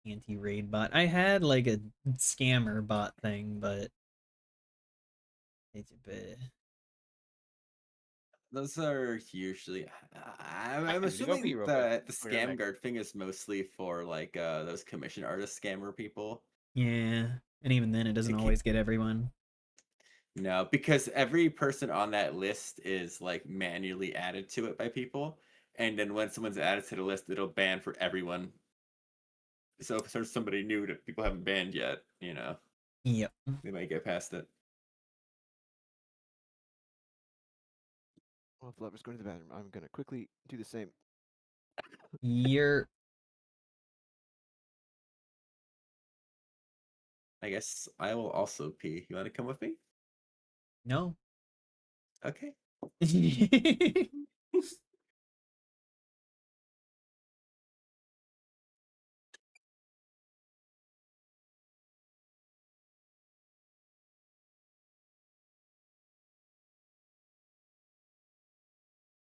Anti-raid bot. I had like a scammer bot thing, but it's a bit. Those are usually. I'm Did you go pee assuming real quick that the before you go scam back? guard thing is mostly for like those commission artist scammer people. Yeah, and even then, it doesn't It can't, always get everyone. no, because every person on that list is like manually added to it by people, and then when someone's added to the list, it'll ban for everyone. So if there's somebody new that people haven't banned yet, Yep. they might get past it. Well, if Lover's going to the bathroom, I'm gonna quickly do the same. You're. I guess I will also pee. You want to come with me? No. Okay.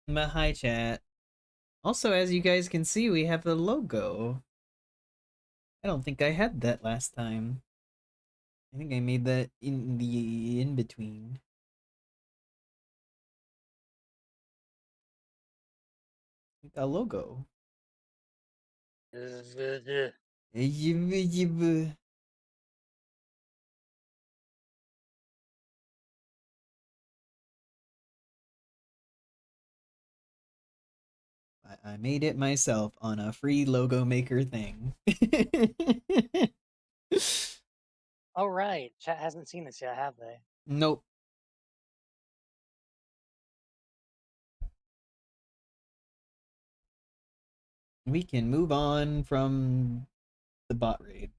But hi, chat. Also, as you guys can see, we have the logo. I don't think I had that last time. I think I made that in the in-between. A logo. I made it myself on a free logo maker thing. Oh, right. Chat hasn't seen this yet, have they? Nope. We can move on from the bot raid.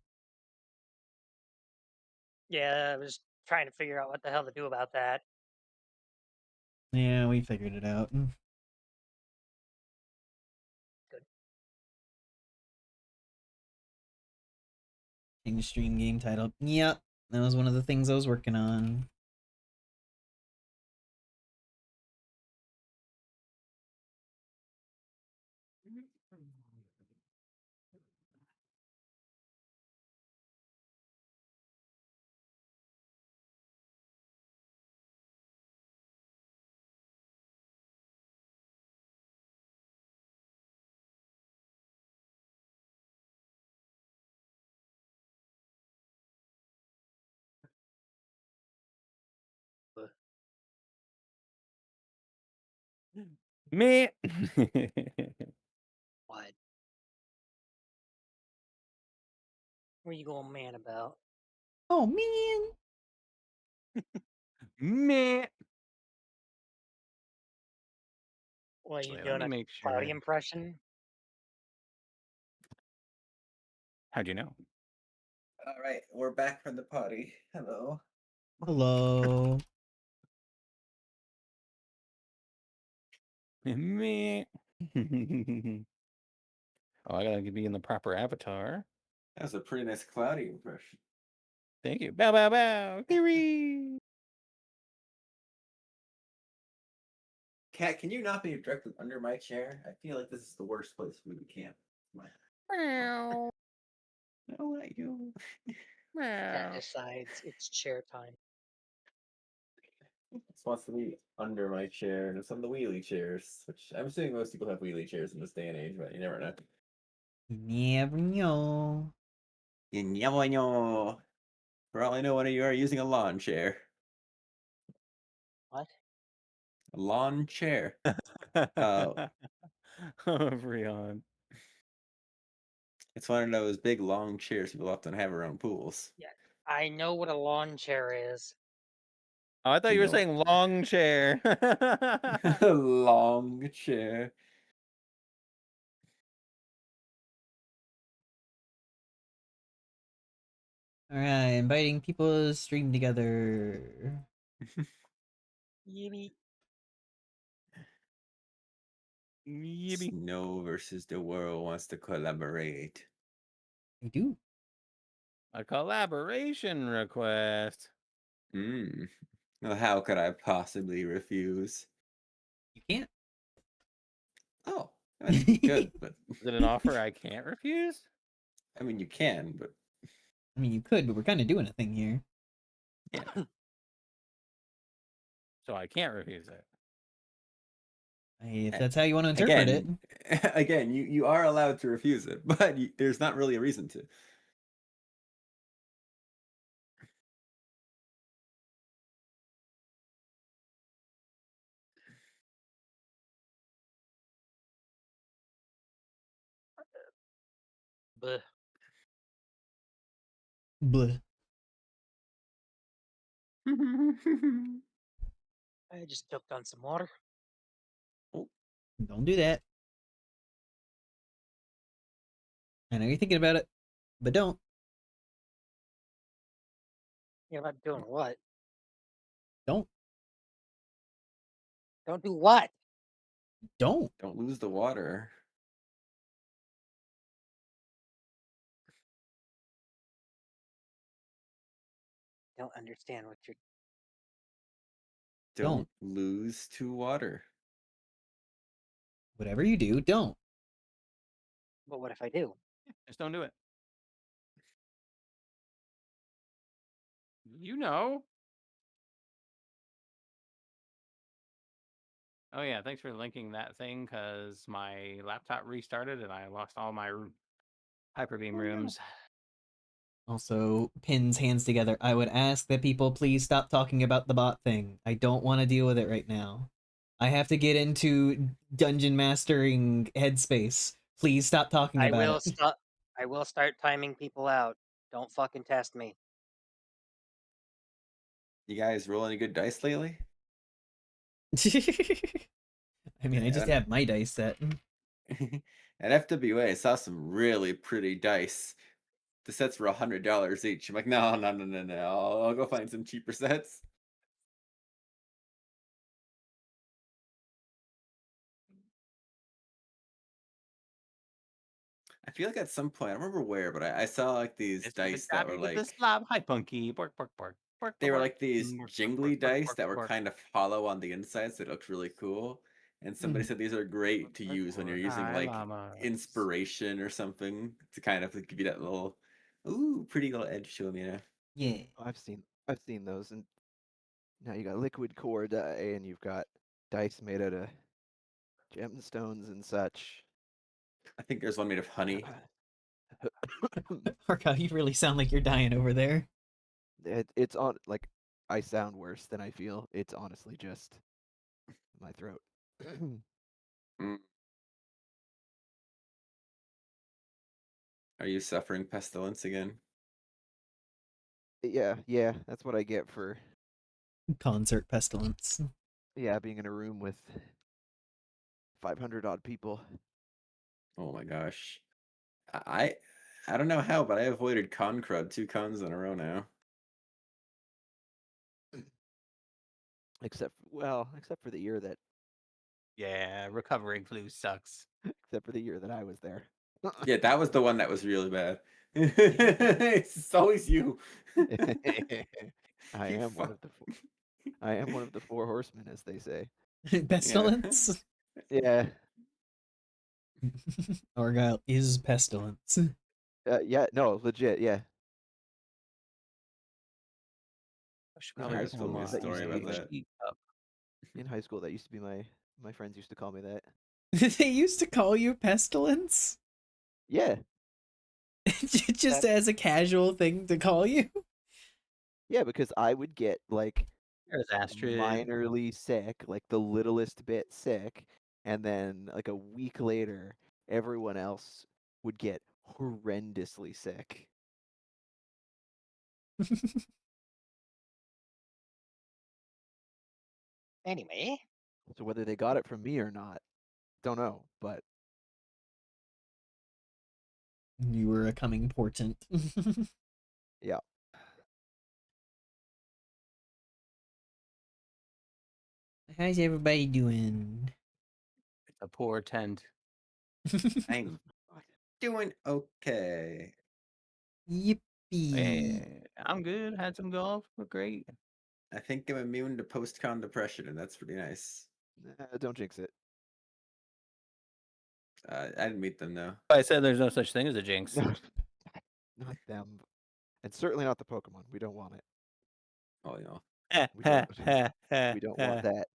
Yeah, I was trying to figure out what the hell to do about that. Yeah, we figured it out. Good. Change stream game title. Yep, that was one of the things I was working on. Me. What? What are you going man about? Oh man. Me. What, you Actually, let doing me a make cloudy sure. impression? How'd you know? All right, we're back from the potty. Hello. Hello. Me. Oh, I gotta be in the proper avatar. That was a pretty nice cloudy impression. Thank you. Bow, bow, bow. Theory. Cat, can you not be directly under my chair? I feel like this is the worst place for me to camp. Meow. No, not you. Cat Meow. decides it's chair time. This wants to be under my chair and some of the wheelie chairs, which I'm assuming most people have wheelie chairs in this day and age, but you never know. You never know. You never know. For all I know, one of you are using a lawn chair. What? A lawn chair. Oh, Brian. it's one of those big long chairs people often have around pools. Yeah. I know what a lawn chair is. Oh, I thought you were know, saying long chair. long chair. Alright, inviting people to stream together. Yippee. Yippee. Snow versus the world wants to collaborate. I do. A collaboration request. Well, how could I possibly refuse? You can't. Oh, That's good, but Is it an offer I can't refuse? I mean, you can, but I mean, you could, but we're kind of doing a thing here. yeah. So I can't refuse it. If that's how you want to interpret it. Again, you are allowed to refuse it, but there's not really a reason to. Bleh. Bleh. I just choked on some water. Don't do that. I know you're thinking about it, but don't. Yeah, about doing what? Don't. Don't do what? Don't. Don't lose the water. Don't understand what you're. Don't lose to water. Whatever you do, don't. But what if I do? Just don't do it. You know. Oh yeah, thanks for linking that thing because my laptop restarted and I lost all my Hyper-Beam rooms. Also, pins hands together. I would ask that people please stop talking about the bot thing. I don't want to deal with it right now. I have to get into dungeon mastering headspace. Please stop talking I about will it. stop. I will start timing people out. Don't fucking test me. You guys roll any good dice lately? I mean, I just have my dice set. At FWA, I saw some really pretty dice. The sets were $100 each. I'm like, no. I'll go find some cheaper sets. I feel like at some point, I don't remember where, but I saw like these This is dice a that guy were with a like slab. Hi, Punky. Bark, bark, bark. Bark, they were bark, like these bark, jingly bark, dice bark, that were bark, kind of hollow on the inside, so it looked really cool. And somebody said these are great to use when you're using Hi, like llamas. inspiration or something to kind of give you that little, ooh, pretty little edge to them, you know. Yeah. Oh, I've seen those, and now you got liquid core die, and you've got dice made out of gemstones and such. I think there's one made of honey. Arca, you really sound like you're dying over there. It's on like I sound worse than I feel. It's honestly just my throat. Mm. Are you suffering pestilence again? Yeah, that's what I get for Concert pestilence. being in a room with 500 odd people. Oh my gosh. I I don't know how, but I avoided con crud 2 cons in a row now. Except for the year that Yeah, recovering flu sucks. I was there. Yeah, that was the one that was really bad. It's always you. I You am one fuck. of the I am one of the four horsemen, as they say. Yeah. Pestilence? Yeah, Argyle is pestilence. yeah, no, legit, yeah. My In high parents told me school, a that used story to be about my that. in high school that used to be my friends used to call me that. They used to call you pestilence? Yeah, Just as a casual thing to call you? yeah, because I would get like There's Astrid. minorly sick, like the littlest bit sick, and then like a week later, everyone else would get horrendously sick. Anyway, So whether they got it from me or not, don't know, but You were a coming portent. yeah. How's everybody doing? A poor tent. I'm doing okay. Yippee. Hey, I'm good. Had some golf. We're great. I think I'm immune to post-con depression, and that's pretty nice. Don't jinx it. I didn't meet them though. I said there's no such thing as a jinx. Not them, and certainly not the Pokemon. We don't want it. Oh, you know. We don't. We don't want that.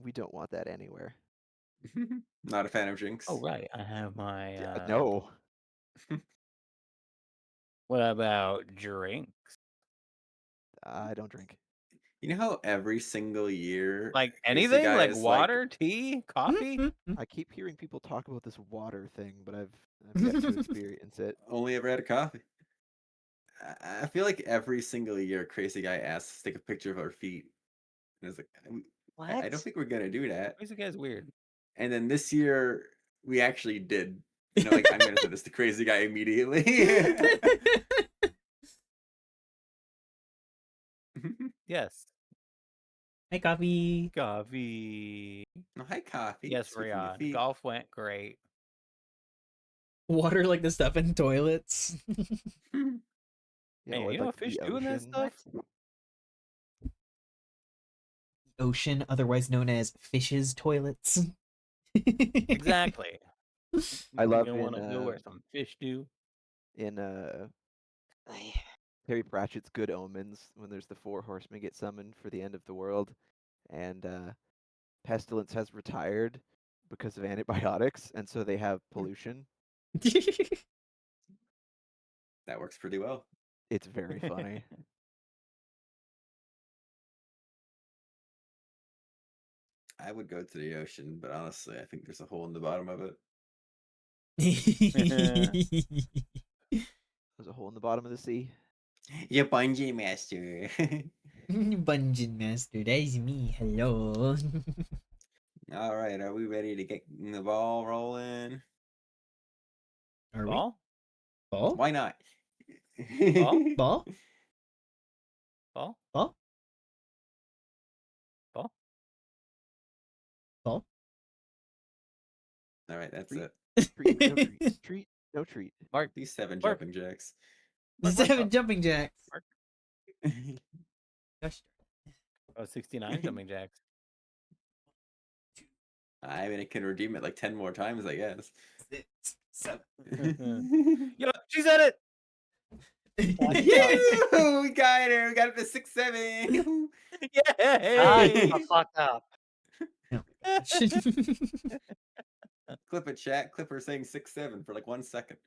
We don't want that anywhere. Not a fan of Jinx. Oh right, I have my. No. What about drinks? I don't drink. You know how every single year, Like Crazy anything, Guy like is water, tea, coffee. I keep hearing people talk about this water thing, but I've yet to experience it. only ever had a coffee. I feel like every single year, Crazy Guy asks us to take a picture of our feet, and it's like, I don't What? think we're gonna do that. Crazy guy's weird. And then this year, we actually did. You know, like I'm gonna send this to Crazy Guy immediately. Yes. Hey, coffee. Coffee. Oh, hi, coffee. Yes, Speaking of Rion. feet. Golf went great. Water like the stuff in toilets. Yeah, Man, or you know like what fish the do in that ocean. stuff? Ocean, otherwise known as fishes' toilets. Exactly. I love You want to in, go where some fish do? In Ay, Terry Pratchett's Good Omens, when there's the 4 horsemen get summoned for the end of the world, and Pestilence has retired because of antibiotics, and so they have pollution. That works pretty well. It's very funny. I would go to the ocean, but honestly, I think there's a hole in the bottom of it. There's a hole in the bottom of the sea. Yeah, bungee master. Bungeon Master, that is me. Hello. All right, are we ready to get the ball rolling? Are we? Ball? Ball? Why not? Ball? Ball? Ball? Ball? Ball? Ball? All right, that's Treat. it. Treat, no treat. Treat, no treat. Mark. These 7 Mark. jumping jacks. Mark, Mark, 7 oh. jumping jacks. Gosh. Oh, 69 jumping jacks. I mean, I can redeem it like 10 more times, I guess. 6, 7. Yo, she said it! Yeah, we got her. We got it to 6, 7. Shut Yay! the fuck up. Clip it, chat. Clip her saying 6, 7 for like 1 second.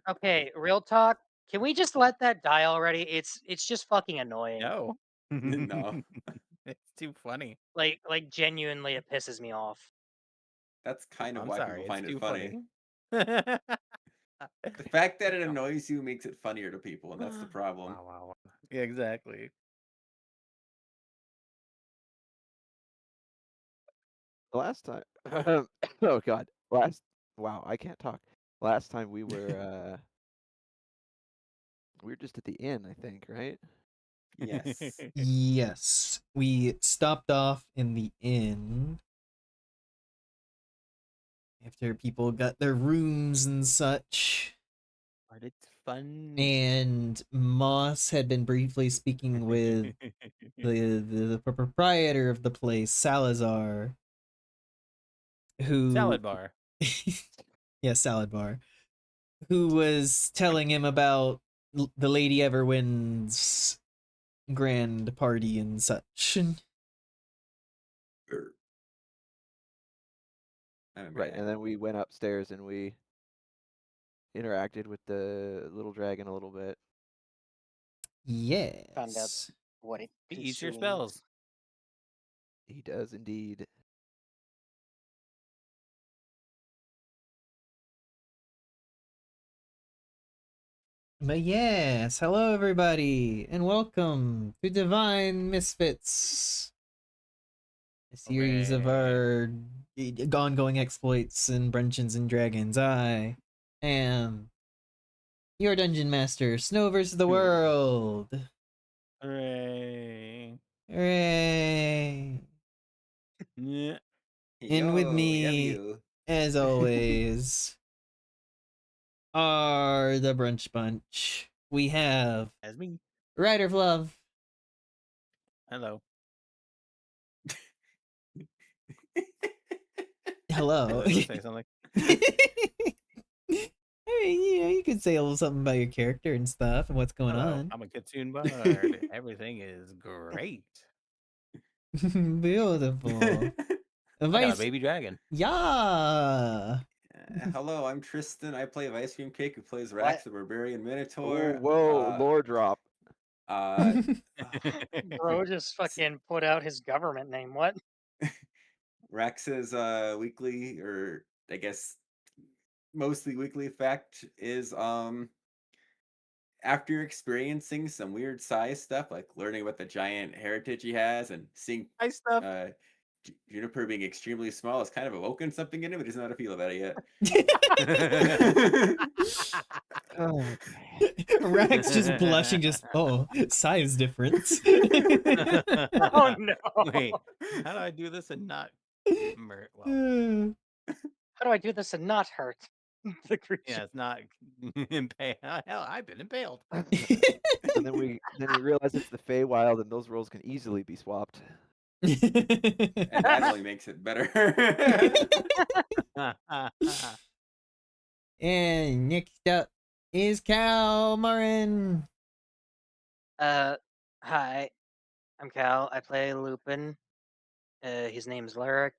Okay, real talk. Can we just let that die already? It's just fucking annoying. No. No, It's too funny. Like genuinely, it pisses me off. that's kind of I'm why sorry, people find it's it too funny. funny. The fact that it No. annoys you makes it funnier to people, and that's the problem. Wow. Yeah, exactly. The last time. Oh God. Wow, I can't talk. Last time we were just at the inn, I think, right? Yes. Yes. We stopped off in the inn after people got their rooms and such. But it's fun. And Moss had been briefly speaking with the proprietor of the place, Salazar, who Salad bar. yeah, salad bar, who was telling him about the Lady Everwind's grand party and such. Right, and then we went upstairs and we interacted with the little dragon a little bit. Yes. What it He eats your consumed. spells. He does indeed. But yes, hello everybody, and welcome to Divine Misfits, a series of our ongoing exploits in Bruncheons and Dragons. I am your Dungeon Master, Snow vs. the World. Hooray. Hooray! Yeah. And with Yo, me, you. as always, are the Brunch Bunch. We have That's me. Rider of Love, Hello. Hello. Let's say something. Hey, you could say a little something about your character and stuff and what's going Hello, on. I'm a Kitsune Bard. Everything is great. Beautiful. I got a Vice. baby dragon. Yeah. Hello, I'm Tristan. I play Ice Cream Cake, who plays What? Rax the Barbarian Minotaur. Oh, whoa, lore drop. Uh, Bro just fucking put out his government name. What? Rax's weekly, or I guess mostly weekly fact is after experiencing some weird size stuff, like learning about the giant heritage he has and seeing Hi, stuff. uh, Juniper being extremely small, has kind of awoken something in him, but he doesn't know how to feel about it yet. Okay. Rex just blushing, just size difference. Oh no! Wait, how do I do this and not well, How do I do this and not hurt the creature? yeah, it's not impaled. Hell, I've been impaled. And then we realize it's the Feywild, and those roles can easily be swapped. And that only makes it better. And next up is Cal Marin. Hi, I'm Cal. I play Lupin. His name's Lyric.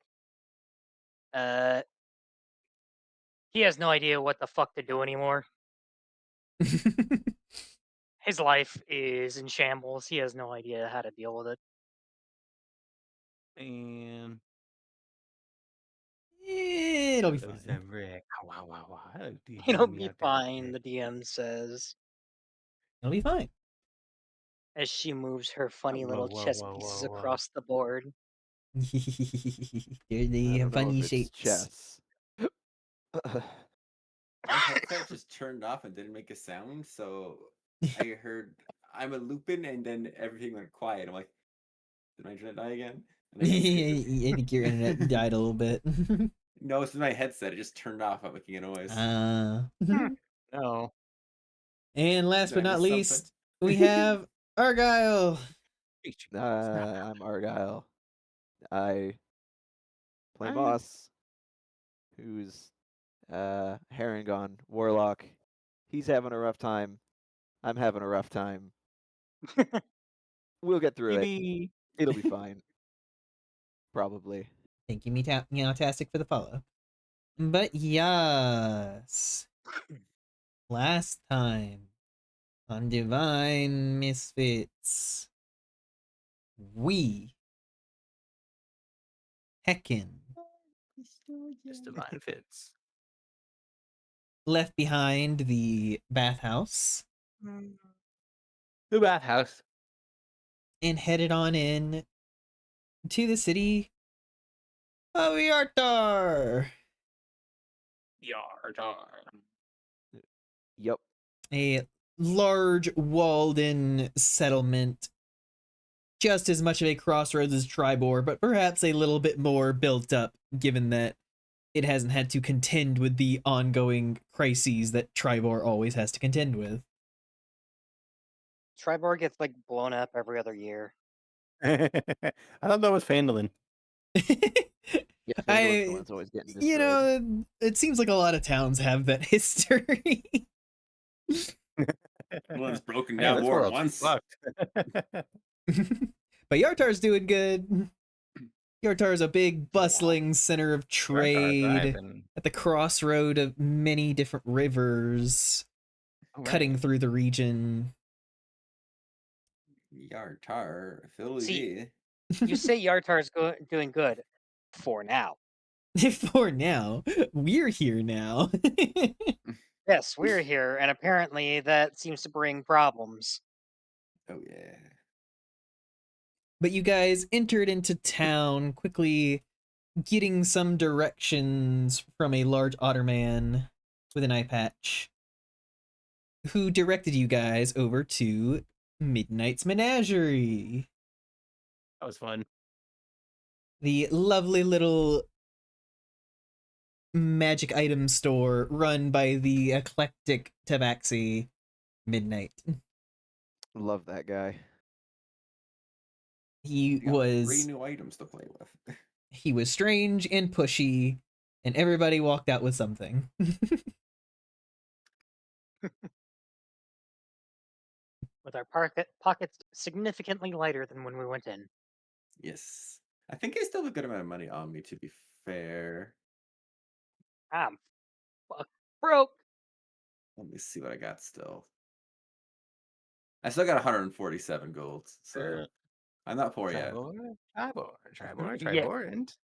He has no idea what the fuck to do anymore. His life is in shambles. He has no idea how to deal with it. And It'll be those fine. Rick. Wow, wow, wow. Hello, DJ It'll be Miyata. fine, the DM says, It'll be fine. as she moves her funny Whoa, little whoa, chess whoa, pieces whoa, whoa. across the board. They're I the don't know funny if it's shapes. chess. My headset just turned off and didn't make a sound, so I heard I'm a Lupin, and then everything went quiet. I'm like, did my internet die again? And I got scared. I think your internet died a little bit. No, it's my headset. It just turned off without making a noise. No. And last Did but I not miss least, something? we have Argyle. I'm Argyle. I play Hi. Moss, who's Harangon Warlock. He's having a rough time. I'm having a rough time. We'll get through it. Maybe. It'll be fine. Probably. Thank you, Meowtastic, for the follow. But yes, last time on Divine Misfits, we heckin' Just divine fits. left behind the bathhouse The bathhouse. and headed on in to the city of Yartar, Yar. Yep. a large walled-in settlement, just as much of a crossroads as Tribor, but perhaps a little bit more built up, given that it hasn't had to contend with the ongoing crises that Tribor always has to contend with. Triborg gets like blown up every other year. I thought that was Fandolin. Yeah, Fanduin's the one that's always getting destroyed. You know, it seems like a lot of towns have that history. One's broken Hey, down this more at world's once. fucked. But Yartar's doing good. Yartar's a big, bustling center of trade at the crossroad of many different rivers cutting through the region. Yartar, Phil See, you say Yartar's doing good for now. For now, we're here now. Yes, we're here, and apparently that seems to bring problems. Oh yeah. But you guys entered into town, quickly getting some directions from a large otter man with an eye patch, who directed you guys over to Midnight's Menagerie. That was fun. The lovely little magic item store run by the eclectic Tabaxi Midnight. Love that guy. He You got was 3 new items to play with. he was strange and pushy, and everybody walked out with something. With our pockets significantly lighter than when we went in. Yes. I think I still have a good amount of money on me, to be fair. I'm fuck broke. Let me see what I got still. I still got 147 gold, so Sure. I'm not poor yet. Try Yeah. board. A foot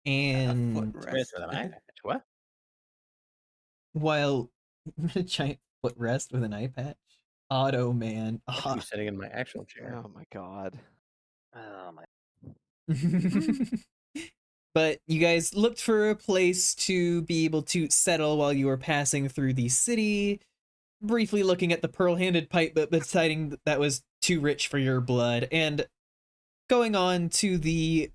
And Smith rest. with an eye patch. What? while a giant footrest with an eye patch, Auto Man. I should be sitting in my actual chair. Oh my god. Oh my. But you guys looked for a place to be able to settle while you were passing through the city, briefly looking at the pearl-handed pipe, but deciding that was too rich for your blood, and going on to the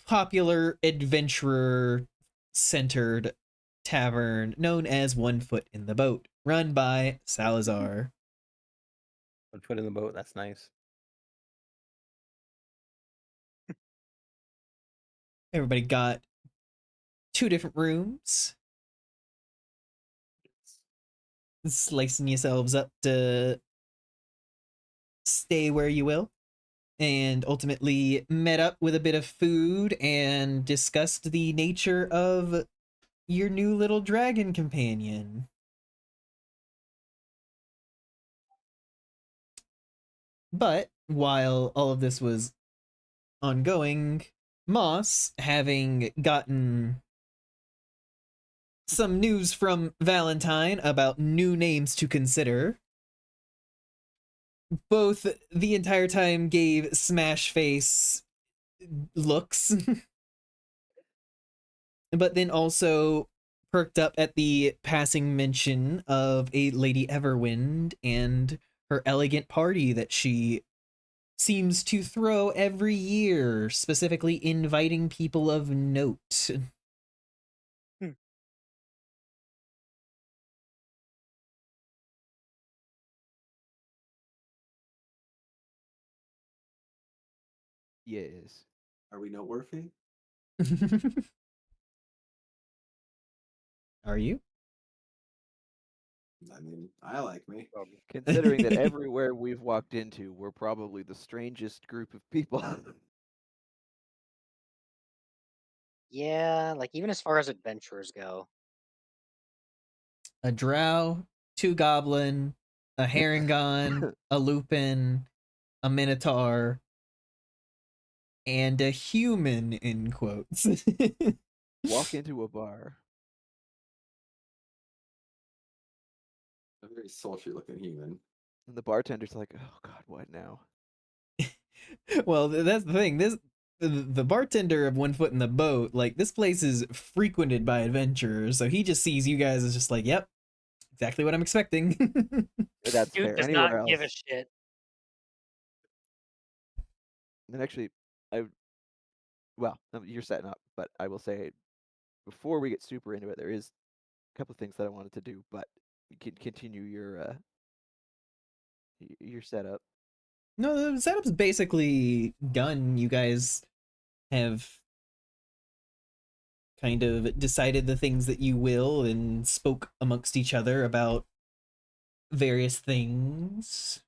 popular adventurer-centered tavern known as One Foot in the Boat, run by Salazar. One foot in the boat. That's nice. Everybody got 2 different rooms, slicing yourselves up to stay where you will, and ultimately met up with a bit of food and discussed the nature of your new little dragon companion. But while all of this was ongoing, Moss, having gotten some news from Valentine about new names to consider, both the entire time gave Smash Face looks, but then also perked up at the passing mention of a Lady Everwind and her elegant party that she seems to throw every year, specifically inviting people of note. Yes. Are we noteworthy? Are you? I mean, I like me. Considering that everywhere we've walked into, we're probably the strangest group of people. Yeah, like even as far as adventurers go. A drow, 2 goblin, a herringon, a lupin, a minotaur, and a human in quotes. Walk into a bar. A very sultry looking human. And the bartender's like, oh god, what now? Well, that's the thing. The bartender of One Foot in the Boat, like this place is frequented by adventurers, so he just sees you guys as just like, yep, exactly what I'm expecting. That's Dude fair. does Anywhere not give a else. shit. And actually, well, you're setting up, but I will say, before we get super into it, there is a couple of things that I wanted to do, but you can continue your setup. No, the setup's basically done. You guys have kind of decided the things that you will and spoke amongst each other about various things.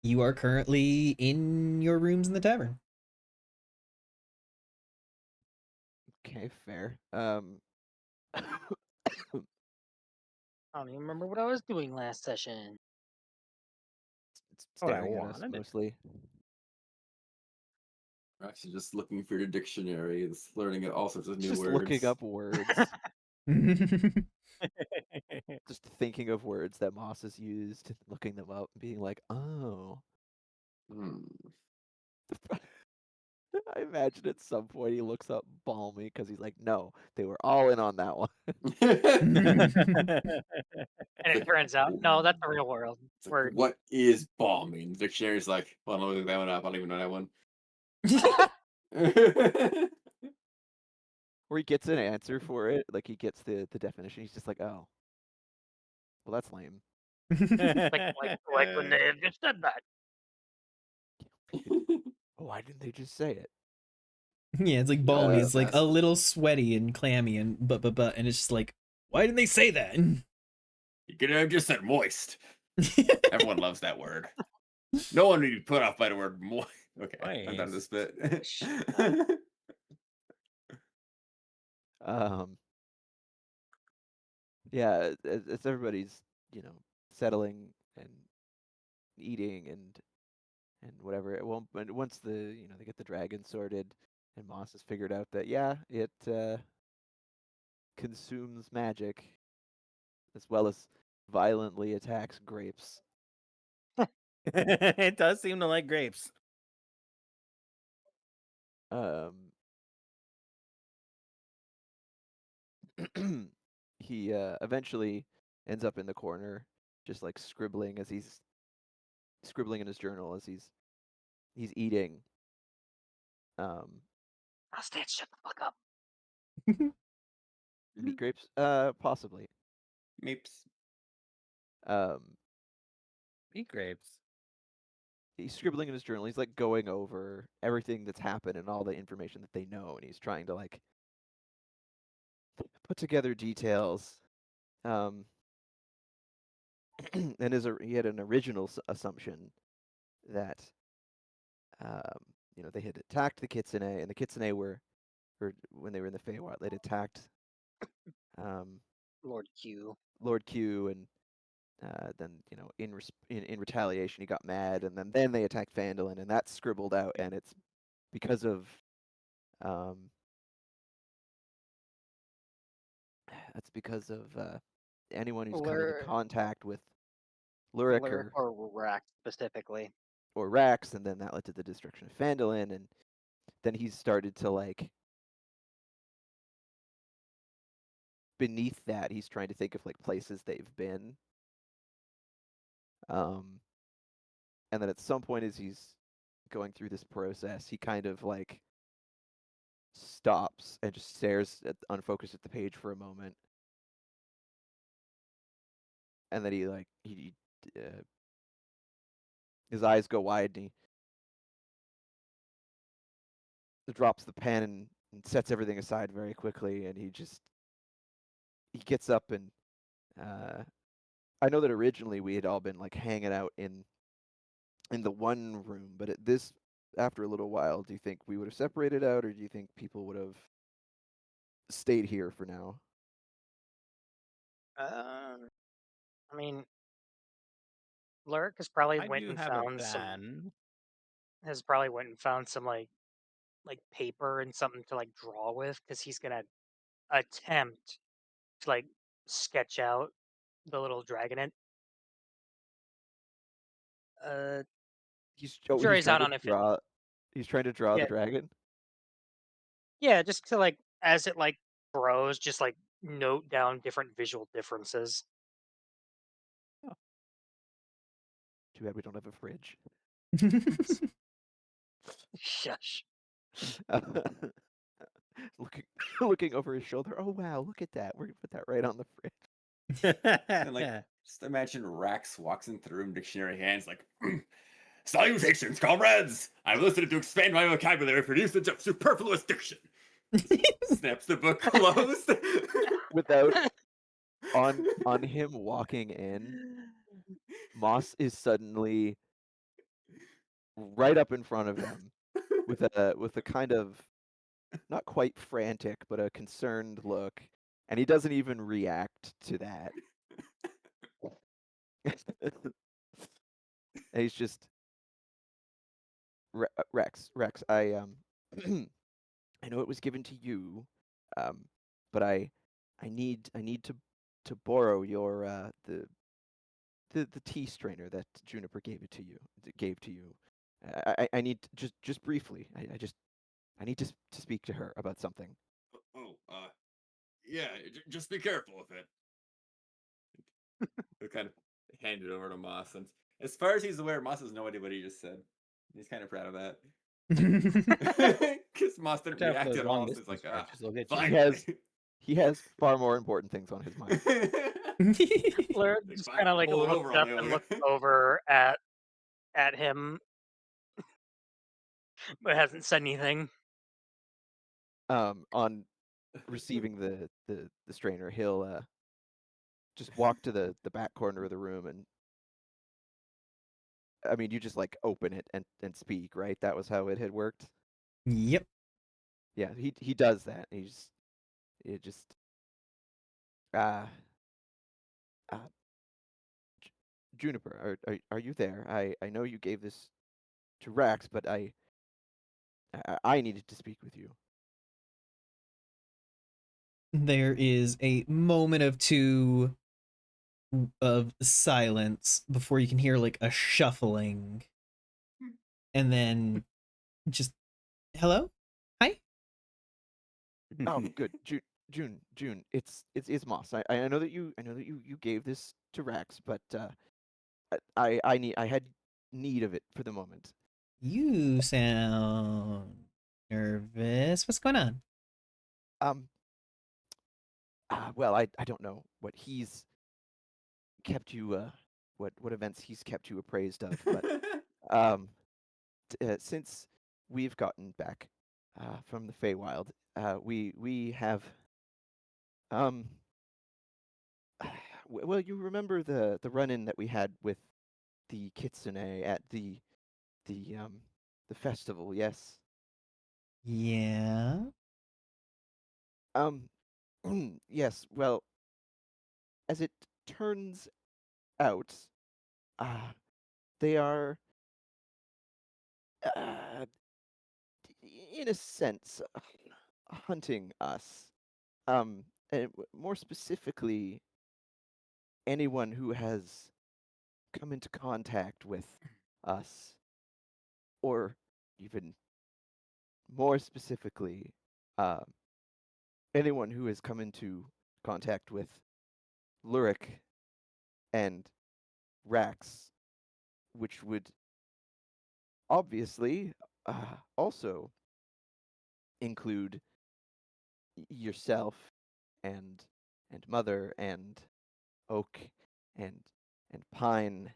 You are currently in your rooms in the tavern. Okay, fair. I don't even remember what I was doing last session. It's What I staring at us wanted. mostly. We're actually just looking for your dictionary. It's learning all sorts of new Just words. looking up words. Just thinking of words that Moss has used, looking them up, and being like, oh. Hmm. I imagine at some point he looks up balmy because he's like, no, they were all in on that one. And it turns out, no, that's the real world. It's like, Word. what is bombing? The dictionary's like, well, I'll look that one up. I don't even know that one. Or he gets an answer for it, like he gets the definition. He's just like, oh, well, that's lame. Like when they just said that. Oh, why didn't they just say it? Yeah, it's like No balmy. way It's like a fast. little sweaty and clammy and but, and it's just like, why didn't they say that? You could have just said moist. Everyone loves that word. No one would be put off by the word moist. Okay, I'm done with this bit. Yeah, as everybody's, settling and eating and whatever. It won't. But once they get the dragon sorted, and Moss has figured out that it consumes magic as well as violently attacks grapes. It does seem to like grapes. He eventually ends up in the corner, just like scribbling in his journal as he's eating. I'll stand. Shut the fuck up. Meat grapes? Possibly. Meeps. Eat grapes. He's scribbling in his journal. He's like going over everything that's happened and all the information that they know, and he's trying to like put together details. And he had an original assumption that they had attacked the Kitsune, and the Kitsune were when they were in the Feywild, they'd attacked Lord Q. Lord Q, and then in retaliation he got mad, and then they attacked Phandalin, and that's scribbled out, and it's because of anyone who's come into contact with Lurik or Rack specifically. or Rax, and then that led to the destruction of Phandalin, and then he's started to like beneath that he's trying to think of like places they've been. And then at some point as he's going through this process, he kind of like stops and just stares unfocused at the page for a moment. And then his eyes go wide, and he drops the pen and sets everything aside very quickly, and he gets up, and I know that originally we had all been like hanging out in the one room, but after a little while, do you think we would have separated out, or do you think people would have stayed here for now? I mean, Lurk has probably I went do and have a found plan. some like paper and something to like draw with, because he's gonna attempt to like sketch out the little dragonette. He's Jury's trying out to on if it. draw. He's trying to draw the Yeah, dragon. yeah, just to like as it like grows, just like note down different visual differences. Too bad we don't have a fridge. Shush. Looking over his shoulder. Oh wow, look at that. We're gonna put that right on the fridge. And like, just imagine Rax walks into the room, dictionary hands, like, salutations, comrades! I've listened to expand my vocabulary for usage of superfluous diction. Snaps the book closed. Without on him walking in, Moss is suddenly right up in front of him with a kind of not quite frantic but a concerned look, and he doesn't even react to that. And he's just Rex. I I know it was given to you, but I need to borrow your the tea strainer that Juniper gave to you. I need just briefly. I need to speak to her about something. Oh, yeah, just be careful with it. They kind of hand it over to Moss, and as far as he's aware, Moss has no idea what he just said. He's kind of proud of that. Because Moss didn't Watch out for react those at all. long So it's like, distance stretches, they'll get you. He has far more important things on his mind. Lurk Like, just fine, kind of like pull it looks over, up I'll and mail looks you. over at him. but hasn't said anything. On receiving the strainer, he'll just walk to the back corner of the room, and I mean, you just like open it and speak, right? That was how it had worked. Yep. Yeah, he does that. It just uh, uh Juniper, are you there? I know you gave this to Rax, but I needed to speak with you. There is a moment of silence before you can hear like a shuffling, and then just hello, hi. Oh, good. June. It's Moss. I know that you gave this to Rax, but I had need of it for the moment. You sound nervous. What's going on? Um. Well, I don't know what he's kept you what events he's kept you appraised of, but um since we've gotten back from the Feywild, we have um well, you remember the run-in that we had with the kitsune at the the festival, yes? Yeah. Um yes, well, as it turns out, uh they are uh in a sense hunting us. And more specifically, anyone who has come into contact with us, or even more specifically, uh, anyone who has come into contact with Lurik and Rax, which would obviously also include yourself and Mother and Oak and Pine.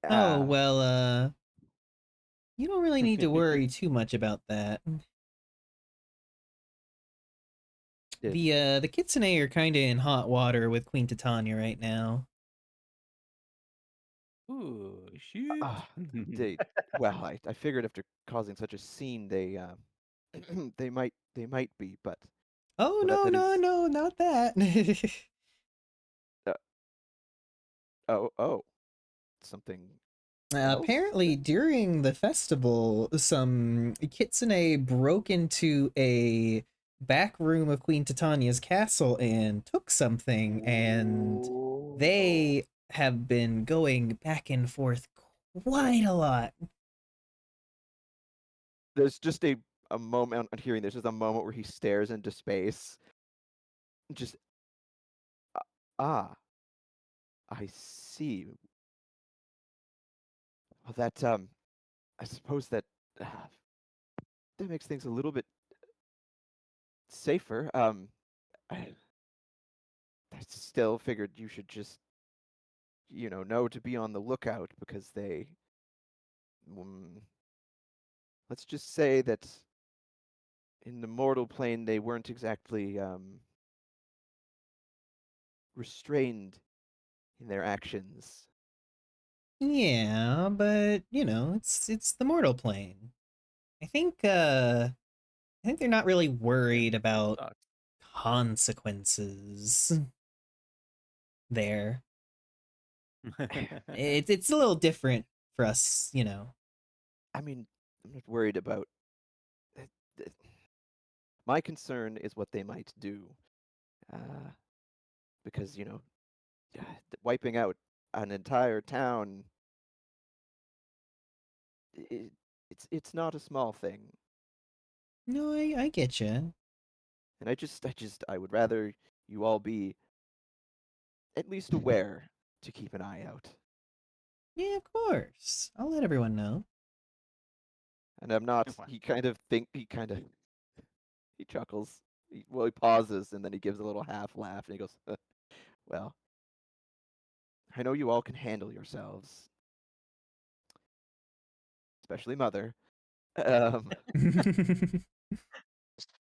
Oh, Uh, well, you don't really need to worry too much about that. it, The Kitsune are kind of in hot water with Queen Titania right now. Ooh, shoot. they well, I figured after causing such a scene, they might be, but Oh well, no, that no, is no, not that. uh, oh, something else. Apparently, Then? during the festival, some kitsune broke into a back room of Queen Titania's castle and took something, and they have been going back and forth quite a lot. There's just a moment on hearing. There's just a moment where he stares into space. Just ah, I see. Well, that I suppose that that makes things a little bit safer. I, I still figured you should just know to be on the lookout because mm, let's just say that in the mortal plane they weren't exactly restrained in their actions. Yeah, but it's the mortal plane. I think they're not really worried about Sucks. consequences there. It's a little different for us. I mean, I'm not worried about. th- th- My concern is what they might do, uh, because wiping out an entire town, it, it's not a small thing, No, I get you. and I would rather you all be at least aware to keep an eye out. Yeah, of course. I'll let everyone know. And I'm not. Wow. He chuckles. He pauses and then he gives a little half laugh and he goes, "Well, I know you all can handle yourselves. especially Mother. Just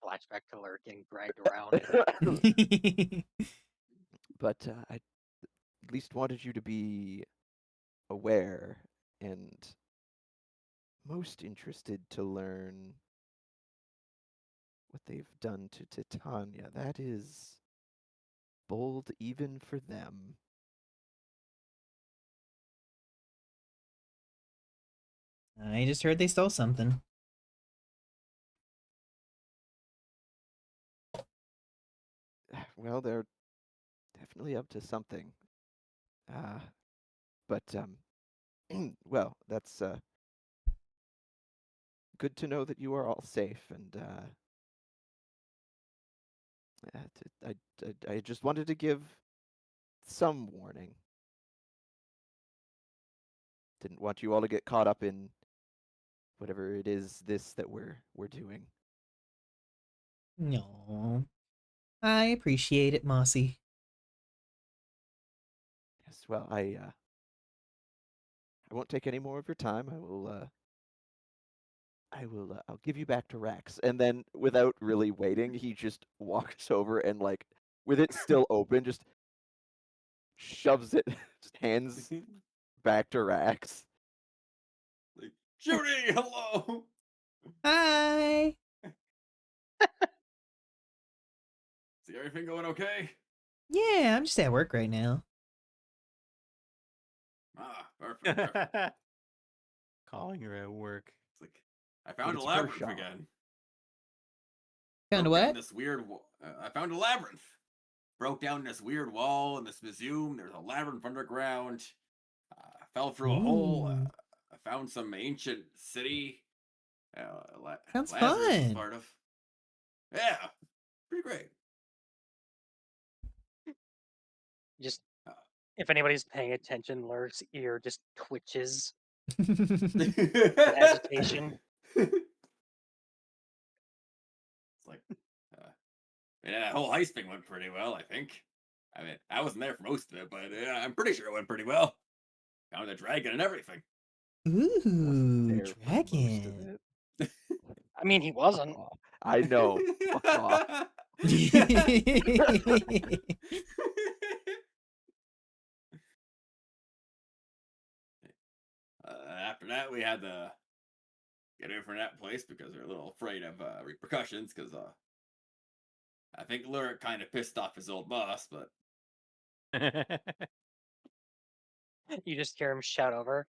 flashback to Lurk getting dragged around. But I at least wanted you to be aware and most interested to learn what they've done to Titania. That is bold even for them. I just heard they stole something. Well, they're definitely up to something. But well, that's good to know that you are all safe. And I just wanted to give some warning. Didn't want you all to get caught up in whatever it is that we're doing. No. I appreciate it, Mossy. Yes, well, I won't take any more of your time. I'll give you back to Rex. And then without really waiting, he just walks over and like with it still open, just shoves it, just hands back to Rex. Like, Judy, hello. Hi. Is everything going okay? Yeah, I'm just at work right now. Ah, perfect. Calling her at work. It's like I found a it's her labyrinth shop. again. Found a Broke down what? This weird. I found a labyrinth. Broke down this weird wall in this museum. There's a labyrinth underground. I fell through a hole. Ooh. I found some ancient city. Sounds Lazarus is fun. part of. Yeah, pretty great. Just if anybody's paying attention, Lurk's ear just twitches with agitation. It's like, yeah, that whole heist thing went pretty well, I think. I mean, I wasn't there for most of it, but I'm pretty sure it went pretty well. Found a dragon and everything. Wasn't Ooh, there for most of dragon. it. I mean, he wasn't. Oh, I know. Fuck off. After that, we had to get away from that place because we were a little afraid of repercussions. Because I think Lurik kind of pissed off his old boss, but You just hear him shout over.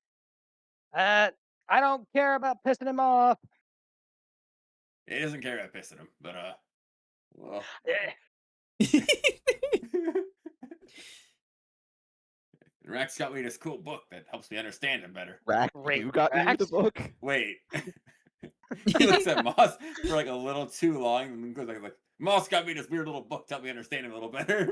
I don't care about pissing him off. he doesn't care about pissing him. But well, Eh, Rex got me this cool book that helps me understand him better. Rack, Wait, you got you the Rax? book? Wait. He looks at Moss for like a little too long and goes like Moss got me this weird little book to help me understand him a little better.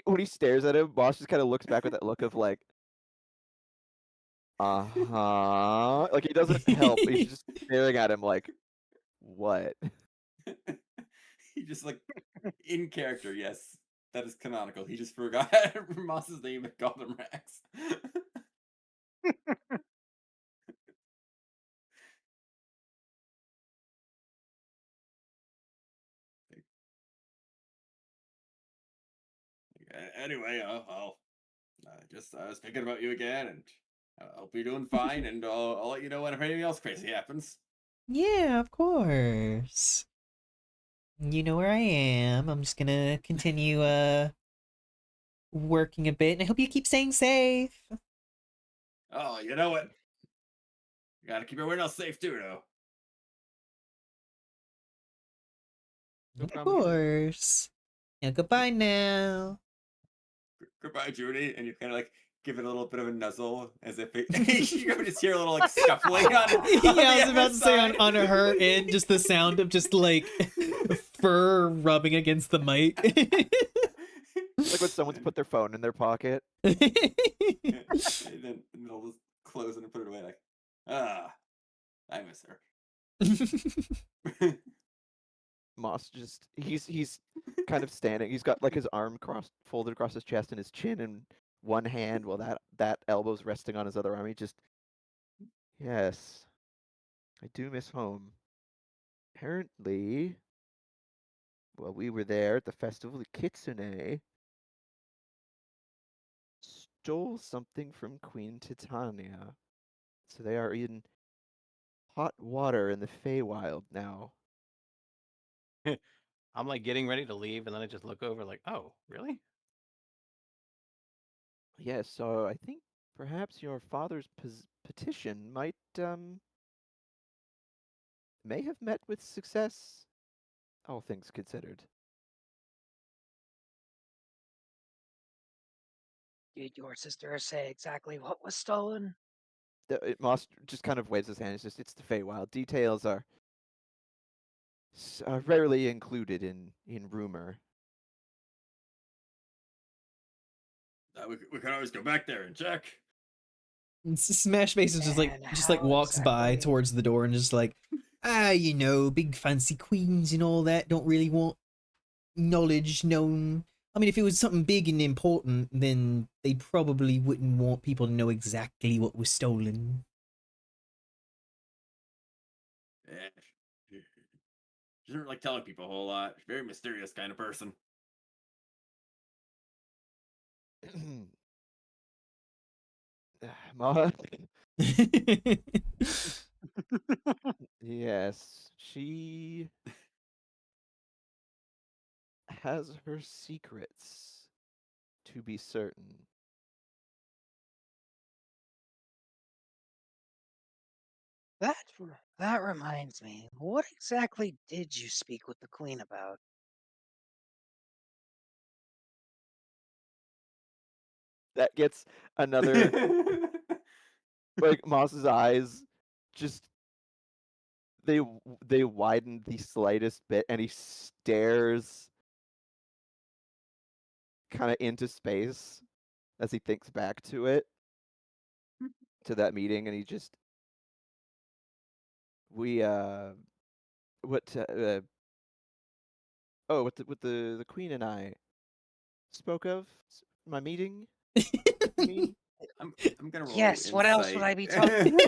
When he stares at him, Boss just kind of looks back with that look of like, like he doesn't help. He's just staring at him like, what? He just like in character, yes. That is canonical. He just forgot Moss's name and called him Rex. Anyway, I was thinking about you again, and I hope you're doing fine, and I'll let you know when if anything else crazy happens. Yeah, of course. You know where I am. I'm just gonna continue working a bit, and I hope you keep staying safe. Oh, you know what? You gotta keep everyone else safe too, though. No Of problem. course. Yeah, goodbye now. Goodbye, Judy, and you kind of like give it a little bit of a nuzzle as if it, you can just hear a little like scuffling on it. Yeah, I was about to say on her end, just the sound of just like fur rubbing against the mic. Like when someone's put their phone in their pocket. And then they'll just close it and put it away like, I miss her. Moss he's kind of standing. He's got like his arm folded across his chest and his chin, and one hand while that elbow's resting on his other arm. He just, yes, I do miss home. Apparently, while we were there at the festival, the Kitsune stole something from Queen Titania. So they are in hot water in the Feywild now. I'm like getting ready to leave, and then I just look over, like, oh, really? Yes, so I think perhaps your father's petition might may have met with success, all things considered. Did your sister say exactly what was stolen? Moss just kind of waves his hand. It's the Feywild. Details are rarely included in rumor. We can always go back there and check. Smash Face is And just like how walks by exactly? towards the door and just like, you know, big fancy queens and all that don't really want knowledge known. I mean, if it was something big and important, then they probably wouldn't want people to know exactly what was stolen. Yeah. She doesn't like telling people a whole lot. She's a very mysterious kind of person. Ma, yes, she has her secrets, to be certain. That reminds me. What exactly did you speak with the queen about? That gets another, like, Moss's eyes just they widen the slightest bit, and he stares kind of into space as he thinks back to it, to that meeting, and he just we what oh what the queen and I spoke of my meeting. You mean? I'm gonna roll Yes, what else would insight. I be talking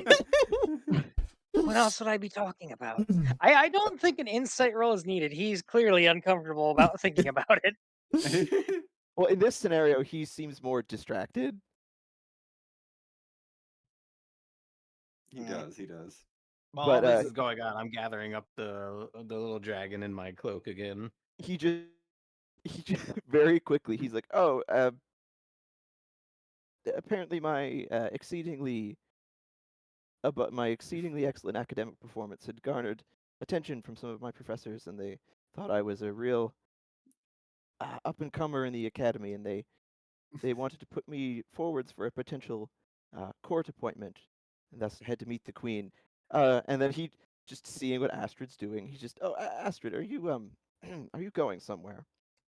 What else would I be talking about? I don't think an insight roll is needed. He's clearly uncomfortable about thinking about it. Well, in this scenario, he seems more distracted. He does. He does. While But all this is going on, I'm gathering up the little dragon in my cloak again. he just very quickly he's like, oh, apparently my exceedingly excellent academic performance had garnered attention from some of my professors, and they thought I was a real up and comer in the academy, and they wanted to put me forwards for a potential court appointment, and thus had to meet the queen. And then he, just seeing what Astrid's doing, he just, oh, Astrid, are you are you going somewhere?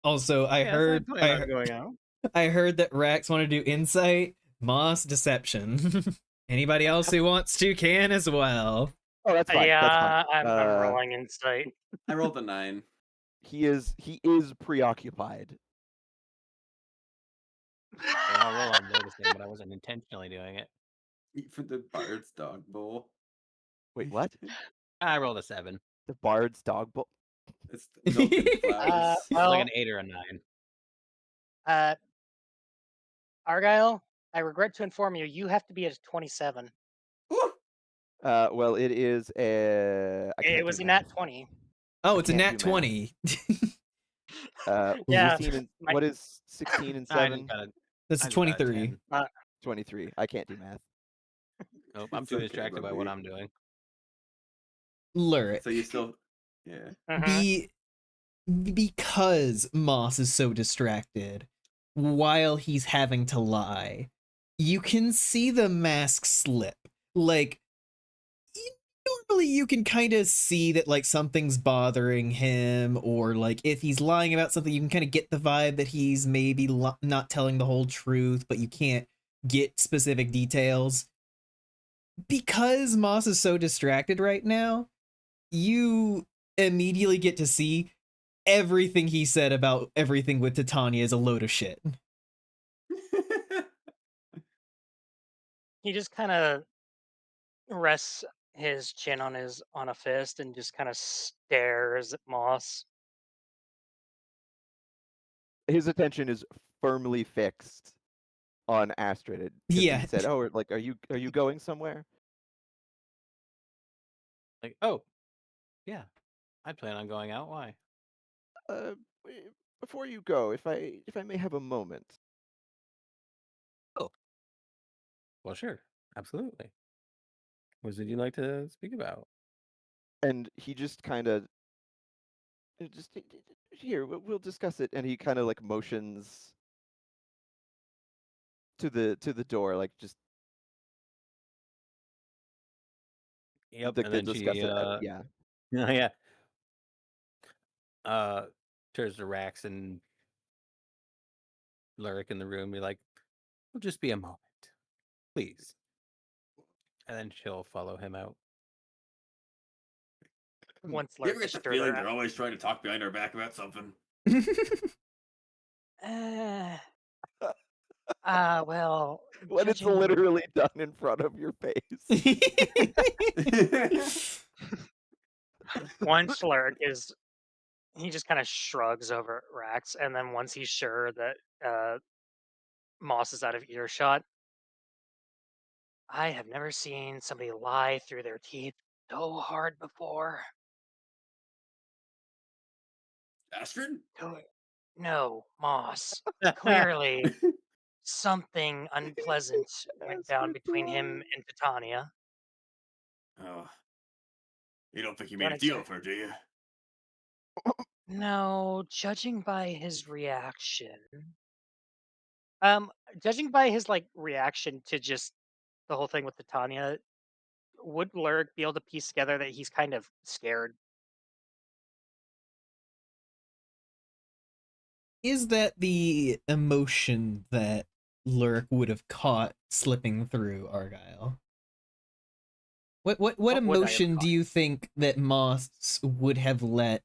Also, Yes, I plan on going out. I heard that Rax wanted to do insight, Moss deception. Anybody else who wants to can as well. Oh, that's fine. That's Yeah, fine. I'm rolling insight. I rolled a 9. He is preoccupied. And I'll roll on noticing, but I wasn't intentionally doing it. Eat for the Bard's dog bowl. Wait, what? I rolled a 7. The Bard's dog bowl? It's milk and flowers. It's like an 8 or a 9. Argyle, I regret to inform you, you have to be at 27. Well, it is a. It was a nat 20. Oh, I it's a can't nat do math. 20. Yeah, 16 and my- what is 16 and I 7? just got a, That's I a just got a 23. 10. 23. I can't do math. Nope, I'm It's too okay, distracted by Bubby. what I'm doing. Lurid. So you still, yeah. Because Moss is so distracted while he's having to lie, you can see the mask slip. Like, normally you can kind of see that like something's bothering him, or like if he's lying about something, you can kind of get the vibe that he's maybe not telling the whole truth, but you can't get specific details. Because Moss is so distracted right now, you immediately get to see everything he said about everything with Titania is a load of shit. He just kind of rests his chin on a fist and just kind of stares at Moss. His attention is firmly fixed on Astrid because he Yeah. said, "Oh, like, are you going somewhere?" Like, oh, yeah, I plan on going out. Why? Uh, before you go, if I may have a moment. Oh, well, sure, absolutely. What would you like to speak about? And he just kind of just here we'll discuss it, and he kind of like motions to the door, like just Yep, to and then discuss she, it. Yeah, yeah, uh, turns to Rax and Lyric in the room. Be like, "Will just be a moment, please," and then she'll follow him out. Once You ever Lurk get is the stir feeling their they're always trying to talk behind our back about something? well, when it's judging literally done in front of your face. once Lurk is he just kind of shrugs over at Rax, and then once he's sure that Moss is out of earshot, I have never seen somebody lie through their teeth so hard before. Astrid? No, Moss. Clearly, something unpleasant went down between him and Titania. Oh, you don't think you made Don't a deal exact. with her, do you? No, judging by his reaction. Judging by his like reaction to just the whole thing with Titania, would Lurk be able to piece together that he's kind of scared? Is that the emotion that Lurk would have caught slipping through Argyle? What What would I have emotion do caught? you think that Moss would have let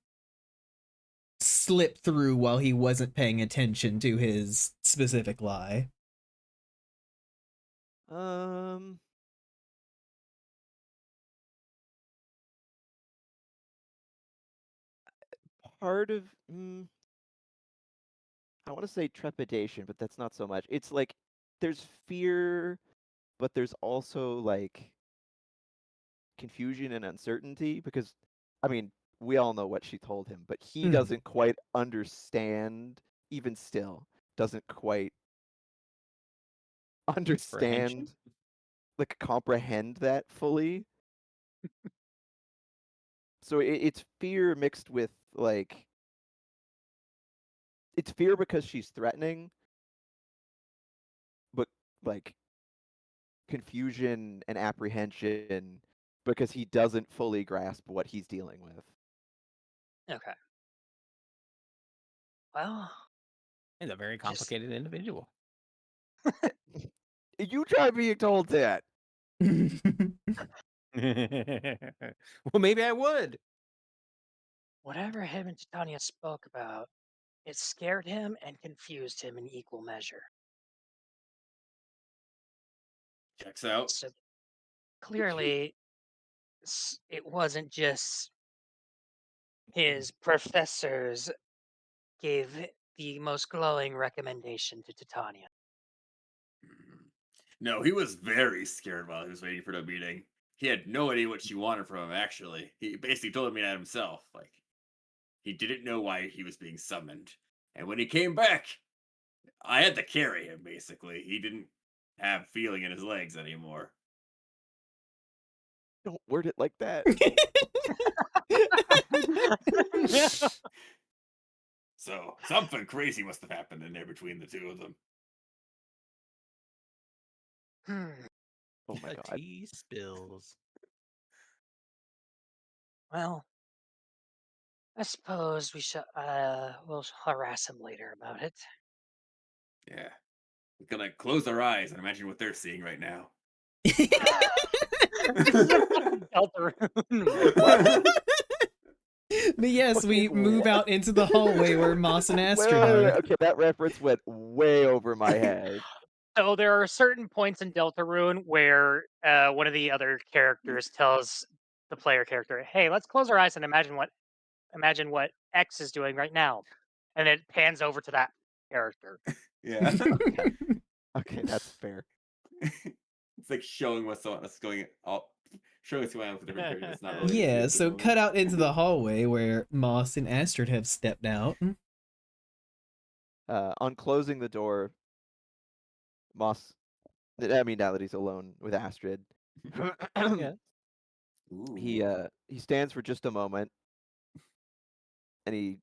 slip through while he wasn't paying attention to his specific lie? Part of I want to say trepidation, but that's not so much. It's like there's fear, but there's also like confusion and uncertainty because I mean, we all know what she told him, but he doesn't quite understand, even still, doesn't quite understand, like comprehend that fully. So it's fear mixed with like it's fear because she's threatening, but like confusion and apprehension because he doesn't fully grasp what he's dealing with. Okay. Well, He's a very just complicated individual. You try being told that. Well, maybe I would. whatever him and Titania spoke about, it scared him and confused him in equal measure. Checks out. So clearly, it wasn't just his professors gave the most glowing recommendation to Titania. No, he was very scared while he was waiting for the meeting. He had no idea what she wanted from him, actually. He basically told me that himself. Like, he didn't know why he was being summoned. And when he came back, I had to carry him, basically. He didn't have feeling in his legs anymore. Don't word it like that. So, something crazy must have happened in there between the two of them. Oh my The god. tea spills. Well, I suppose we should. We'll harass him later about it. Yeah. We're gonna close our eyes and imagine what they're seeing right now. But yes, we move out into the hallway where Moss and Astrid Wait. are. Okay, that reference went way over my head. So there are certain points in Deltarune where one of the other characters tells the player character, "Hey, let's close our eyes and imagine what X is doing right now," and it pans over to that character. Yeah. Okay. Okay, that's fair. It's like showing what's going showing what's going on with a different character that's not related to you Yeah, at the so moment. cut out into the hallway where Moss and Astrid have stepped out. On closing the door, Moss. I mean, now that he's alone with Astrid, Yeah. Ooh. he stands for just a moment, and he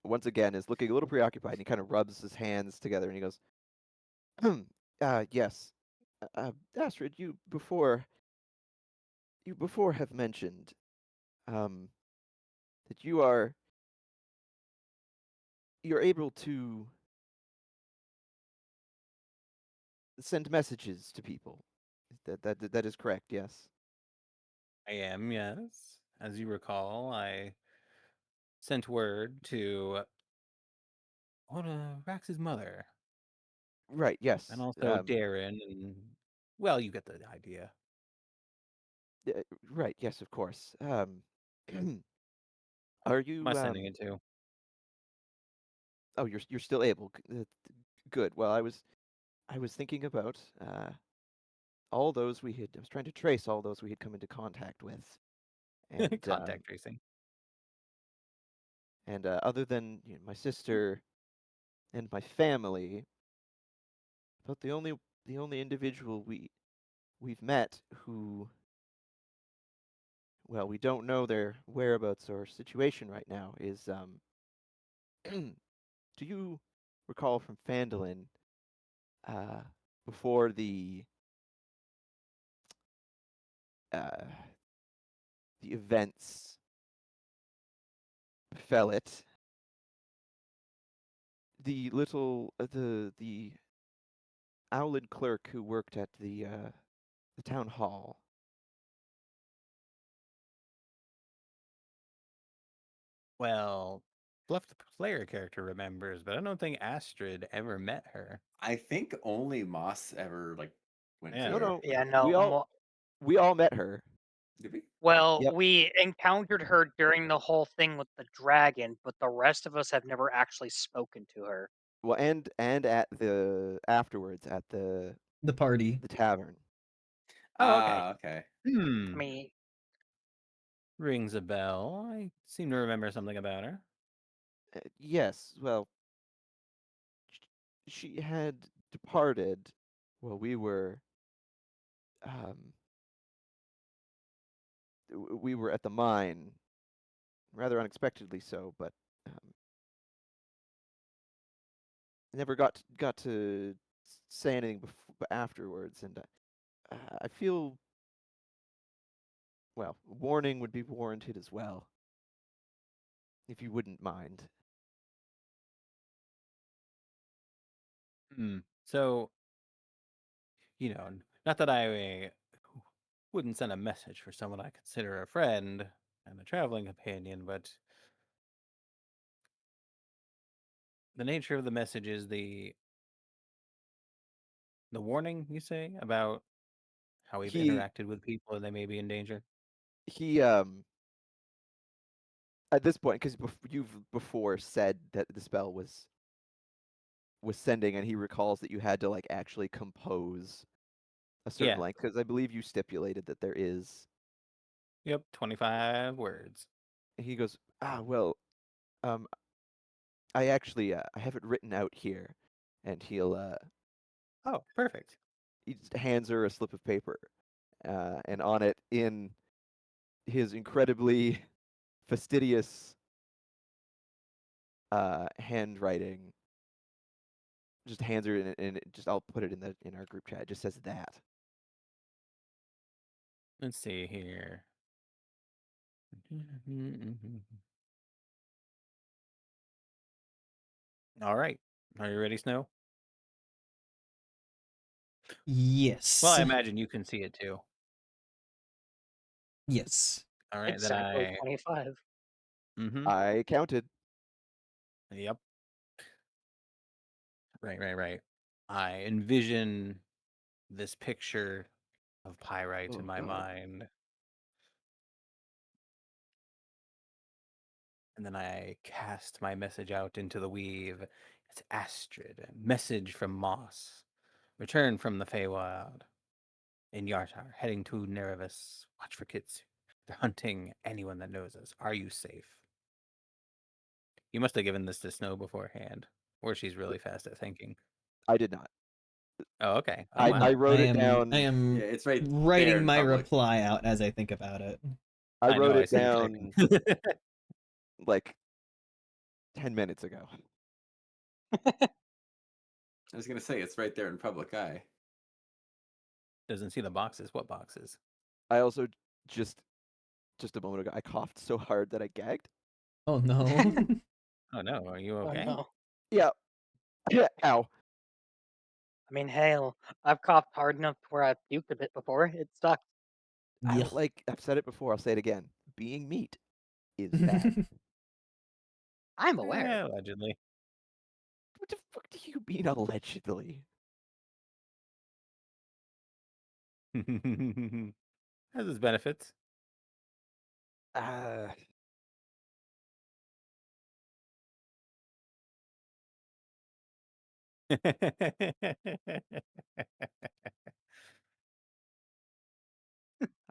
once again is looking a little preoccupied. And he kind of rubs his hands together, and he goes, "Yes, Astrid, you before have mentioned that you're able to send messages to people. That is correct. Yes. I am, yes. As you recall, I sent word to Rax's mother, Right. Yes. and also Darren, and well, you get the idea. Right. Yes. Of course. Are Am you? I sending it to? Oh, you're still able. Good. Well, I was thinking about all those we had. I was trying to trace all those we had come into contact with, and Contact tracing. other than my sister and my family, about the only individual we've met who, well, we don't know their whereabouts or situation right now is do you recall from Phandalin uh before uh the events befell it, the little the owled clerk who worked at the town hall. Well, Bluff the player character remembers, but I don't think Astrid ever met her. I think only Moss ever like went Yeah. to No, her. no, Yeah, no. we all met her. Did we? Well, Yep. we encountered her during the whole thing with the dragon, but the rest of us have never actually spoken to her. Well, and at the afterwards at The party. the tavern. Oh, okay. Okay. I mean, Rings a bell. I seem to remember something about her. Yes, well, she had departed while um we were at the mine, rather unexpectedly so, but never got to say anything afterwards, and I feel, well, warning would be warranted as well, if you wouldn't mind. So, not that I wouldn't send a message for someone I consider a friend and a traveling companion, but the nature of the message is the warning, you say, about how we've He interacted with people and they may be in danger. he at this point, because you've before said that the spell was sending, and he recalls that you had to like actually compose a certain Yeah. length, because I believe you stipulated that there is. Yep, 25 words. He goes, well, um, I actually I have it written out here, and Oh, perfect. he just hands her a slip of paper, and on it, in his incredibly fastidious handwriting, just hands her, and just I'll put it in our group chat. It just says that. Let's see here. All right. Are you ready, Snow? Yes. Well, I imagine you can see it too. Yes. All right, exactly 25. I counted. Yep. Right. I envision this picture of pyrite Oh, in my God. mind. And then I cast my message out into the weave. It's Astrid, a message from Moss. Return from the Feywild. In Yartar, heading to Nerevis. Watch for Kitsu. They're hunting anyone that knows us. Are you safe? You must have given this to Snow beforehand, or she's really fast at thinking. I did not. Oh, okay. Oh, I wow. wrote I it am, down. I am Yeah, it's right there writing in my public. reply out as I think about it. I wrote know, I it see you down typing. like 10 minutes ago. I was gonna say it's right there in public eye. Doesn't see the boxes. What boxes? I also just a moment ago, I coughed so hard that I gagged. Oh no. Oh no, are you Oh okay? no. Yeah. Ow. I mean, hell, I've coughed hard enough to where I've puked a bit before. It sucked. Yeah. I've said it before, I'll say it again. Being meat is bad. I'm aware. Yeah, allegedly. What the fuck do you mean allegedly? Has its benefits. Uh,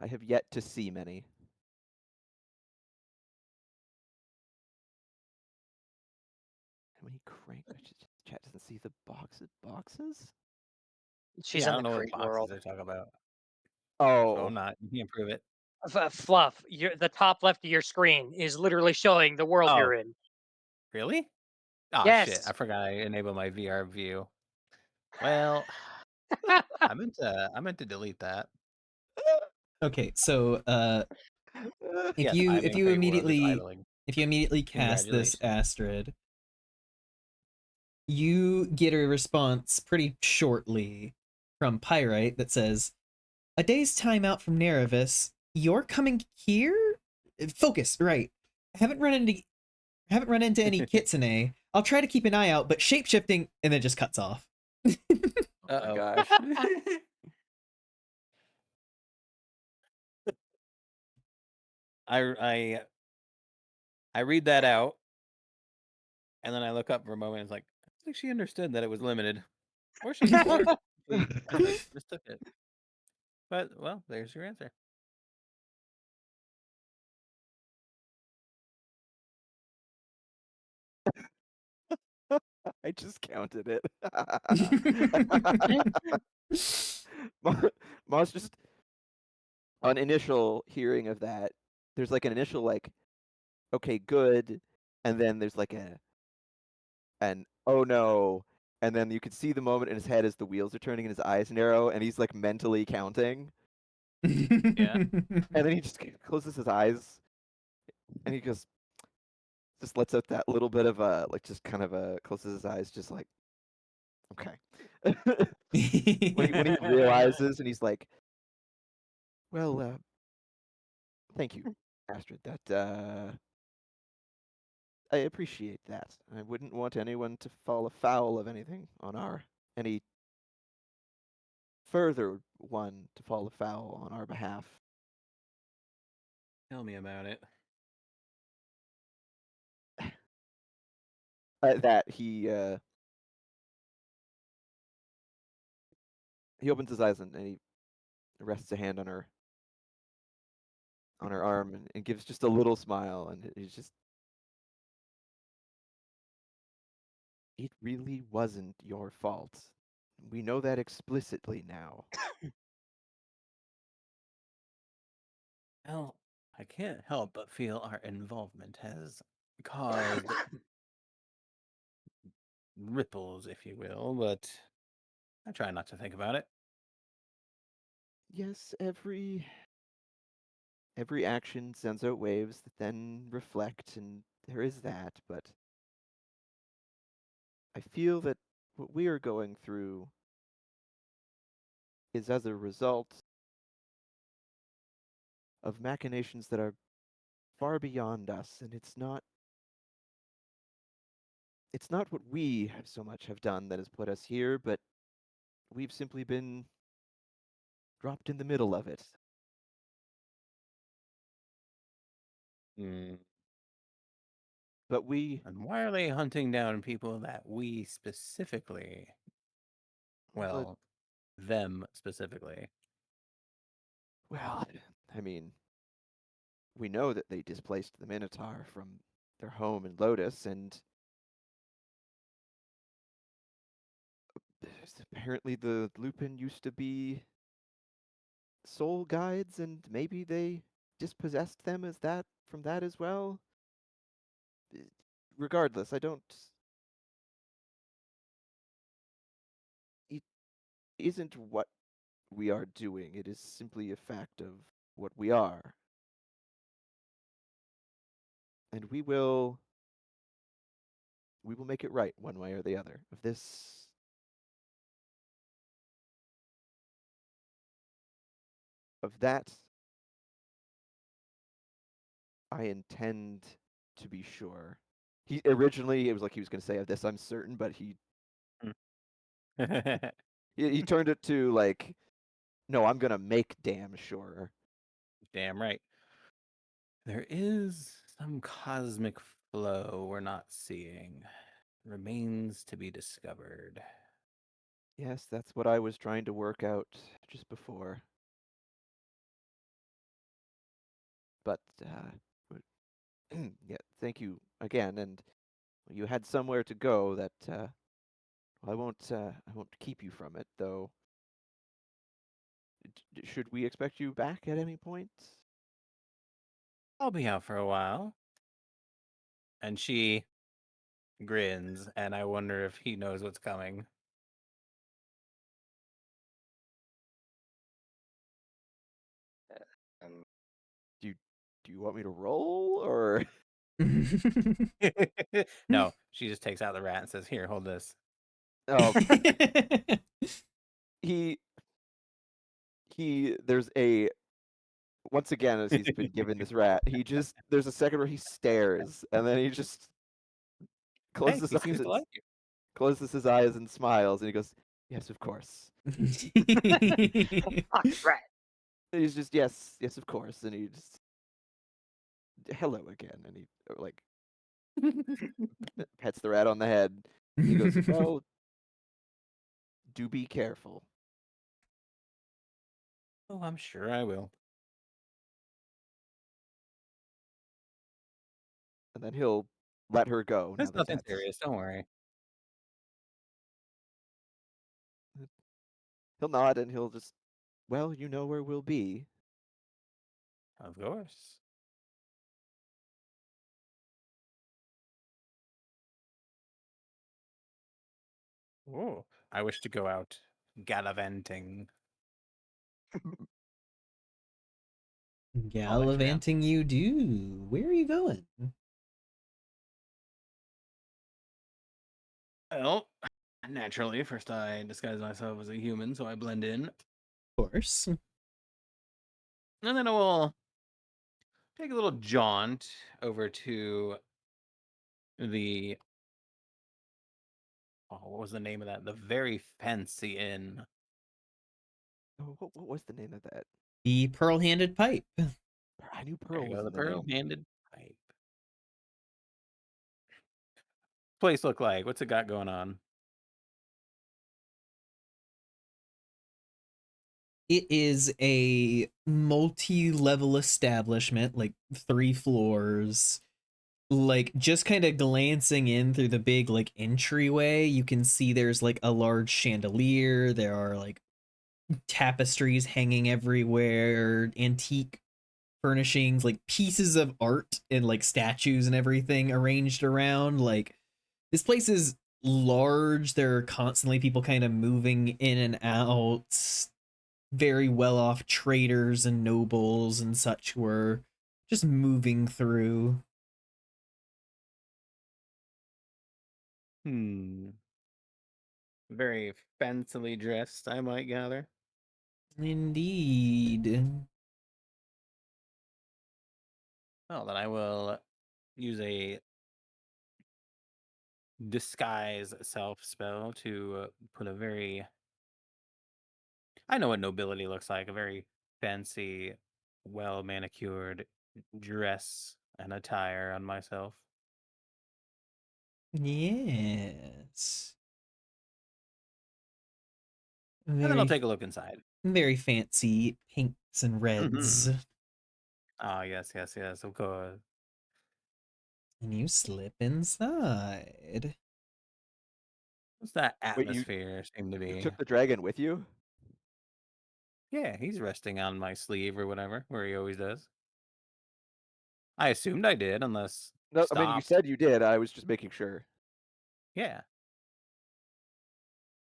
I have yet to see many. How many crank? Chat doesn't see the boxes? She's Yeah, I in don't the know what crate boxes world. they're talking about. So I'm Oh. not. You can prove it. Fluff, the top left of your screen is literally showing the world Oh, you're in. really? Oh shit! I Yes. forgot I enabled my VR view. Well, I meant to delete that. Okay, so if Yes, you I'm if in you Crate World is immediately idling. cast this Congratulations. Astrid, you get a response pretty shortly from Pyrite that says, "A day's time out from Nerevis. You're coming here? Focus, right. Haven't run into any kitsune. I'll try to keep an eye out, but shapeshifting," and then just cuts off. Oh my Uh-oh. gosh. I read that out, and then I look up for a moment. And it's like I think she understood that it was limited, or she mistook it. But well, there's your answer. I just counted it. Moss just on initial hearing of that, there's like an initial like, okay, good, and then there's like an oh no, and then you could see the moment in his head as the wheels are turning and his eyes narrow, and he's like mentally counting, Yeah. and then he just closes his eyes, and he just lets out that little bit of a like, just kind of a closes his eyes, just like, okay. when he realizes, and he's like, well, thank you, Astrid. That I appreciate that. I wouldn't want anyone to fall afoul of anything on any further one to fall afoul on our behalf. Tell me about it. That he opens his eyes, and he rests a hand on her arm, and gives just a little smile, and he's just, it really wasn't your fault. We know that explicitly now. Well, I can't help but feel our involvement has caused ripples, if you will, but I try not to think about it. Yes, every action sends out waves that then reflect, and there is that, but I feel that what we are going through is as a result of machinations that are far beyond us, and it's not what we so much have done that has put us here, but we've simply been dropped in the middle of it. Hmm. But we, And why are they hunting down people that we specifically, well, them specifically? well, I mean, we know that they displaced the Minotaur from their home in Lotus, and apparently the Lupin used to be soul guides, and maybe they dispossessed them as that from that as well. Regardless, I don't. It isn't what we are doing. It is simply a fact of what we are, and we will make it right one way or the other. If this of that, I intend to be sure. He originally it was like he was going to say of this I'm certain, but he turned it to like, no, I'm going to make damn sure. Damn right. There is some cosmic flow we're not seeing. Remains to be discovered. Yes, that's what I was trying to work out just before. But yeah, thank you again, and you had somewhere to go that I won't keep you from it, though. Should we expect you back at any point? I'll be out for a while. And she grins, and I wonder if he knows what's coming. Um, Do you want me to roll or? No, she just takes out the rat and says, "Here, hold this." Oh, he there's a once again as he's been given this rat, there's a second where he stares and then he just Hey, closes he seems to like you. closes his eyes and smiles and he goes, "Yes, of course." fuck, right. And he's just, "Yes, yes, of course," and he just, "Hello again," and he like pets the rat on the head. He goes, "Well, do be careful." Oh, I'm sure I will. And then he'll let her go now It's that nothing that's serious. Don't worry. he'll nod and he'll just, "Well, you know where we'll be." Of course. Oh, I wish to go out gallivanting. Gallivanting you do. Where are you going? Well, naturally, first I disguise myself as a human, so I blend in. Of course. And then I will take a little jaunt over to the what was the name of that? The very fancy inn. Oh, what was the name of that? The pearl-handed pipe. I knew There Pearl you was go, the in the name. pearl-handed pipe. Place look like? What's it got going on? It is a multi-level establishment, like 3 floors. Like, just kind of glancing in through the big, like, entryway, you can see there's, like, a large chandelier. There are, like, tapestries hanging everywhere, antique furnishings, like, pieces of art and, like, statues and everything arranged around. Like, this place is large. There are constantly people kind of moving in and out. Very well off traders and nobles and such were just moving through. Very fancily dressed, I might gather. Indeed. Well, then I will use a disguise self spell to put a very I know what nobility looks like. A very fancy, well manicured dress and attire on myself. Yes. And then I'll Very, take a look inside. very fancy pinks and reds. Mhm. Ah, yes, yes, yes, of course. And you slip inside. What's that Wait, atmosphere seem to you be? took the dragon with you? Yeah, he's resting on my sleeve or whatever, where he always does. I assumed I did, unless No, I mean, you stopped. said you did. I was just making sure. Yeah.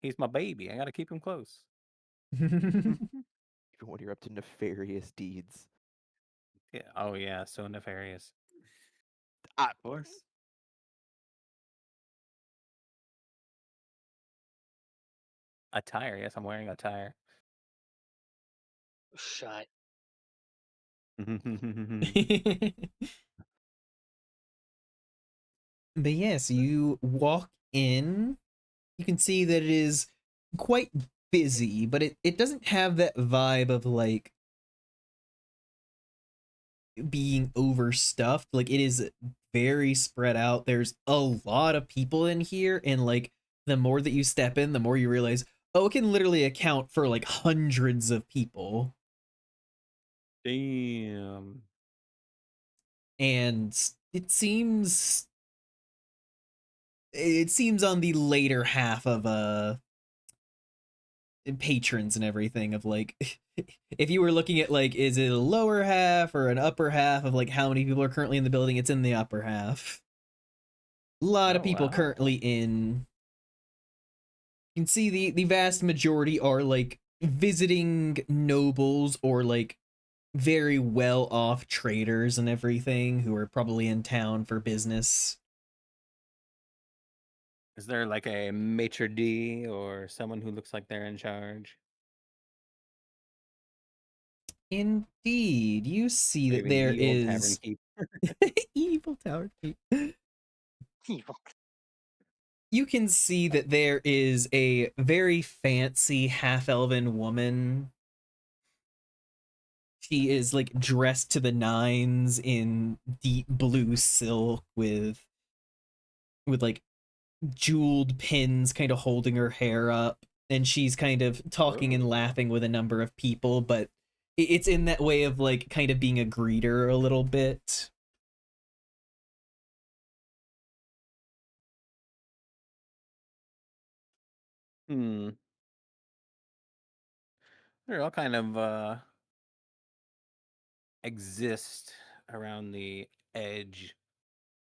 He's my baby. I gotta keep him close. Even when you're up to nefarious deeds. Yeah. Oh yeah, so nefarious. Of course. Attire. Yes, I'm wearing attire. Shut. But yes, you walk in. You can see that it is quite busy, but it doesn't have that vibe of like being overstuffed. Like it is very spread out. There's a lot of people in here, and like the more that you step in, the more you realize, oh, it can literally account for like hundreds of people. Damn. And it seems on the later half of patrons and everything of like if you were looking at like is it a lower half or an upper half of like how many people are currently in the building, it's in the upper half. A lot of Oh people wow. currently in. You can see the vast majority are like visiting nobles or like very well off traders and everything who are probably in town for business. Is there like a maitre d' or someone who looks like they're in charge? Indeed, you see that Maybe the there evil tavern is keep. evil tower. Evil. You can see that there is a very fancy half-elven woman. She is like dressed to the nines in deep blue silk with like jeweled pins kind of holding her hair up, and she's kind of talking and Oh. laughing with a number of people, but it's in that way of like kind of being a greeter a little bit. Hmm. They're all kind of exist around the edge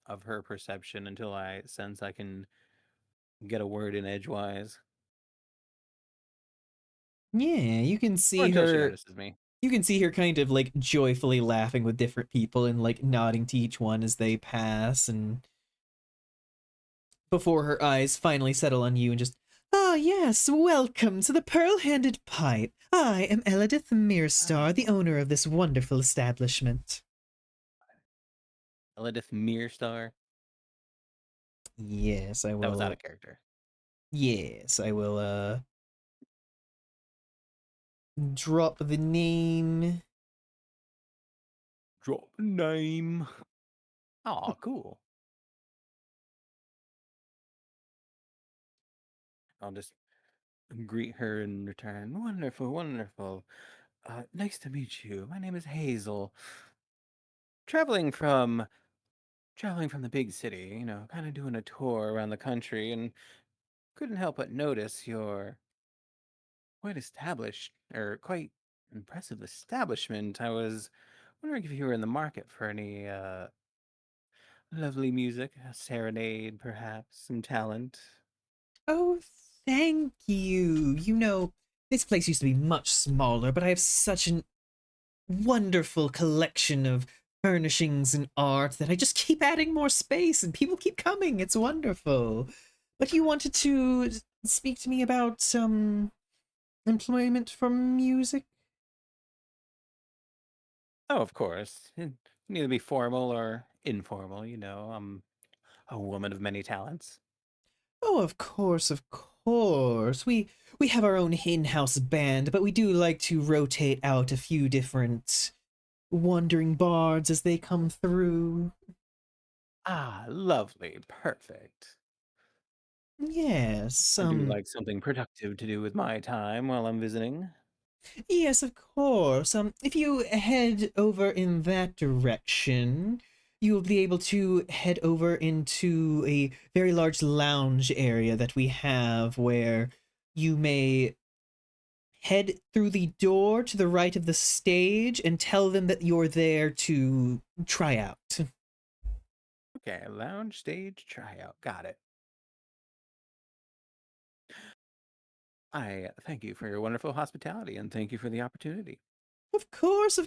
of her perception until I sense I can get a word in edgewise. Yeah, you can Or see until she her. notices me. You can see her kind of like joyfully laughing with different people and like nodding to each one as they pass, and before her eyes finally settle on you and just, ah, yes, welcome to the Pearl-Handed Pipe. I am Elidith Mearstar, the owner of this wonderful establishment. Elidith Mearstar. Yes, I That was out will. of character. Yes, I will, drop the name. Drop name. Aw, cool. I'll just greet her in return. Wonderful, wonderful. Nice to meet you. My name is Hazel. Traveling from the big city, kind of doing a tour around the country, and couldn't help but notice your quite established or quite impressive establishment. I was wondering if you were in the market for any lovely music, a serenade, perhaps, some talent. Oh, thank you. You know, this place used to be much smaller, but I have such an wonderful collection of furnishings and art that I just keep adding more space and people keep coming. It's wonderful. But you wanted to speak to me about employment from music? Oh, of course. It can either be formal or informal, I'm a woman of many talents. Oh, of course, of course. We have our own in-house band, but we do like to rotate out a few different wandering bards as they come through. Ah, lovely. Perfect. Yes, I do like something productive to do with my time while I'm visiting. yes, of course. If you head over in that direction, you'll be able to head over into a very large lounge area that we have where you may head through the door to the right of the stage and tell them that you're there to try out. Okay, lounge stage tryout. Got it. I thank you for your wonderful hospitality and thank you for the opportunity. Of course,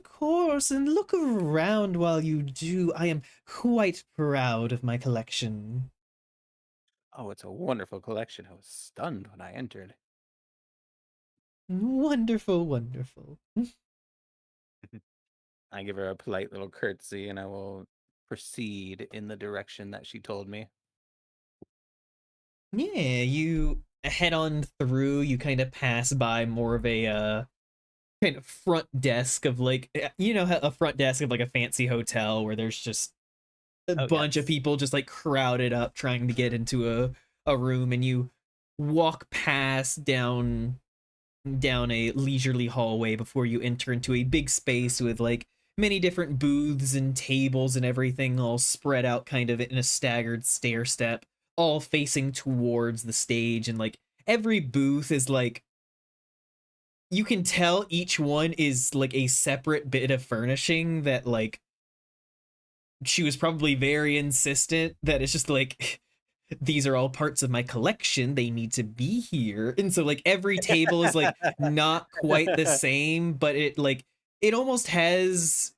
and look around while you do. I am quite proud of my collection. Oh, it's a wonderful collection. I was stunned when I entered. Wonderful, wonderful. I give her a polite little curtsy and I will proceed in the direction that she told me. Yeah, you head on through, you kind of pass by more of a kind of front desk of like you know a front desk of like a fancy hotel where there's just a Oh, bunch of yes. people just like crowded up trying to get into a room, and you walk past down a leisurely hallway before you enter into a big space with like many different booths and tables and everything all spread out kind of in a staggered stair step, all facing towards the stage. And like every booth is like, you can tell each one is like a separate bit of furnishing that like she was probably very insistent that it's just like these are all parts of my collection, they need to be here. And so like every table is like not quite the same, but it almost has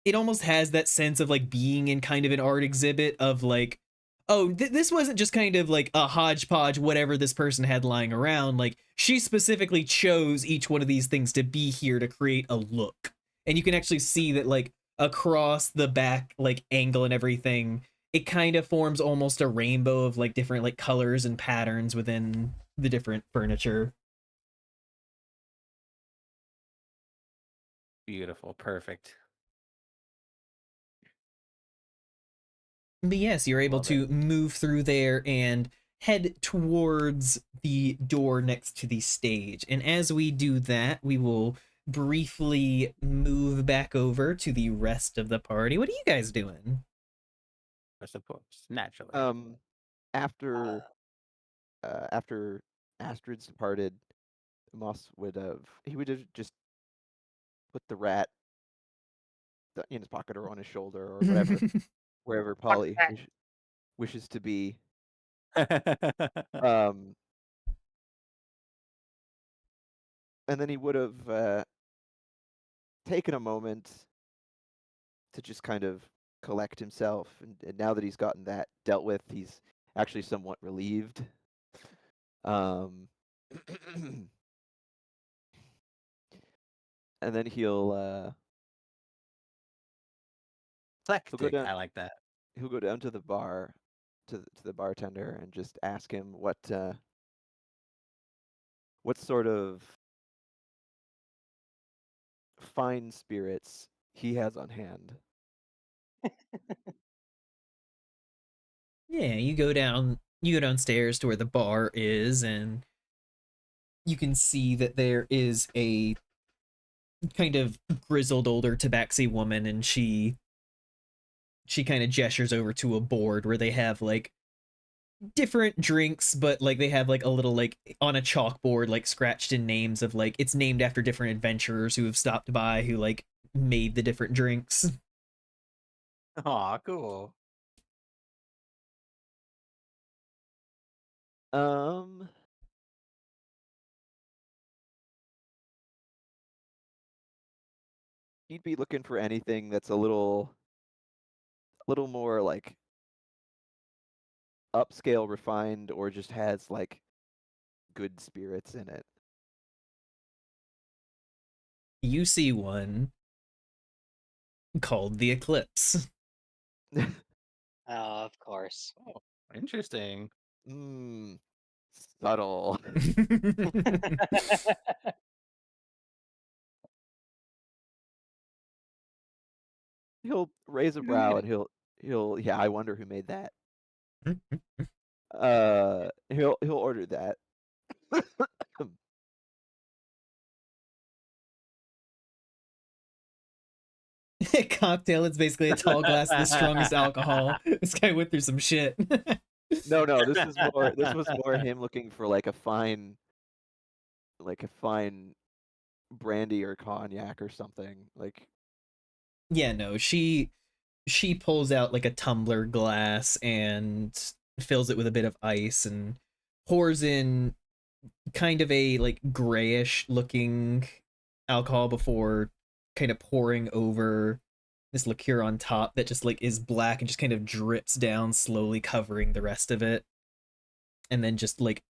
that sense of like being in kind of an art exhibit of like, oh, this wasn't just kind of like a hodgepodge whatever this person had lying around. Like she specifically chose each one of these things to be here to create a look. And you can actually see that like across the back like angle and everything, it kind of forms almost a rainbow of like different like colors and patterns within the different furniture. Beautiful. Perfect. But yes, you're able Love it. to move through there and head towards the door next to the stage. And as we do that, we will briefly move back over to the rest of the party. What are you guys doing? I suppose. Naturally. After after Astrid's departed, Moss would have just put the rat in his pocket or on his shoulder or whatever, wherever Fuck Polly that. wishes to be. Um, and then he would have taken a moment to just kind of collect himself, and now that he's gotten that dealt with, he's actually somewhat relieved. Um, and then he'll go Eclectic. down I like that. he'll go down to the bar to the bartender and just ask him what sort of fine spirits he has on hand. Yeah, you go downstairs to where the bar is, and you can see that there is a kind of grizzled older tabaxi woman, and she kind of gestures over to a board where they have like different drinks, but like they have like a little like on a chalkboard like scratched in names of like it's named after different adventurers who have stopped by who like made the different drinks. Aw, cool. Um, he'd be looking for anything that's a little more like upscale, refined, or just has like good spirits in it. You see one called the Eclipse. Oh, of course. Oh, interesting. Mm. Subtle. He'll raise a Who made brow it? and he'll yeah, I wonder who made that. He'll order that. Cocktail, it's basically a tall glass of the strongest alcohol. This guy went through some shit. No, this was more him looking for like a fine brandy or cognac or something. Like Yeah, no, she pulls out like a tumbler glass and fills it with a bit of ice and pours in kind of a like grayish looking alcohol before kind of pouring over this liqueur on top that just like is black and just kind of drips down, slowly covering the rest of it, and then just like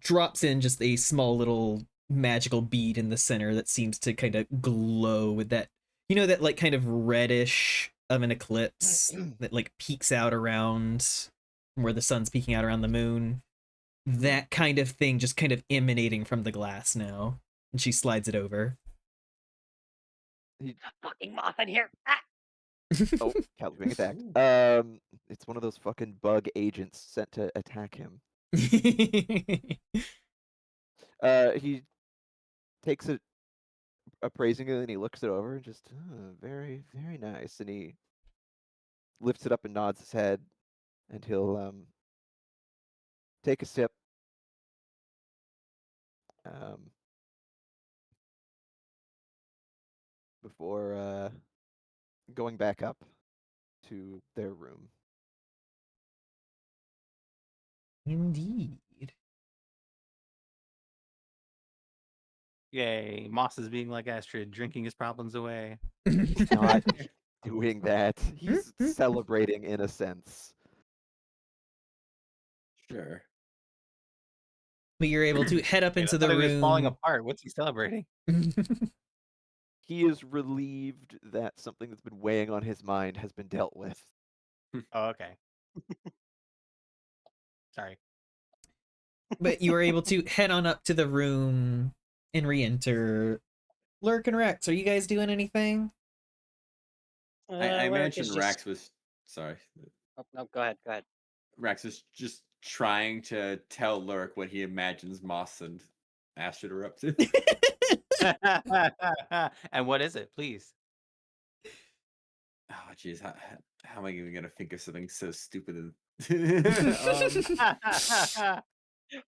drops in just a small little magical bead in the center that seems to kind of glow with that, you know, that like kind of reddish of an eclipse that like peeks out around where the sun's peeking out around the moon. That kind of thing just kind of emanating from the glass now. And she slides it over. Fucking moth in here. Ah! oh, Cal's being attacked. It's one of those fucking bug agents sent to attack him. He takes it appraisingly and he looks it over and just very, very nice. And he lifts it up and nods his head, and he'll take a sip. Before going back up to their room. Indeed. Yay, Moss is being like Astrid, drinking his problems away. He's not doing that. He's celebrating innocence. Sure. But you're able to head up Wait, into I the thought he was falling room. apart. What's he celebrating? He is relieved that something that's been weighing on his mind has been dealt with. Oh, okay. Sorry. But you are able to head on up to the room and re-enter. Lurk and Rex, are you guys doing anything? I Lyric mentioned is Rax was sorry. Oh, no, go ahead. Go ahead. Rax is just trying to tell Lurk what he imagines Moss and Astrid are up to. And what is it, please? Oh, jeez. How am I even going to think of something so stupid?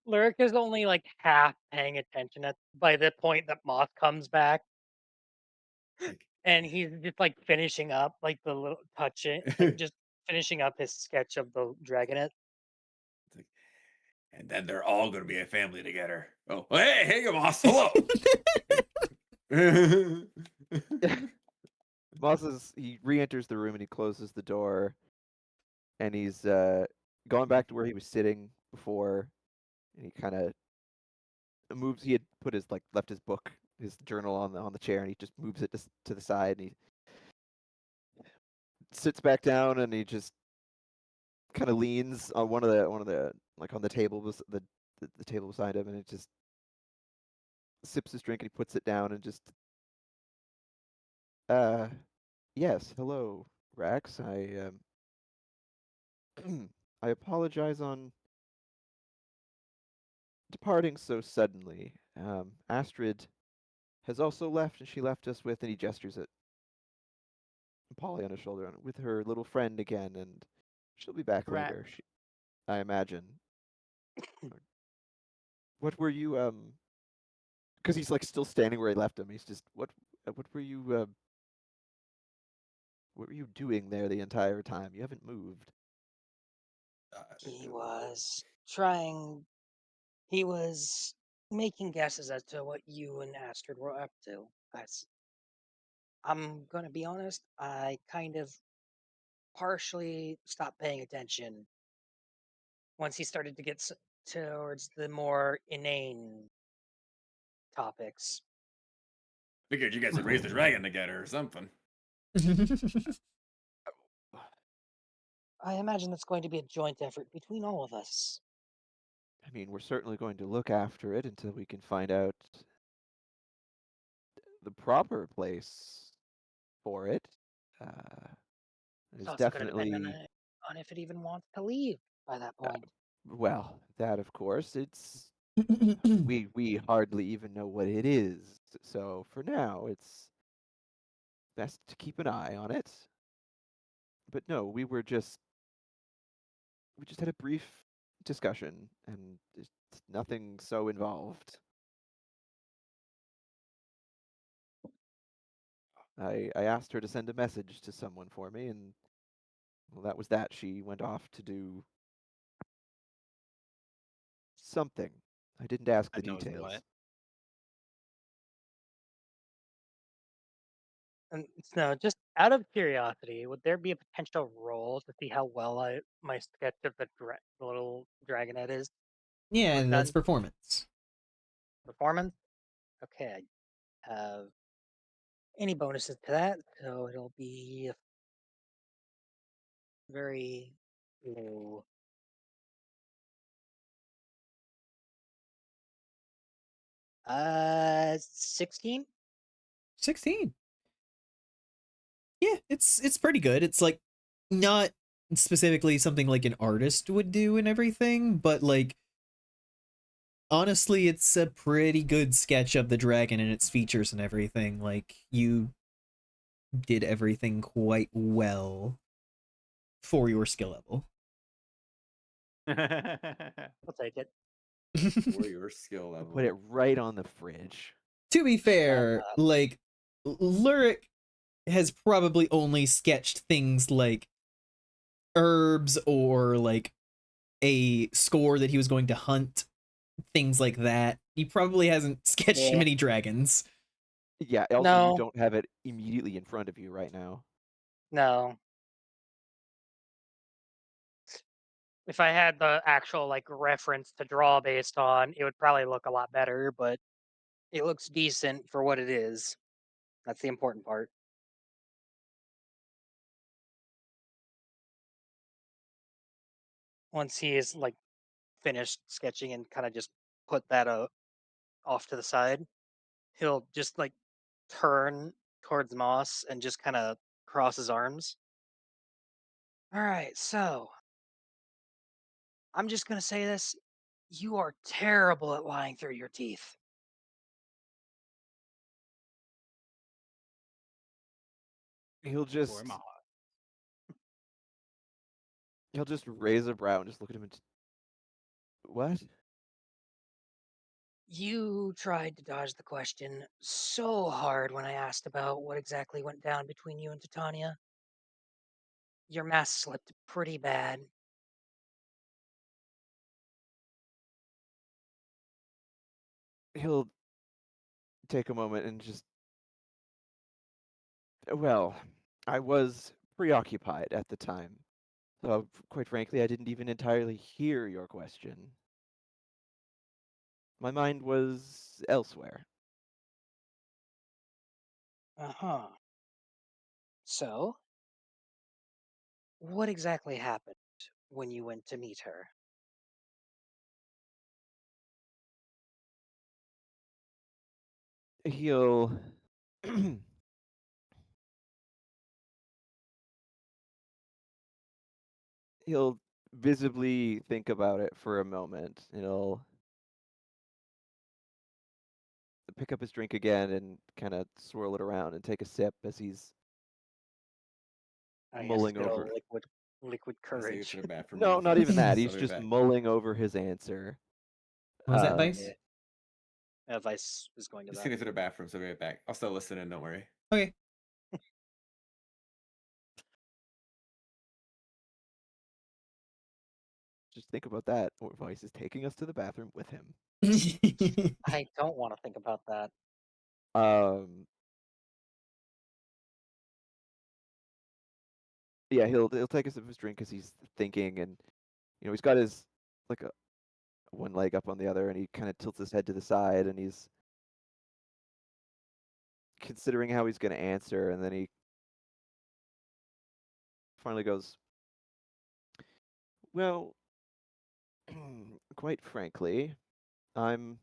Lyric is only like half paying attention by the point that Moth comes back, Like, and he's just like finishing up like the little touching, like just finishing up his sketch of the dragonette. it's like, and then they're all going to be a family together. Oh, hey, Moss, hello. Moss he re-enters the room and he closes the door, and he's going back to where he was sitting before, and he kind of moves. He had put his left his book, his journal on the chair, and he just moves it to the side, and he sits back down, and he just kind of leans on one of the like on the table, the table beside him, and it just sips his drink and he puts it down and just yes, hello, Rax. I apologize on departing so suddenly. Astrid has also left, and she left us with, and he gestures at Polly on his shoulder, with her little friend again, and she'll be back Rat. later, I imagine. What were you, because he's like still standing where he left him. He's just, what were you doing there the entire time? You haven't moved. He was trying. He was making guesses as to what you and Astrid were up to. I'm gonna be honest. I kind of partially stopped paying attention once he started to get towards the more inane topics. Figured you guys had raised the dragon together or something. I imagine that's going to be a joint effort between all of us. I mean, we're certainly going to look after it until we can find out the proper place for it. It's There's also going to depend definitely, on if it even wants to leave by that point. well, that of course, it's we hardly even know what it is. So for now, it's best to keep an eye on it. But no, we just had a brief discussion, and it's nothing so involved. I asked her to send a message to someone for me, and well, that was that. She went off to do something. I didn't ask the God knows details. what. And so, just out of curiosity, would there be a potential role to see how well my sketch of the little dragonette is Yeah, was that's done? performance. Performance? Okay, I have any bonuses to that, so it'll be very low. 16? 16. Yeah, it's pretty good. It's like not specifically something like an artist would do and everything, but like honestly, it's a pretty good sketch of the dragon and its features and everything. Like you did everything quite well for your skill level. I'll take it. For your skill I level. put it right on the fridge. To be fair, up. like Lyric has probably only sketched things like herbs or like a score that he was going to hunt, things like that. He probably hasn't sketched Yeah. many dragons. Yeah, also you No. don't have it immediately in front of you right now. No. If I had the actual like reference to draw based on, it would probably look a lot better, but it looks decent for what it is. That's the important part. Once he is like finished sketching and kind of just put that off to the side, he'll just like turn towards Moss and just kind of cross his arms. All right, so I'm just going to say this. You are terrible at lying through your teeth. He'll Poor just Maha. he'll just raise a brow and just look at him and what? You tried to dodge the question so hard when I asked about what exactly went down between you and Titania. Your mask slipped pretty bad. He'll take a moment and just well, I was preoccupied at the time. So quite frankly, I didn't even entirely hear your question. My mind was elsewhere. Uh huh. So, what exactly happened when you went to meet her? He'll he'll visibly think about it for a moment. He'll pick up his drink again and kind of swirl it around and take a sip as he's I guess mulling good over. old liquid I was taking courage. to the bathroom No, really not fast, even that. so He's I'll be just back. mulling over his answer. What was that, Um, Vice? Vice is going to Just that. taking to the bathroom, so I'll be right back. I'll still listen in, don't worry. Okay. Just think about that. Or Vice is taking us to the bathroom with him. I don't want to think about that. Um, yeah, he'll take a sip of his drink because he's thinking, and he's got his like one leg up on the other, and he kind of tilts his head to the side, and he's considering how he's going to answer, and then he finally goes, "Well, Quite frankly, I'm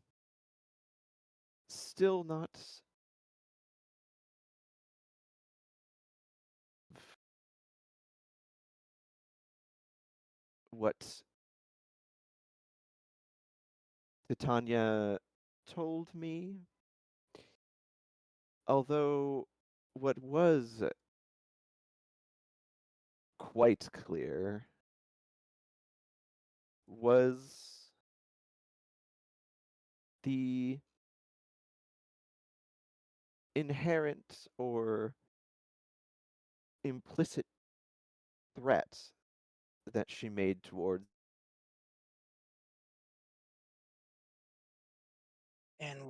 still not what Titania told me. Although what was quite clear was the inherent or implicit threat that she made towards. And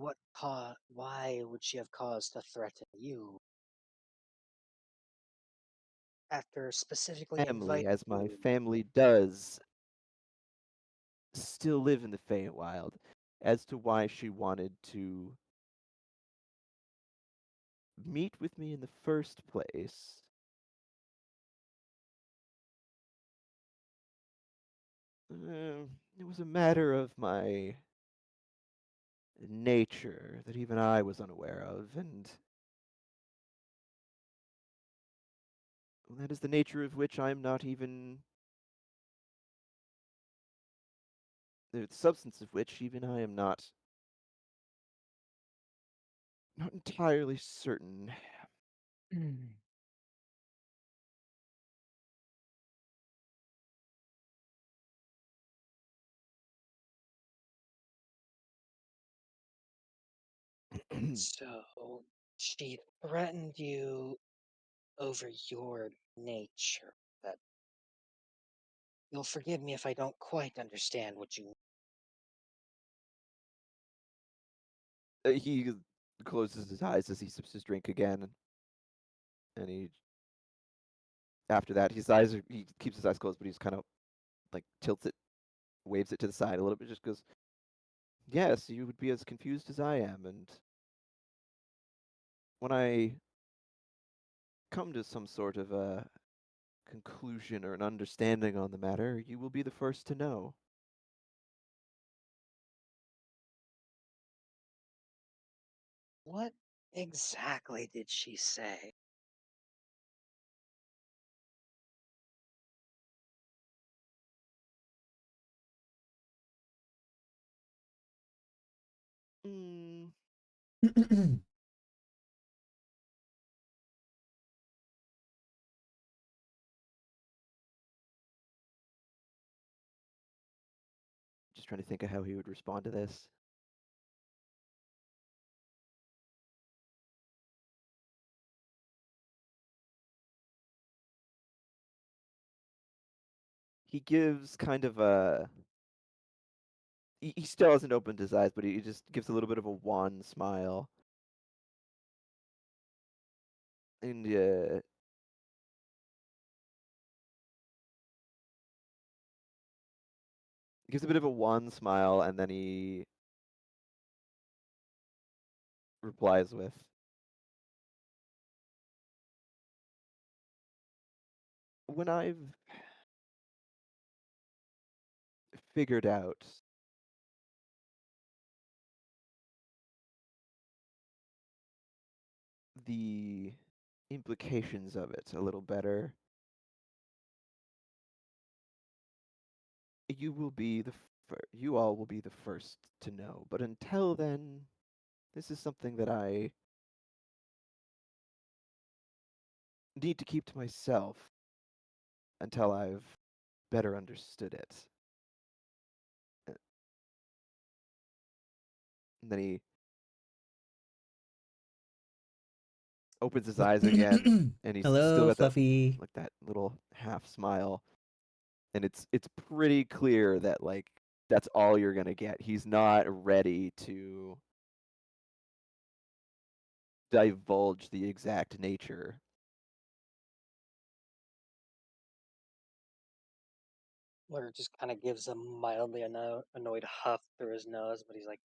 why would she have cause to threaten you after specifically Family, inviting as my you? family does still live in the Feywild, as to why she wanted to meet with me in the first place. It was a matter of my nature that even I was unaware of, and that is the nature of which I'm not even, the substance of which even I am not entirely certain. So she threatened you over your nature. That you'll forgive me if I don't quite understand what you. He closes his eyes as he sips his drink again, and he, after that, he keeps his eyes closed, but he's kind of like tilts it, waves it to the side a little bit, just goes, "Yes, you would be as confused as I am, and when I come to some sort of a conclusion or an understanding on the matter, you will be the first to know." What exactly did she say? Mm, just trying to think of how he would respond to this. He gives kind of a. He still hasn't opened his eyes, but he just gives a little bit of a wan smile. And gives a bit of a wan smile, and then he replies with, "When I've figured out the implications of it a little better, you all will be the first to know. But until then, this is something that I need to keep to myself until I've better understood it." Uh, And then he opens his eyes again, and he's still Hello, got that Fluffy. like that little half smile, and it's pretty clear that like that's all you're gonna get. He's not ready to divulge the exact nature. Or just kind of gives a mildly annoyed huff through his nose, but he's like,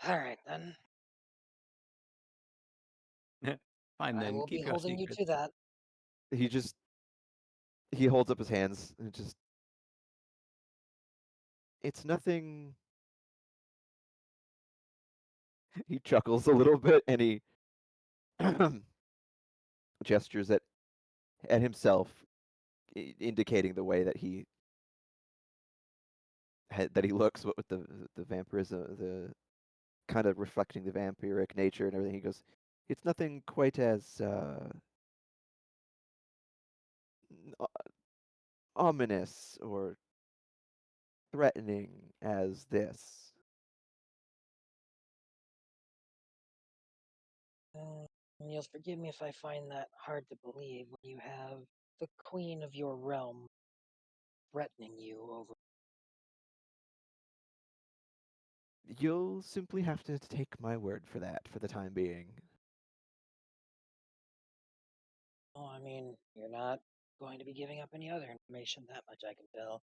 "All right then, Fine I then, will be keep your holding you secrets. to that." He just he holds up his hands and just It's nothing. He chuckles a little bit and he gestures at himself, indicating the way that he looks, but with the vampirism, the kind of reflecting the vampiric nature and everything. He goes, "It's nothing quite as ominous or threatening as this." You'll forgive me if I find that hard to believe when you have the queen of your realm threatening you over. You'll simply have to take my word for that for the time being. Oh, I mean, you're not going to be giving up any other information, that much I can tell.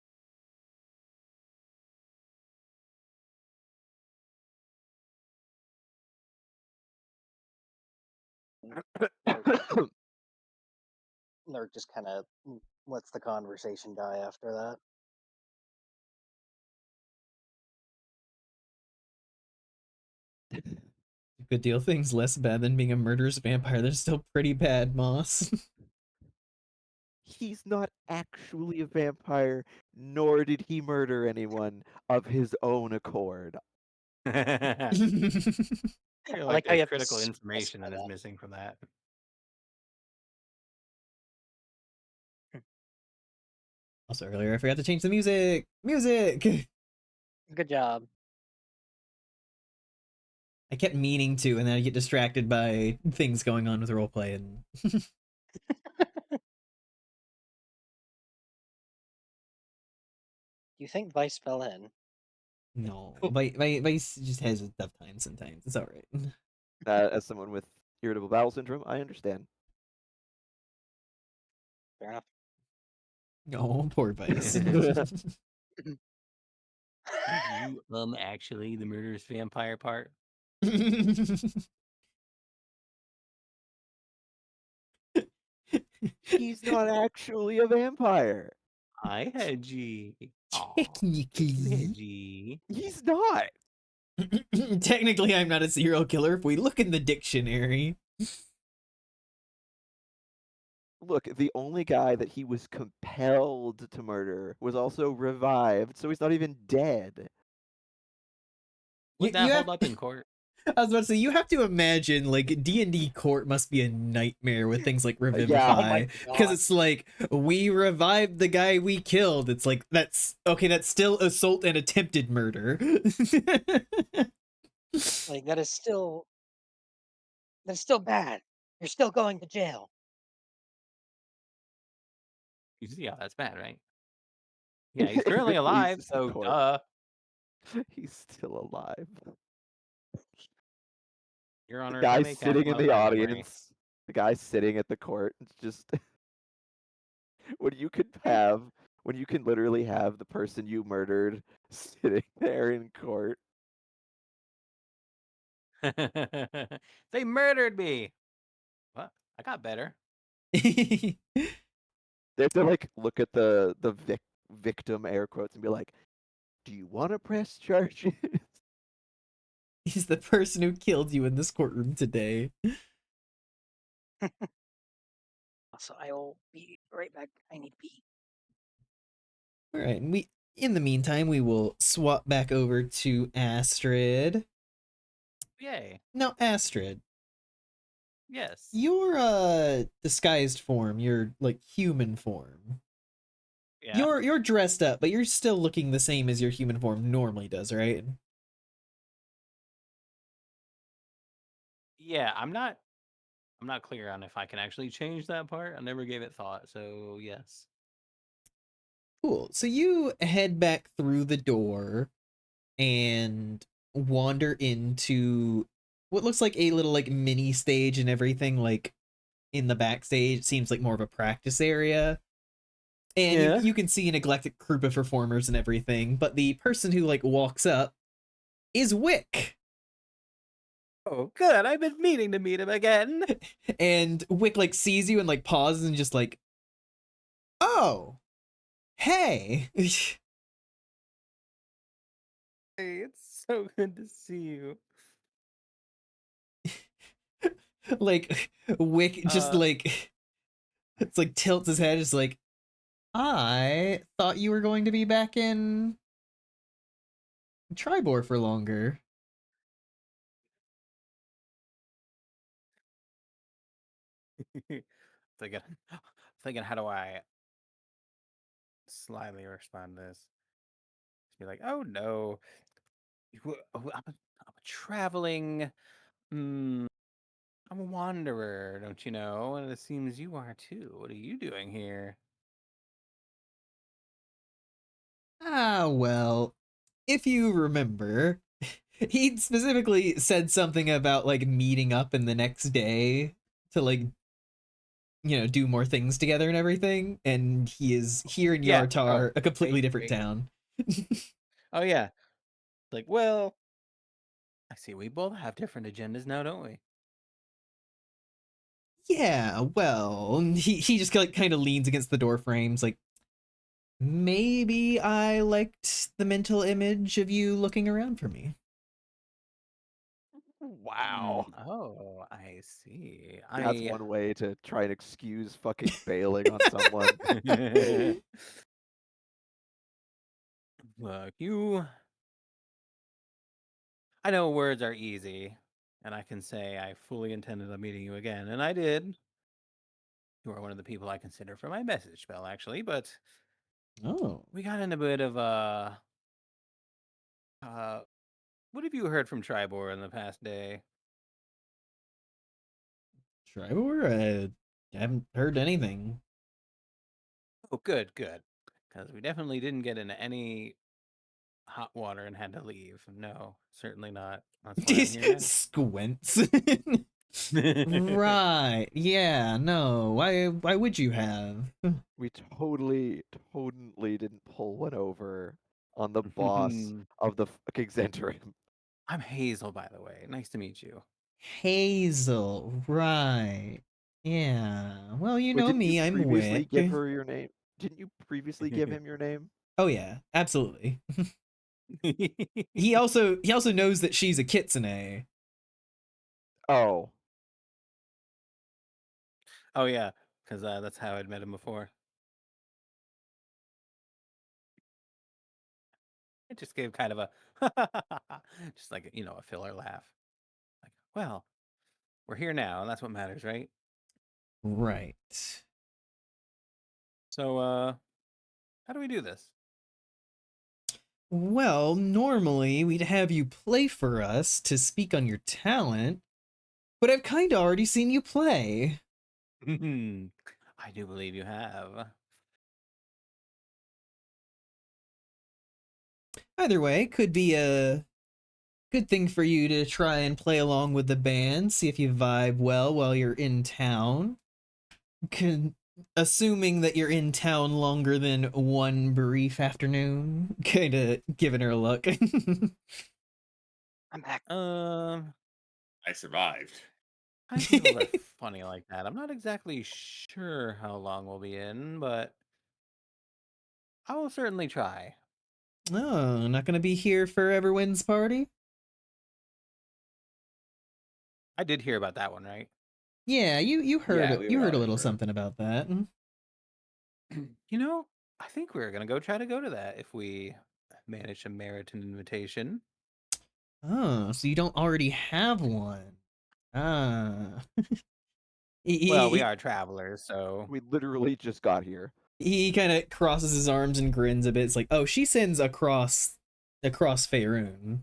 Lurk just kind of lets the conversation die after that. Good deal. Things less bad than being a murderous vampire. They're still pretty bad, Moss. He's not actually a vampire, nor did he murder anyone of his own accord. I feel I like like how you there's have to critical information specify that is that. missing from that. Also, earlier I forgot to change the music. Music! Good job. I kept meaning to, and then I get distracted by things going on with roleplay, and Do you think Vice fell in? no. Vice just has a tough time sometimes. It's alright. As someone with irritable bowel syndrome, I understand. Fair enough. Oh, poor Vice. Did you actually the murderous vampire part? He's not actually a vampire. I had G. Aw, Technically. you had G. He's not. Technically, I'm not a serial killer if we look in the dictionary. Look, the only guy that he was compelled to murder was also revived, so he's not even dead. Would that hold up in court? I was about to say, you have to imagine, like, D&D court must be a nightmare with things like Yeah. Revivify. Oh my Because God. it's like, we revived the guy we killed. It's like, that's still assault and attempted murder. Like that is still bad. You're still going to jail. You see how that's bad, right? Yeah, he's It currently alive, releases the so court. duh. He's still alive. Your The Honor, if I guy may cast sitting in upon the my memory. audience, the guy sitting at the court, it's just when you could have, when you can literally have the person you murdered sitting there in court. They murdered me. What? I got better. They have to like look at the victim air quotes and be like, "Do you want to press charges?" He's the person who killed you in this courtroom today. So I will be right back. I need to pee. All right, and in the meantime, we will swap back over to Astrid. Yay. Now, Astrid, Yes. your disguised form, your like human form. Yeah. You're dressed up, but you're still looking the same as your human form normally does, right? Yeah, I'm not clear on if I can actually change that part. I never gave it thought, so yes. Cool. So you head back through the door and wander into what looks like a little like mini stage and everything, like in the backstage. It seems like more of a practice area. And Yeah. you can see an eclectic group of performers and everything, but the person who like walks up is Wick. Oh, good. I've been meaning to meet him again. And Wick like sees you and like pauses and just like, oh, hey. Hey, it's so good to see you. Like Wick just like it's like tilts his head, just like, I thought you were going to be back in Tribor for longer. thinking, thinking, how do I slyly respond to this? Just be like, oh no, I'm a traveling, I'm a wanderer, don't you know? And it seems you are too. What are you doing here? Ah, well, if you remember, he specifically said something about like meeting up in the next day to like, you know, do more things together and everything, and he is here in Yeah. Oh, Yartar, a completely wait, different wait. town. Oh yeah. Like, well, I see we both have different agendas now, don't we? Yeah, well, he just like kind of leans against the door frames, like, maybe I liked the mental image of you looking around for me. Wow. Oh, I see. That's one way to try and excuse fucking bailing on someone. Look, you. I know words are easy, and I can say I fully intended on meeting you again, and I did. You are one of the people I consider for my message spell, actually, but Oh, we got in a bit of uh, what have you heard from Tribor in the past day? Tribor? I haven't heard anything. Oh, good, good. Because we definitely didn't get into any hot water and had to leave. No, certainly not. That's why I'm here Squints. now. Right. Yeah, no. Why would you have? We totally didn't pull one over on the boss of the fucking Zentrum. I'm Hazel, by the way. Nice to meet you. Hazel, right. Yeah. Well, you Wait, know didn't you me, I'm previously Wick. give her your name? Didn't you previously give him your name? Oh yeah, absolutely. He also knows that she's a kitsune. Oh. Oh yeah, because that's how I'd met him before. It just gave kind of a, just like a filler laugh. Like, well, we're here now, and that's what matters, right? Right. So, how do we do this? Well, normally we'd have you play for us to speak on your talent, but I've kinda already seen you play. I do believe you have. Either way, could be a good thing for you to try and play along with the band, see if you vibe well while you're in town. Assuming that you're in town longer than one brief afternoon, kind of giving her a look. I'm back. I survived. High people are funny like that. I'm not exactly sure how long we'll be in, but I will certainly try. Oh, not gonna be here for Everwin's party? I did hear about that one, right? Yeah, you heard Yeah, we you were heard a all little for it. something about that. I think we're gonna try to go to that if we manage to merit an invitation. Oh, so you don't already have one. Ah. Well, we he, are travelers, so We literally just got here. he kind of crosses his arms and grins a bit. It's like, oh, she sends across Faerun.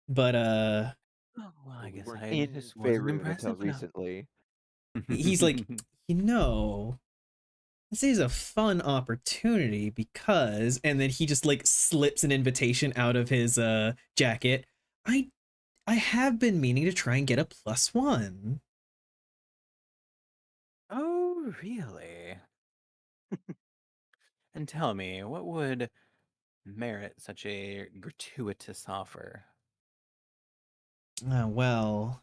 But oh, well, I We guess weren't I in just wasn't Faerun until impressive enough. recently. he's like, you know, this is a fun opportunity because, and then he just like slips an invitation out of his jacket. I have been meaning to try and get a +1. Oh, really? And tell me, what would merit such a gratuitous offer? Well,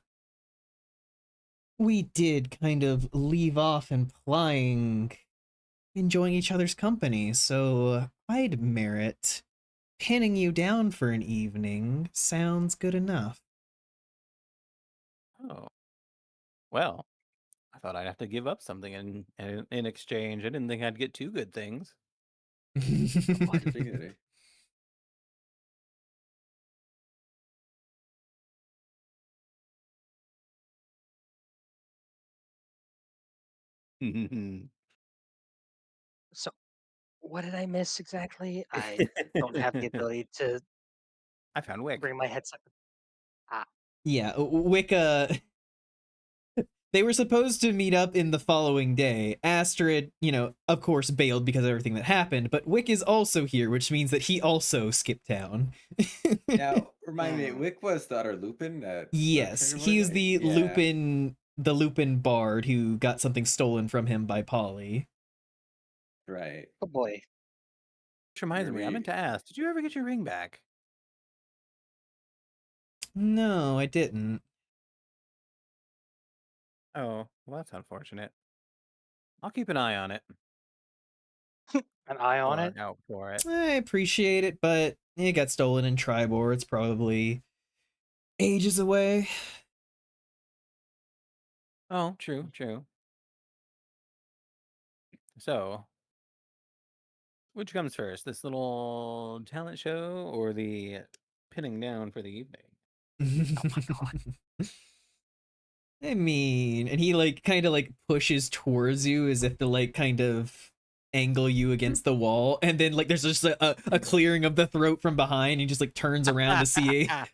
we did kind of leave off implying enjoying each other's company, so I'd merit pinning you down for an evening sounds good enough. Oh. Well, I thought I'd have to give up something in exchange. I didn't think I'd get two good things. Your dignity. So, what did I miss exactly? I don't have the ability to I found Wick. bring my headset. Ah, Yeah, Wicca. They were supposed to meet up in the following day. Astrid, of course, bailed because of everything that happened, but Wick is also here, which means that he also skipped town. Now, remind me, Hmm. Wick was the other Lupin that Yes, triggered he is Morgan? the Yeah, Lupin bard who got something stolen from him by Polly. right. oh boy. Which reminds Where me, I meant we to ask, did you ever get your ring back? No, I didn't. Oh, well, that's unfortunate. I'll keep an eye on it. An eye on Or it. out for it. I appreciate it, but it got stolen in Tribor. It's probably ages away. Oh, true, true. So, which comes first, this little talent show or the pinning down for the evening? Oh my god. I mean, and he like kind of like pushes towards you as if to like kind of angle you against the wall, and then like there's just a clearing of the throat from behind. He just like turns around to see a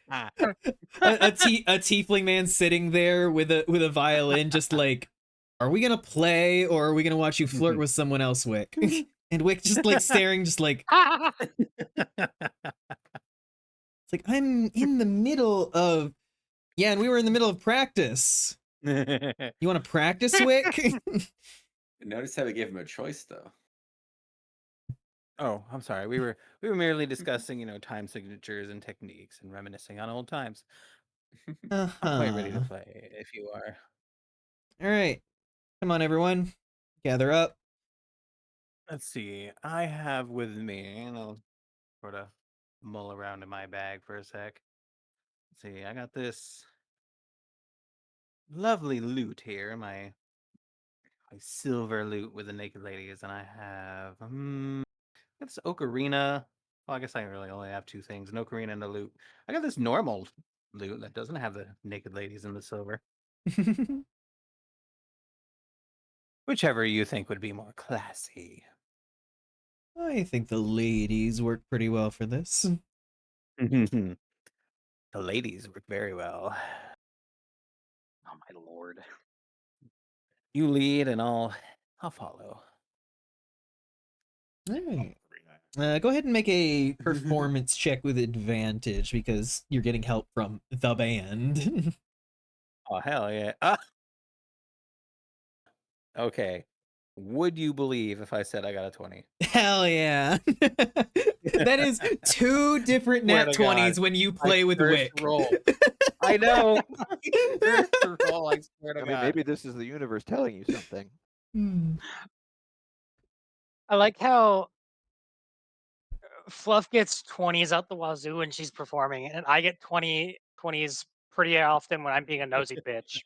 tiefling man sitting there with a violin, just like, are we gonna play or are we gonna watch you flirt with someone else, Wick? And Wick just like staring, just like, it's like, I'm in the middle of, yeah, and we were in the middle of practice. You want to practice, Wick? notice how we gave him a choice, though. Oh, I'm sorry. We were merely discussing, time signatures and techniques and reminiscing on old times. I'm quite ready to play if you are. All right, come on, everyone, gather up. Let's see. I have with me, I'll sort of mull around in my bag for a sec. Let's see. I got this lovely loot here, my silver loot with the naked ladies, and I have this ocarina. Well, I guess I really only have two things: an ocarina and a loot. I got this normal loot that doesn't have the naked ladies and the silver. Whichever you think would be more classy. I think the ladies work pretty well for this. The ladies work very well. Oh my lord. You lead, and I'll follow. All right. Go ahead and make a performance check with advantage because you're getting help from the band. Oh hell yeah! Okay. Would you believe if I said I got a 20? Hell yeah. That is two different Swear nat to God, 20s when you my play with first Wick. roll. I know. First roll, I swear to I mean, God. maybe this is the universe telling you something. Hmm. I like how Fluff gets 20s out the wazoo when she's performing, and I get 20s pretty often when I'm being a nosy bitch.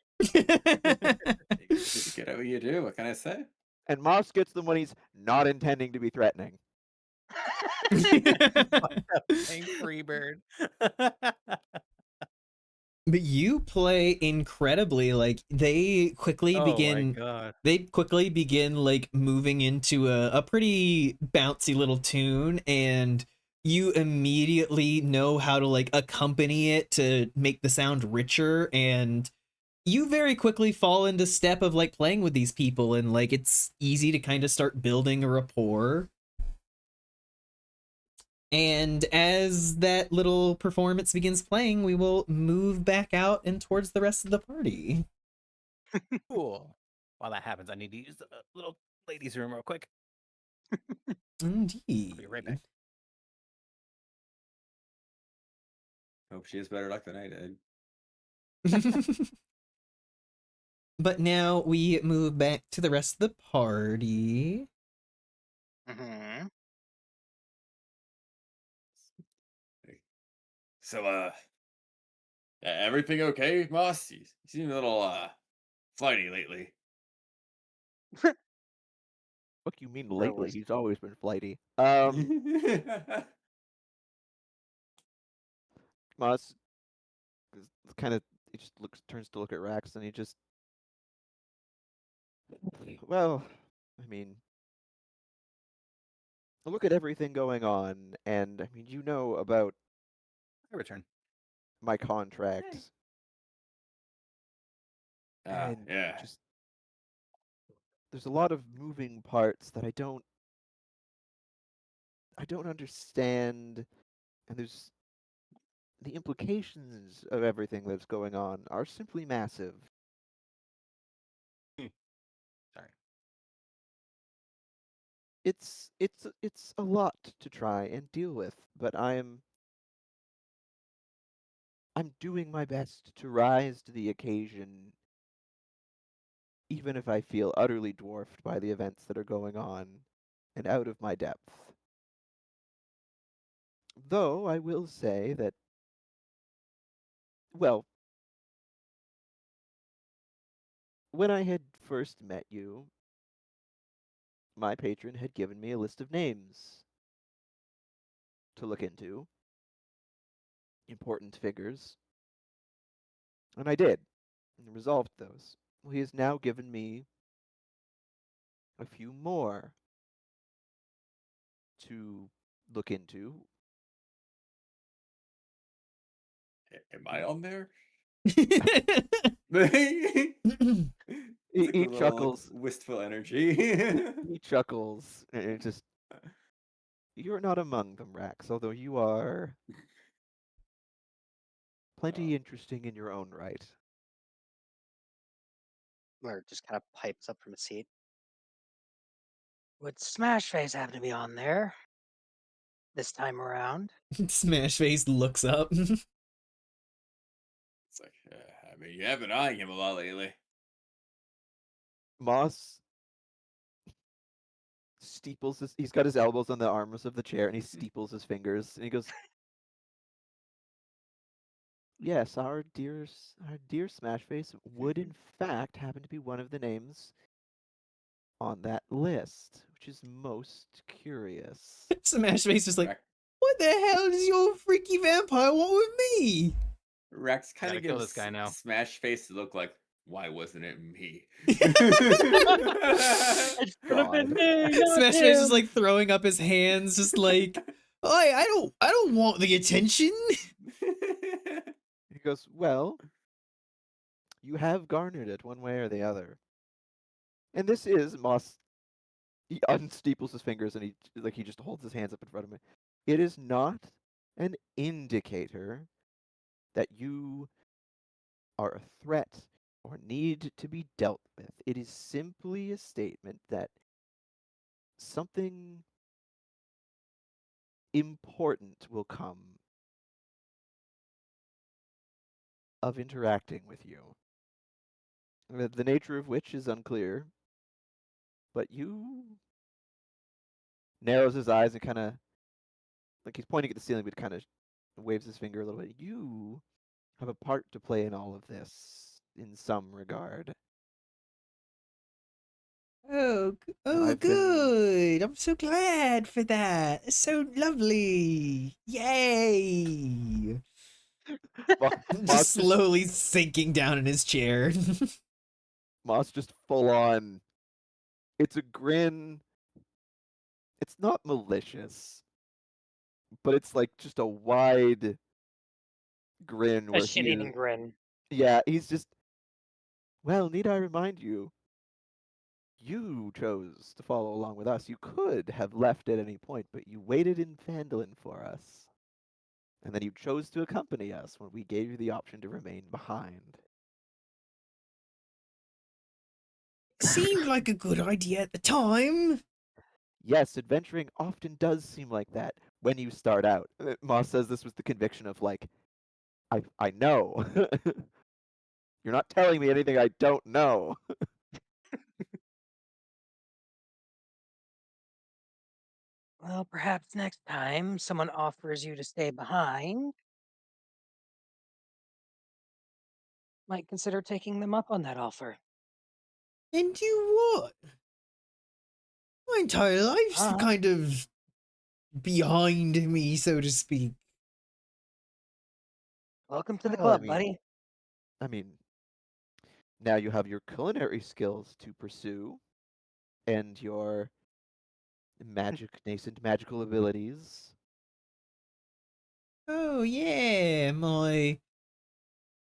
Just get out what you do. What can I say? And Moss gets them when he's not intending to be threatening. Thank Freebird. But you play incredibly. Like they quickly Oh my begin God. like moving into a pretty bouncy little tune, and you immediately know how to like accompany it to make the sound richer, and you very quickly fall into step of like playing with these people, and like it's easy to kind of start building a rapport. And as that little performance begins playing, we will move back out and towards the rest of the party. Cool. While that happens, I need to use the little ladies' room real quick. Indeed. I'll be right back. Hope she has better luck than I did. But now we move back to the rest of the party. Mm-hmm. So, everything okay, Moss? You seem a little, flighty lately. What do you mean Or lately? was He's always been flighty. Moss kind of he just turns to look at Rax and he just, well, I mean, look at everything going on, and I mean, you know about I return. my contract, and Yeah. just there's a lot of moving parts that I don't understand, and there's the implications of everything that's going on are simply massive. Sorry. It's a lot to try and deal with, but I'm doing my best to rise to the occasion, even if I feel utterly dwarfed by the events that are going on and out of my depth. Though I will say that, well, when I had first met you, my patron had given me a list of names to look into, important figures, and I did, and resolved those. Well, he has now given me a few more to look into. Am I on there? he It's like a He little like, chuckles. wistful energy. He chuckles, and it just, you're not among them, Rax, although you are plenty interesting in your own right. or just kind of pipes up from a seat. Would Smash Face happen to be on there this time around? Smash Face looks up. It's like, I mean, you have been eyeing him a lot lately. Moss steeples he's got his elbows on the arms of the chair and he steeples his fingers and he goes, yes, our dear Smashface would in fact happen to be one of the names on that list, which is most curious. Smash Face is like, Rex, what the hell does your freaky vampire want with me? Rex kind Gotta of kill gives this guy now. Smash Face to look like, why wasn't it me? It should have been God. me, not Smash Face is him. like throwing up his hands, just like, I don't want the attention. He goes, well, you have garnered it one way or the other. And this is Moss. He unsteeples his fingers and he just holds his hands up in front of me. It is not an indicator that you are a threat or need to be dealt with. It is simply a statement that something important will come of interacting with you. The nature of which is unclear, but you narrows his eyes and kind of like he's pointing at the ceiling, but kind of waves his finger a little bit. You have a part to play in all of this in some regard. Oh, And I've been good. I'm so glad for that. It's so lovely. Yay. Just Moss slowly sinking down in his chair. Moss just full on. It's a grin. It's not malicious, but it's like just a wide grin A where he shit-eating is. grin. Yeah, he's just. Well, need I remind you? You chose to follow along with us. You could have left at any point, but you waited in Phandalin for us. And then you chose to accompany us when we gave you the option to remain behind. Seemed like a good idea at the time. Yes, adventuring often does seem like that when you start out. Moss says this was the conviction of like, I know. You're not telling me anything I don't know. Well, perhaps next time someone offers you to stay behind, might consider taking them up on that offer. And do what? My entire life's Uh-huh. kind of behind me, so to speak. Welcome to the Well, club, buddy. I mean, now you have your culinary skills to pursue, and your nascent magical abilities. Oh yeah, my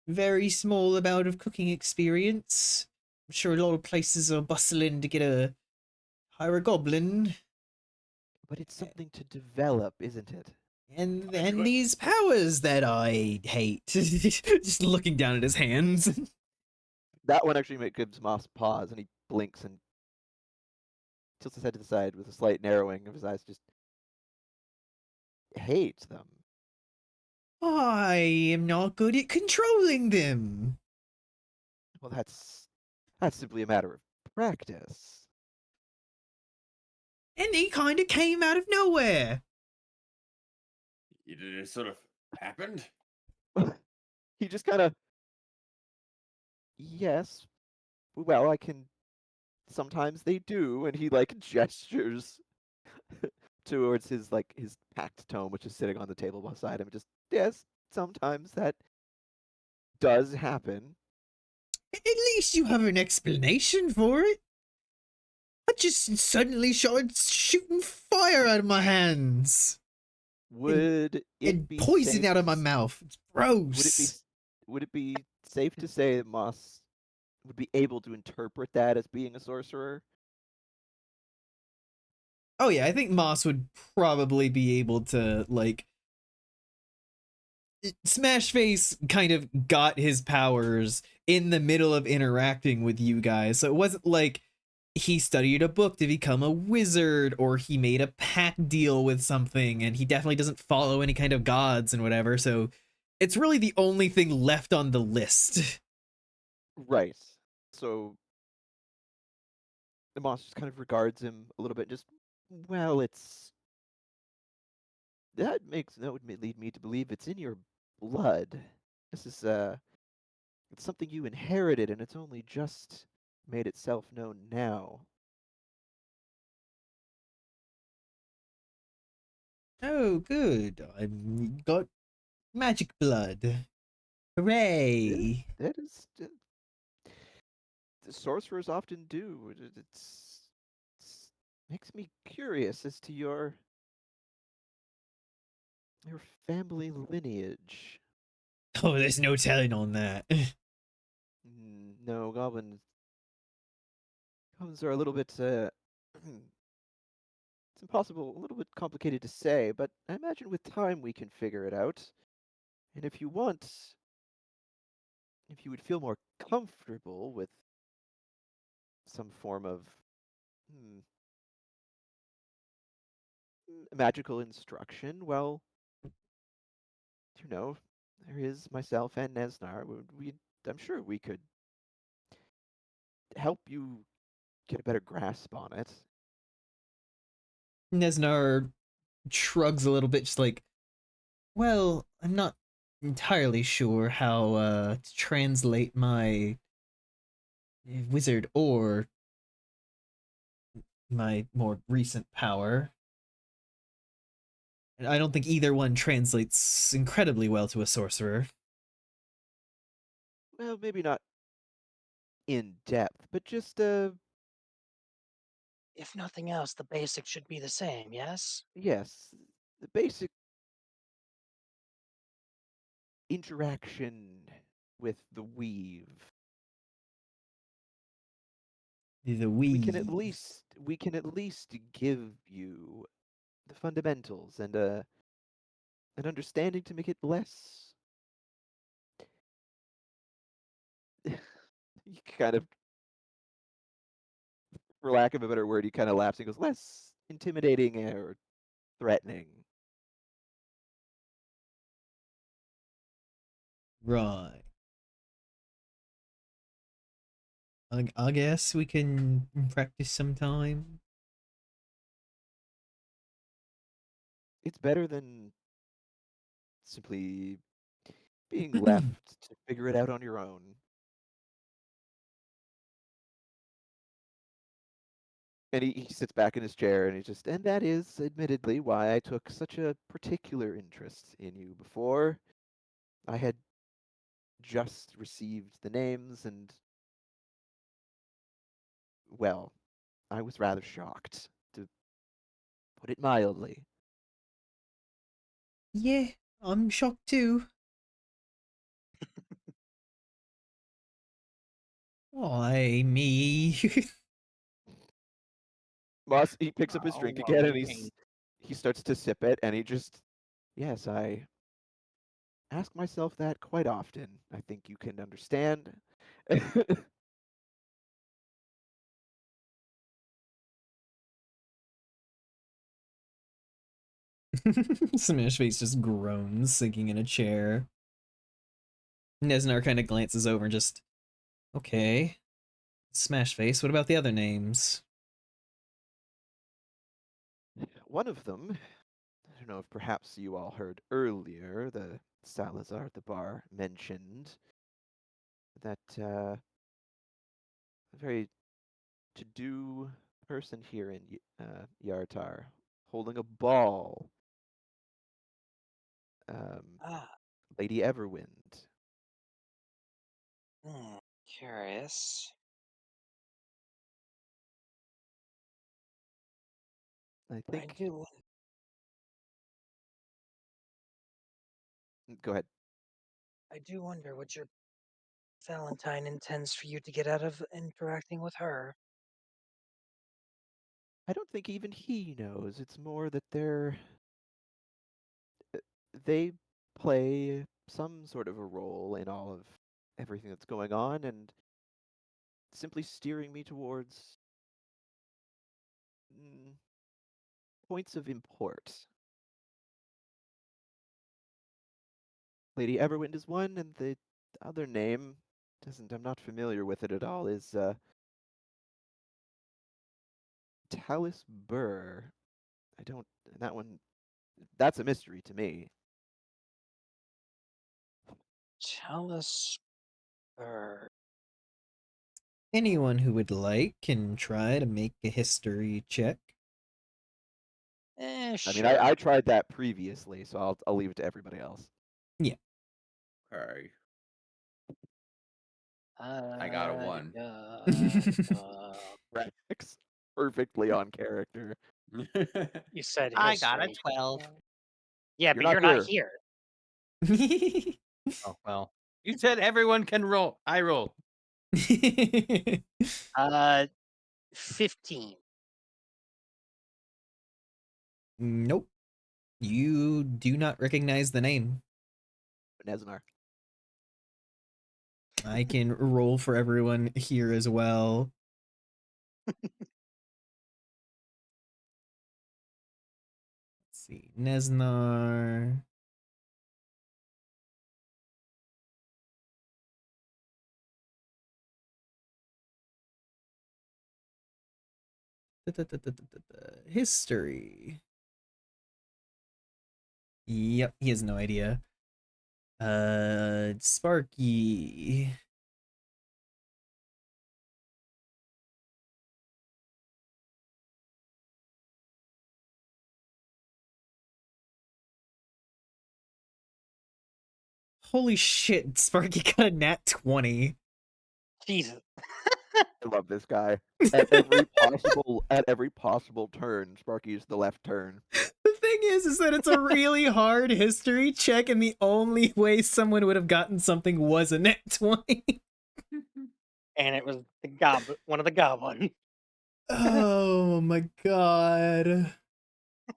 very small amount of cooking experience. I'm sure a lot of places are bustling to get a hire a goblin, But it's something to develop, isn't it? and I do it. these powers that I hate. Just looking down at his hands. That one actually gives Moss pause, and he blinks and tilts his head to the side with a slight narrowing of his eyes. Just hates them. I am not good at controlling them. Well, that's simply a matter of practice. And he kind of came out of nowhere. It sort of happened. He just kind of, yes, well, I can. Sometimes they do, and he like gestures towards his packed tome, which is sitting on the table beside him. Just yes, sometimes that does happen. At least you have an explanation for it. I just suddenly started shooting fire out of my hands Would it and be poison safe out of to my s- mouth. It's Would it be gross. would it be safe to say that Moss would be able to interpret that as being a sorcerer? Oh yeah, I think Moss would probably be able to like Smash Face kind of got his powers in the middle of interacting with you guys. So it wasn't like he studied a book to become a wizard or he made a pact deal with something, and he definitely doesn't follow any kind of gods and whatever. So it's really the only thing left on the list. Right. So the Moss just kind of regards him a little bit. Just well, that would lead me to believe it's in your blood. This is it's something you inherited, and it's only just made itself known now. Oh, good. I've got magic blood. Hooray. That is the sorcerers often do. It's makes me curious as to your family lineage. Oh, there's no telling on that. No, goblins are a little bit it's impossible, a little bit complicated to say, but I imagine with time we can figure it out. And if you want, if you would feel more comfortable with some form of hmm, magical instruction, well, there is myself and Nesnar. I'm sure we could help you get a better grasp on it. Nesnar shrugs a little bit, just like, well, I'm not entirely sure how to translate my wizard or my more recent power. And I don't think either one translates incredibly well to a sorcerer. Well, maybe not in depth, but just If nothing else, the basics should be the same, yes? yes, the basic interaction with the weave. The We weave. can at least give you the fundamentals and an understanding to make it less you kind of for lack of a better word, he kind of laughs and goes less intimidating or threatening. Right. I guess we can practice sometime. It's better than simply being left to figure it out on your own. And he sits back in his chair and and that is admittedly why I took such a particular interest in you before. I had just received the names and, well, I was rather shocked, to put it mildly. Yeah, I'm shocked too. Why me? Moss, he picks up his Oh, drink well, again and dang. he starts to sip it and yes, I ask myself that quite often. I think you can understand. Smash Face just groans, sinking in a chair. Nesnar kind of glances over and just, okay. Smash Face, what about the other names? One of them, I don't know if perhaps you all heard earlier, the Salazar at the bar mentioned that a very to-do person here in Yartar holding a ball, Ah, Lady Everwind. curious. I But think. Go ahead. I do wonder what your Valentine intends for you to get out of interacting with her. I don't think even he knows. It's more that they play some sort of a role in all of everything that's going on and simply steering me towards points of import. Lady Everwind is one, and the other name I'm not familiar with it at all, is Talus Burr. I don't, that one, that's a mystery to me. Chalice Bird. Anyone who would like can try to make a history check. I mean, Sure. I tried that previously, so I'll leave it to everybody else. Yeah. Okay. I got a 1. Rex, perfectly on character. You said I got a history. 12. Yeah, You're but not you're not here. here. Oh, well. You said everyone can roll. I roll. 15. Nope. You do not recognize the name. Nesnar. I can roll for everyone here as well. Let's see. Nesnar. History. Yep, he has no idea. Sparky. Holy shit, Sparky got a nat 20. Jesus. I love this guy. At every possible turn, Sparky's the left turn. The thing is that it's a really hard history check, and the only way someone would have gotten something was a nat 20. And it was one of the goblins. Oh my god.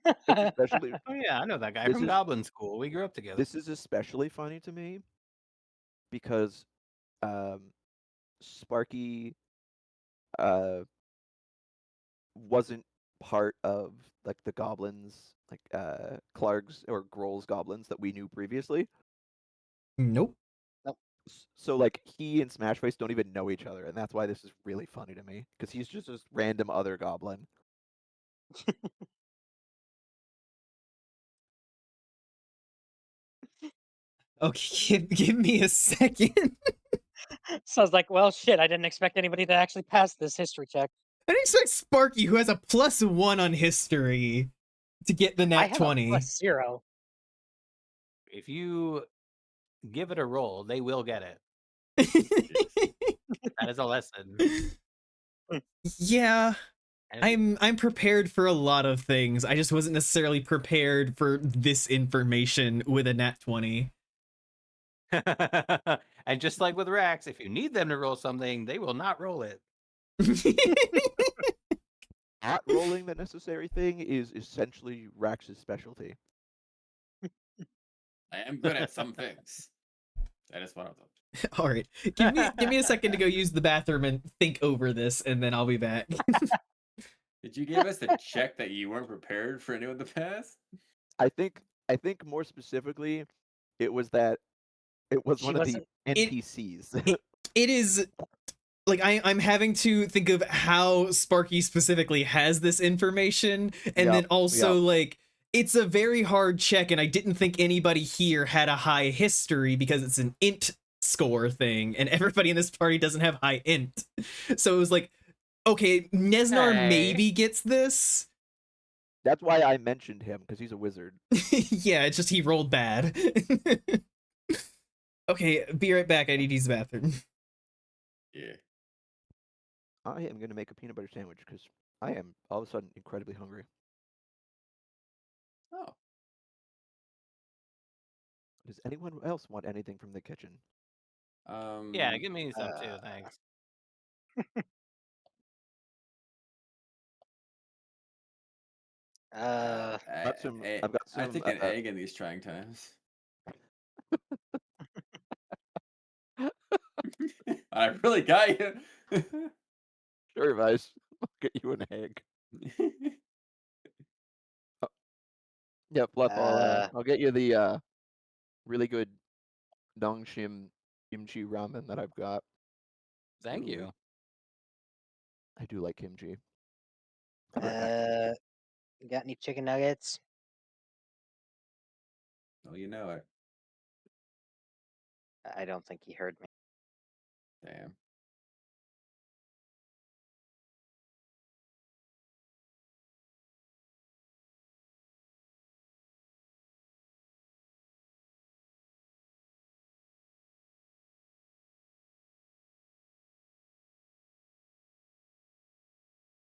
It's especially Oh, yeah, I know that guy This from is- Goblin School. We grew up together. this is especially funny to me because Sparky wasn't part of like the goblins, like Clark's or Grohl's goblins that we knew previously. Nope. So like he and Smashface don't even know each other, and that's why this is really funny to me because he's just this random other goblin. Okay, give me a second. So I was like, well, shit, I didn't expect anybody to actually pass this history check. I didn't expect Sparky, who has a +1 on history, to get the I nat have 20. a +0. If you give it a roll, they will get it. That is a lesson. Yeah, And I'm prepared for a lot of things. I just wasn't necessarily prepared for this information with a nat 20. and just like with Rax, if you need them to roll something, they will not roll it. Not rolling the necessary thing is essentially Rax's specialty. I am good at some things. That is one of them. All right, give me a second to go use the bathroom and think over this, and then I'll be back. Did you give us a check that you weren't prepared for any of the past? I think more specifically, it was that it was She one of the wasn't- NPCs. It is like I'm having to think of how Sparky specifically has this information, and Yep, then also yep. like it's a very hard check, and I didn't think anybody here had a high history because it's an int score thing, and everybody in this party doesn't have high int. So it was like, okay, Nesnar Hey. maybe gets this. That's why I mentioned him, because he's a wizard. Yeah, it's just he rolled bad. Okay, be right back. I need to use the bathroom. Yeah. I am going to make a peanut butter sandwich because I am all of a sudden incredibly hungry. Oh. Does anyone else want anything from the kitchen? Yeah, give me some too, thanks. I've got some. I think an egg in these trying times. I really got you. Sure, Vice. I'll get you an egg. Yeah, plus I'll get you the really good Dongshim kimchi ramen that I've got. Thank Ooh. you. I do like kimchi. I'll be right back. You got any chicken nuggets? Oh, you know it. I don't think he heard me. Damn.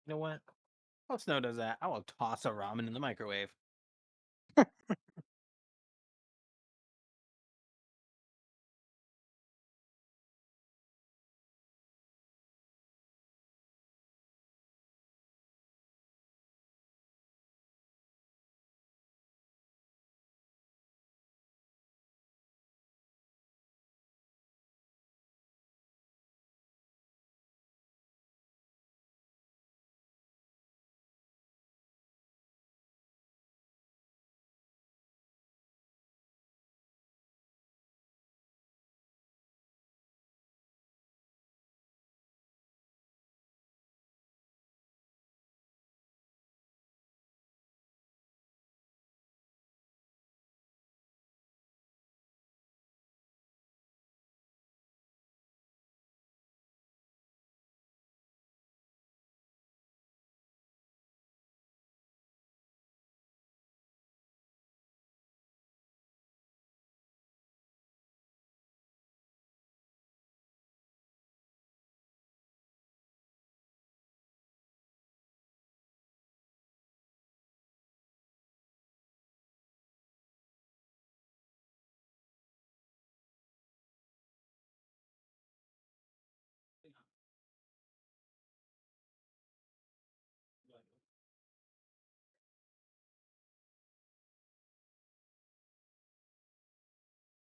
You know what? While Snow does that, I will toss a ramen in the microwave.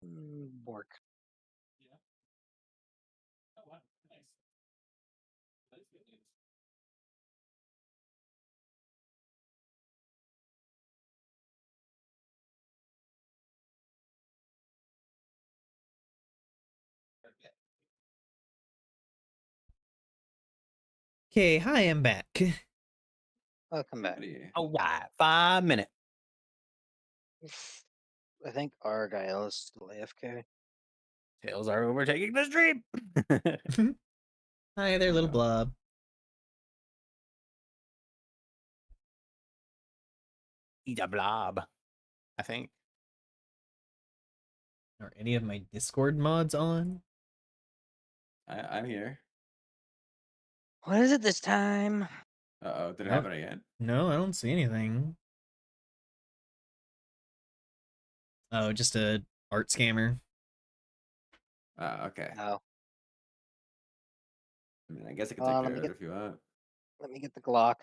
Bork. Yeah. Oh wow, nice. That is good news. Okay, hi, I'm back. Welcome back. Somebody- All right, 5 minutes. I think Argyle is still AFK. Tails are overtaking the stream. Hi there, little Yeah. blob. Eat a blob. I think. Are any of my Discord mods on? I'm here. What is it this time? Uh-oh, did it I don't- happen again? No, I don't see anything. Oh, just a art scammer. Okay. No. I mean, I guess I can take Let care me of it get if you want. let me get the Glock.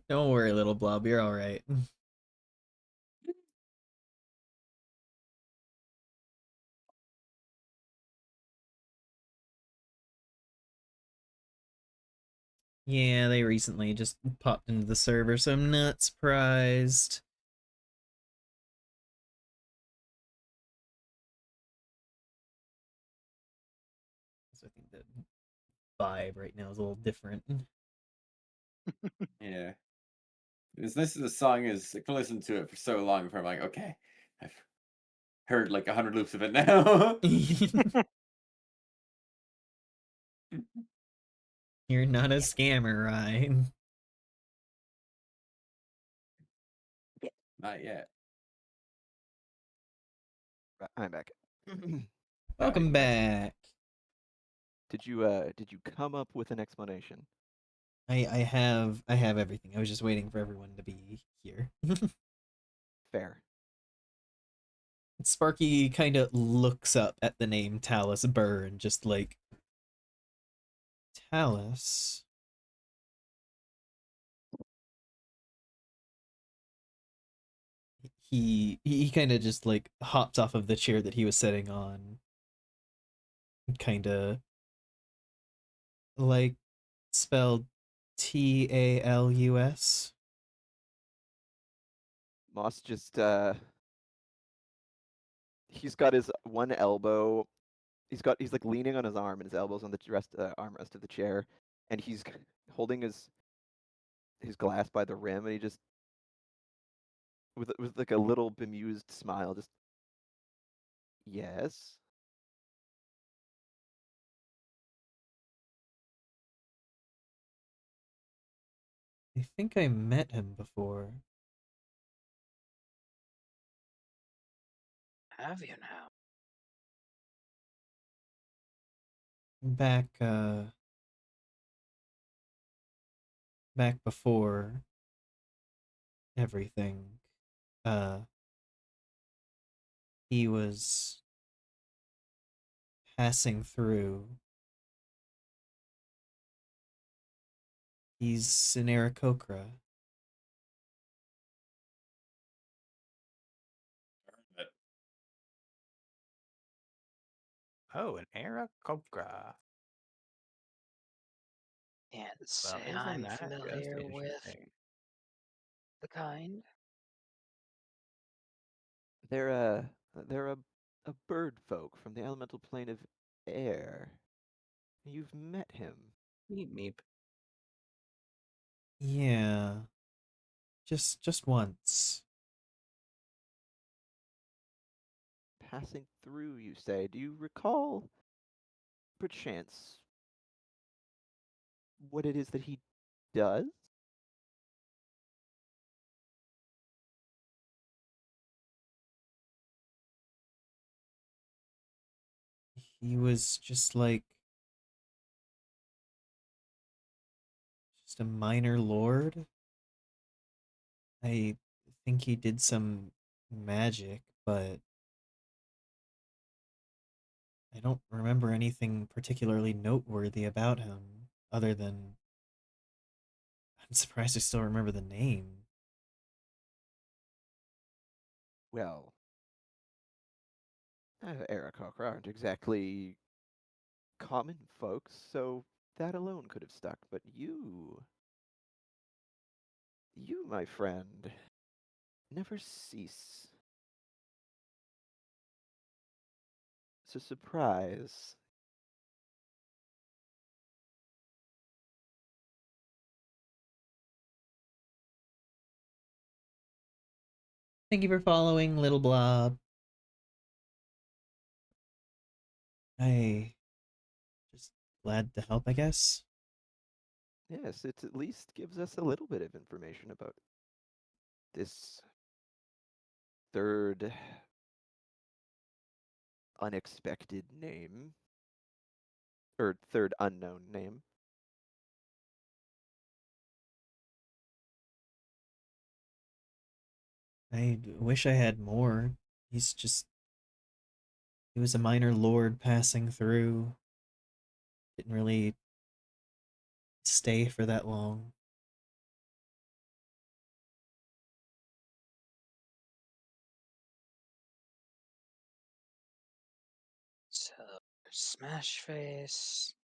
Don't worry, little blob, you're alright. Yeah, they recently just popped into the server, so I'm not surprised. So I think the vibe right now is a little different. Yeah. As nice as the song is, I can listen to it for so long before I'm like, okay, I've heard like 100 loops of it now. You're not a scammer, right? Not yet. I'm back. Welcome you're back. back. Did you come up with an explanation? I have everything. I was just waiting for everyone to be here. Fair. Sparky kind of looks up at the name Talus Burr and just like, Talus? He kind of just like hops off of the chair that he was sitting on, kind of like spelled Talus. Moss just he's got his one elbow. He's like leaning on his arm, and his elbows on the armrest of the chair, and he's holding his glass by the rim, and he just with like a little bemused smile, just yes. I think I met him before. Have you now? Back back before everything. Uh he was passing through. He's in Aarakocra. But Oh, an Aarakocra. Can't say Well, isn't I'm that just familiar with interesting? the kind. They're a bird folk from the elemental plane of air. You've met him. Meep meep. Yeah. Just once. Passing through, you say. Do you recall, perchance, what it is that he does? He was just like just a minor lord. I think he did some magic, but I don't remember anything particularly noteworthy about him, other than I'm surprised I still remember the name. Well, Aarakocra aren't exactly common folks, so that alone could have stuck, but you, my friend, never cease to surprise. Thank you for following, Little Blob. I just glad to help, I guess. Yes, it at least gives us a little bit of information about this third unexpected name, or third unknown name. I wish I had more. He was a minor lord passing through. Didn't really stay for that long. So, Smash Face,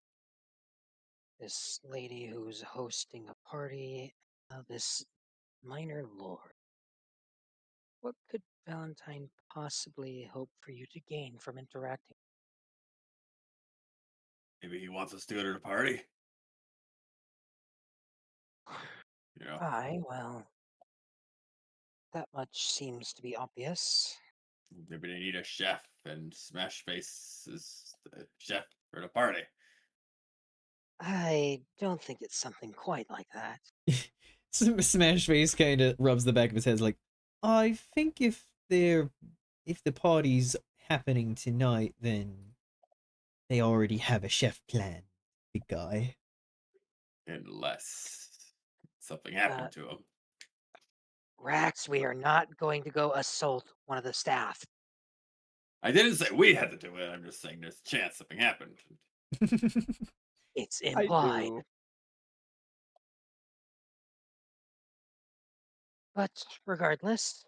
this lady who's hosting a party, this minor lord. What could Valentine possibly hope for you to gain from interacting? Maybe he wants us to go to the party. You know, Aye, well, that much seems to be obvious. maybe they need a chef, and Smash Face is the chef for the party. I don't think it's something quite like that. Smash Face kind of rubs the back of his head like, I think if the party's happening tonight, then they already have a chef plan, big guy. Unless something Uh, happened to him. Rax, we are not going to go assault one of the staff. I didn't say we had to do it. I'm just saying there's a chance something happened. It's I implied. knew. But regardless,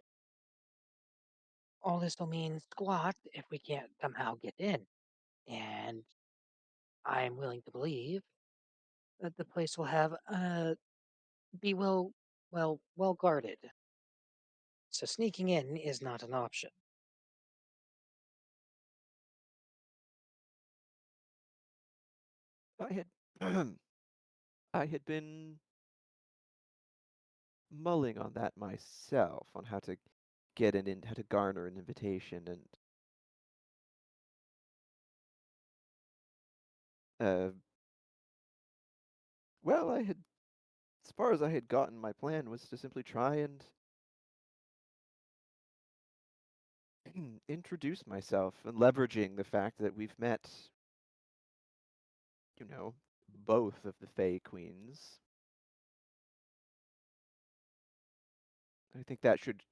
all this will mean squat if we can't somehow get in. And I'm willing to believe that the place will have be well guarded. So sneaking in is not an option. I had I had been mulling on that myself, on how to get an in, how to garner an invitation, and uh, well, I had, as far as I had gotten, my plan was to simply try and introduce myself, and leveraging the fact that we've met, you know, both of the Fey Queens. I think that should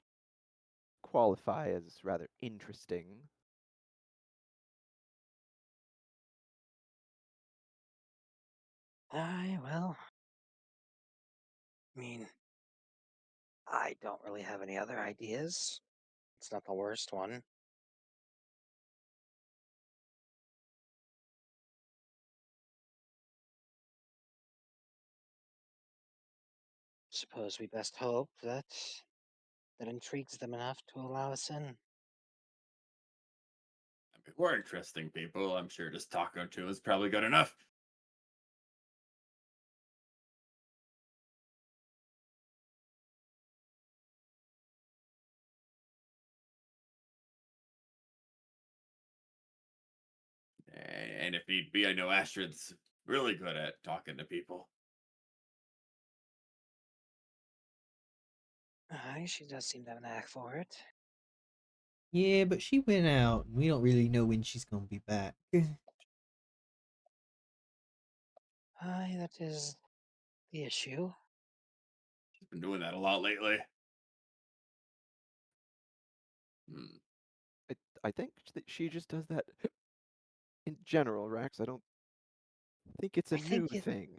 qualify as rather interesting. I well, I mean, I don't really have any other ideas. It's not the worst one. Suppose we best hope that intrigues them enough to allow us in. I mean, we're interesting people. I'm sure just talking to is probably good enough. And if need be, I know Astrid's really good at talking to people. Aye, she does seem to have an knack for it. Yeah, but she went out, and we don't really know when she's gonna be back. Aye, that is the issue. She's been doing that a lot lately. Hmm. I think that she just does that in general, Rax. I don't think it's a I new think it. thing.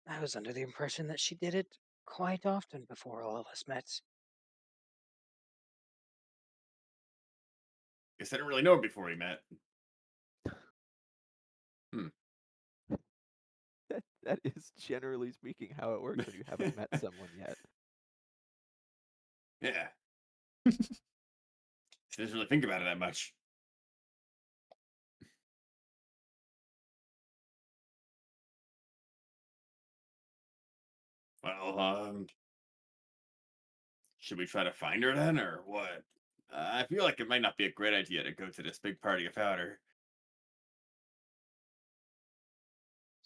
I was under the impression that she did it quite often before all of us met. Guess I didn't really know him before we met. Hmm. That is generally speaking how it works when you haven't met someone yet. Yeah. She doesn't really think about it that much. Well, should we try to find her then, or what? I feel like it might not be a great idea to go to this big party without her.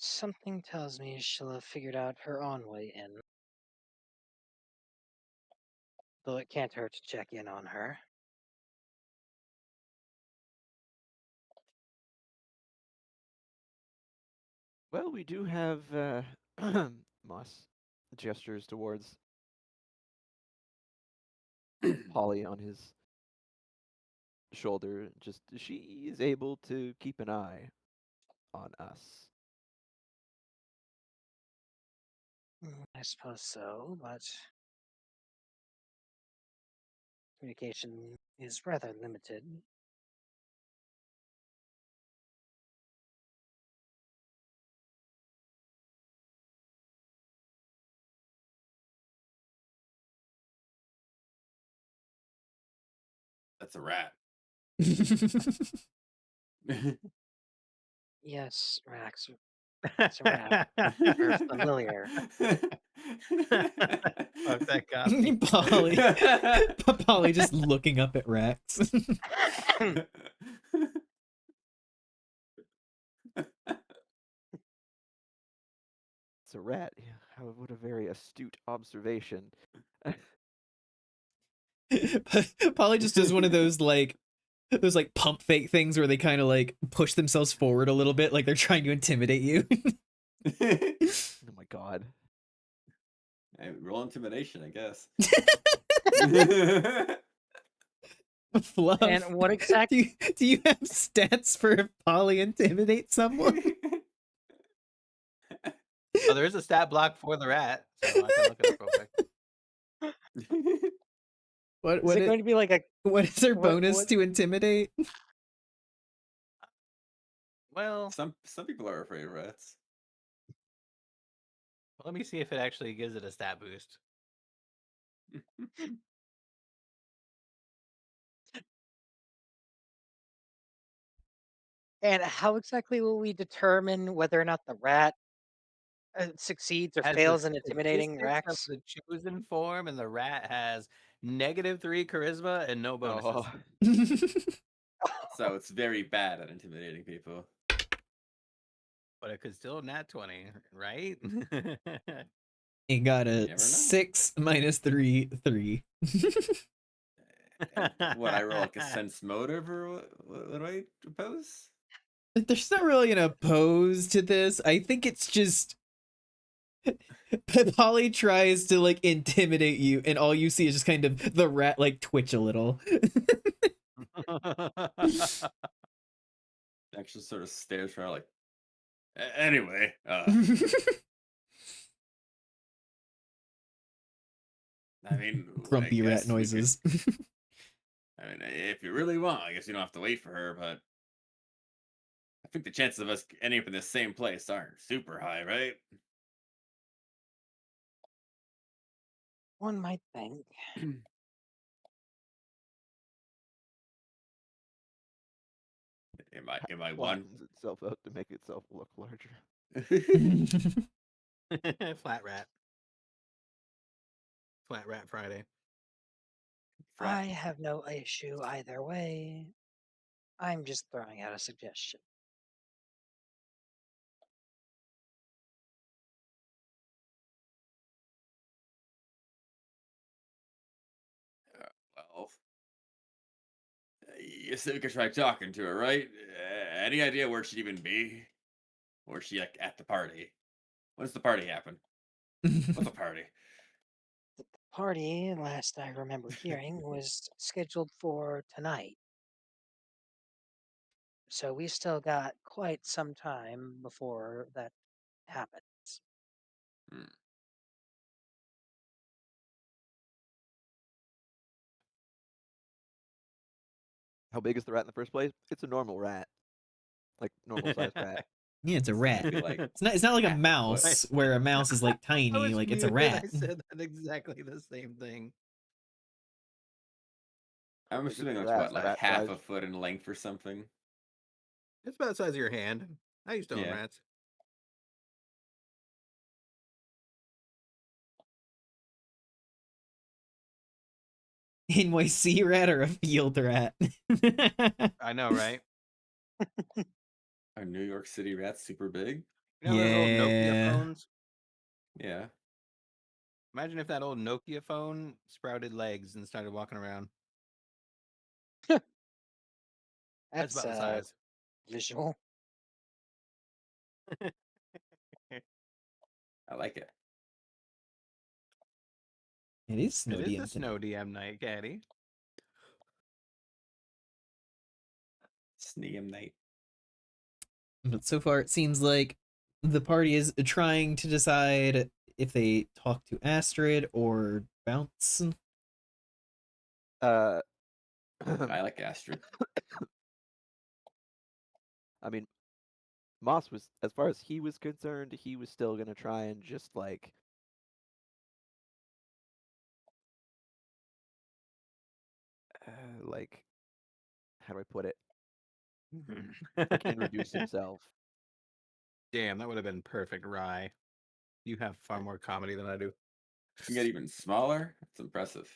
Something tells me she'll have figured out her own way in. Though it can't hurt to check in on her. Well, we do have Moss gestures towards Polly on his shoulder. Just she is able to keep an eye on us. I suppose so, but communication is rather limited. That's a rat. Yes, Rax. It's a rat. You're familiar. Fuck that copy. Polly just looking up at Rex. It's a rat. Yeah, what a very astute observation. Polly just does one of those pump fake things where they kind of like push themselves forward a little bit, like they're trying to intimidate you. Oh my god. Hey, roll intimidation, I guess. Fluff. And what exactly? Do you have stats for if Polly intimidate someone? Oh, there is a stat block for the rat, so I can look it up real quick. Is it going to be like a? What is their what- bonus what- to intimidate? Well, Some people are afraid of rats. let me see if it actually gives it a stat boost. And how exactly will we determine whether or not the rat succeeds or Has the fails in intimidating statistics of Rex? the chosen form, and the rat has -3 charisma and no bonuses. So it's very bad at intimidating people. But it could still nat 20, right? It got You a never know. 6 minus 3, 3. What, I roll like a sense motive, or what do I propose? There's not really an oppose to this. I think it's just Polly tries to like intimidate you, and all you see is just kind of the rat like twitch a little. Actually, sort of stares around like. Anyway, I mean, Grumpy I rat guess we could- noises. I mean, if you really want, I guess you don't have to wait for her, but I think the chances of us ending up in the same place aren't super high, right? One might think. Am I one? Flattens itself out to make itself look larger. Flat rat. Flat rat Friday. I have no issue either way. I'm just throwing out a suggestion. Well, you said we could try talking to her, right? Any idea where she'd even be? Or is she like at the party? When does the party happen? What's a party? The party, last I remember hearing, was scheduled for tonight. So we still got quite some time before that happens. Hmm. How big is the rat in the first place? It's a normal rat. Like normal sized rat. Yeah, it's a rat. Be like It's not like a half a foot. mouse where a mouse is like I tiny. was Like it's a muted, rat. I said that exactly the same thing. I'm Like, it's assuming a it's rat, what, a like rat half size. a foot in length or something. It's about the size of your hand. I used to own Yeah. rats. NYC rat or a field rat? I know, right? Are New York City rats super big? You know those old Nokia Yeah. phones? Yeah. Imagine if that old Nokia phone sprouted legs and started walking around. That's about the size. visual. I like it. It is It snow is DM the today. snow DM night, Caddy. Sneem night. But so far, it seems like the party is trying to decide if they talk to Astrid or bounce. Uh, I like Astrid. I mean, Moss was, as far as he was concerned, he was still gonna try and just like like how do I put it? Like introduce himself. Damn, that would have been perfect, Rye. You have far more comedy than I do. You can get even smaller. It's impressive.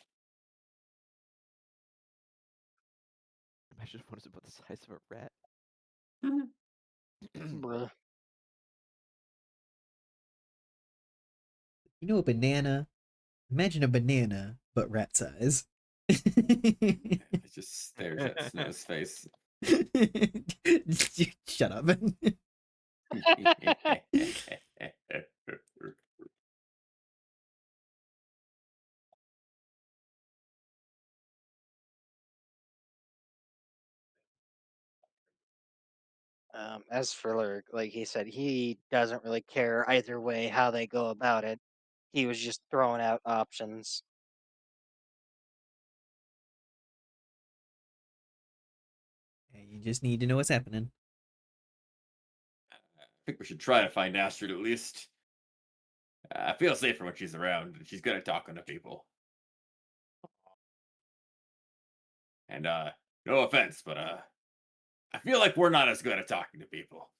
Imagine if one is about the size of a rat. Bruh. You know a banana? Imagine a banana, but rat size. It just stares at Snow's face. Shut up. As for Lurk, like he said, he doesn't really care either way how they go about it. He was just throwing out options. You just need to know what's happening. I think we should try to find Astrid at least. I feel safer when she's around. She's good at talking to people. And no offense, but I feel like we're not as good at talking to people.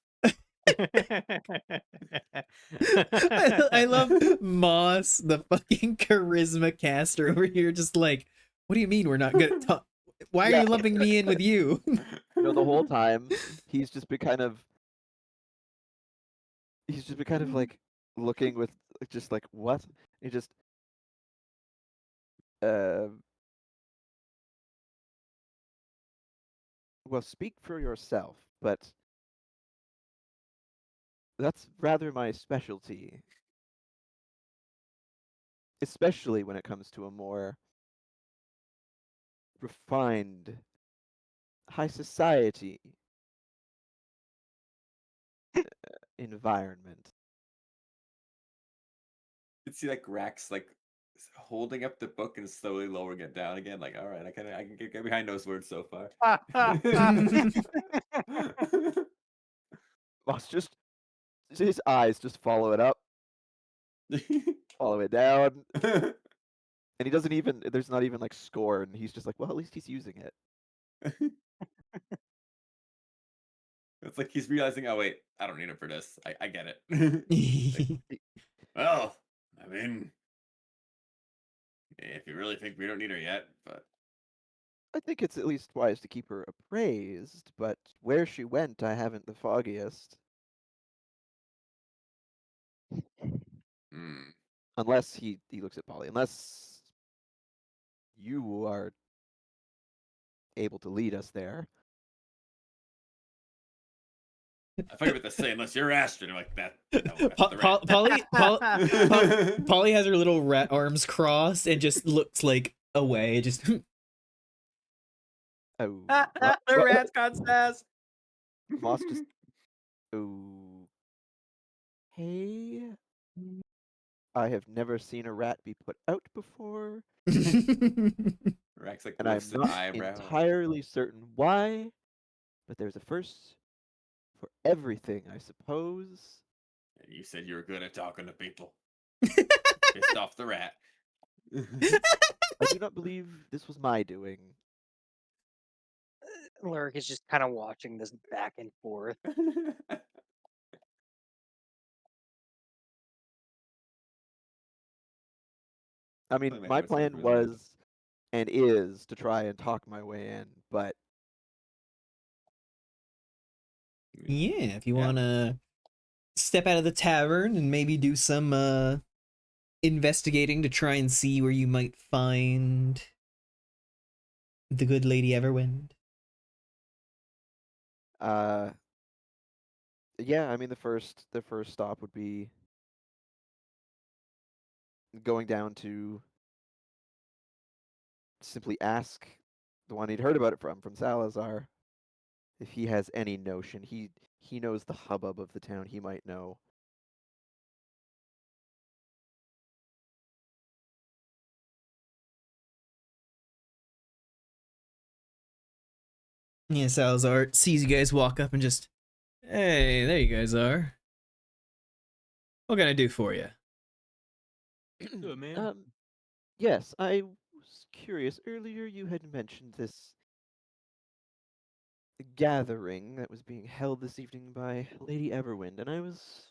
I love Moss, the fucking charisma caster over here, just like, what do you mean we're not good at talk? Why are Yeah. you lumping me in with you? You know, the whole time he's just been kind of like looking with just like what? He just uh well, speak for yourself, but that's rather my specialty. Especially when it comes to a more refined high society environment. You can see like Rax like holding up the book and slowly lowering it down again. Like, all right, I can get behind those words so far. Moss just his eyes just follow it up, follow it down, and he doesn't even. There's not even like score, and he's just like, well, at least he's using it. It's like he's realizing, oh wait, I don't need it for this. I get it. Well, I mean, if you really think we don't need her yet, but I think it's at least wise to keep her appraised, but where she went, I haven't the foggiest. hmm. Unless he looks at Polly. Unless you are able to lead us there. I thought you were about to say, unless you're Astrid, I'm like that. No, that's the rat. Polly has her little rat arms crossed and just looks like away. Just Oh, The rat's got sass. Moss just. Oh. Hey. I have never seen a rat be put out before, Rax like and I'm lifts an not eyebrow. entirely certain why, but there's a first for everything, I suppose. And you said you were good at talking to people. Pissed off the rat. I do not believe this was my doing. Lurk is just kind of watching this back and forth. I mean, Play my habits work plan really well. was and is to try and talk my way in, but Yeah, if you Yeah. want to step out of the tavern and maybe do some investigating to try and see where you might find the good Lady Everwind. yeah, I mean the first stop would be going down to simply ask the one he'd heard about it from Salazar, if he has any notion. He knows the hubbub of the town. He might know. Yeah, Salazar sees you guys walk up and just, hey, there you guys are. What can I do for you? Good, man. Yes, I was curious. Earlier you had mentioned this gathering that was being held this evening by Lady Everwind, and I was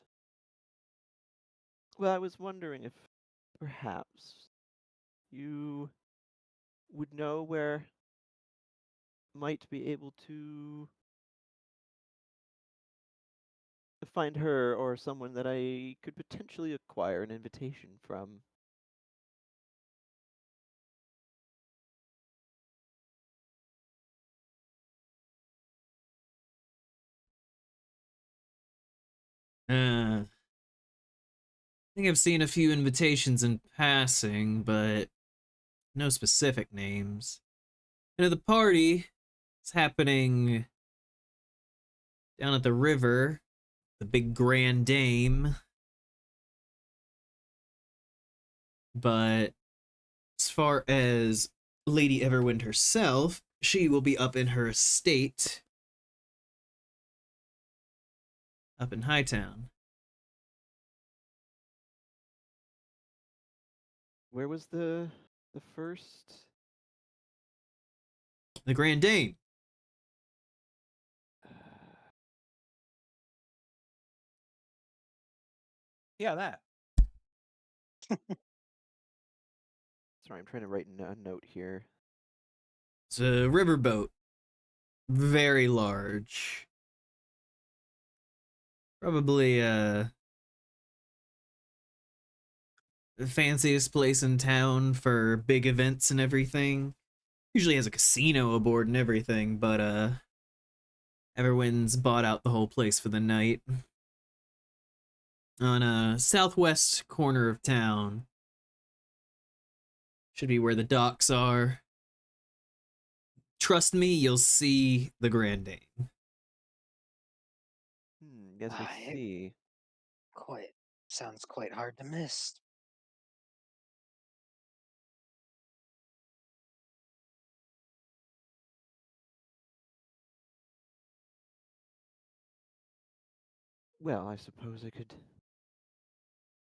wondering if perhaps you would know where might be able to find her or someone that I could potentially acquire an invitation from. I think I've seen a few invitations in passing, but no specific names. You know, the party is happening down at the river, the big Grand Dame. But as far as Lady Everwind herself, she will be up in her estate up in Hightown. Where was the first? The Grand Dame. Yeah, that. Sorry, I'm trying to write a note here. It's a riverboat. Very large. Probably the fanciest place in town for big events and everything. Usually has a casino aboard and everything, but Everwind's bought out the whole place for the night. On a southwest corner of town. Should be where the docks are. Trust me, you'll see the Grand Dame. Yes, I I- see. Sounds quite hard to miss. Well, I suppose I could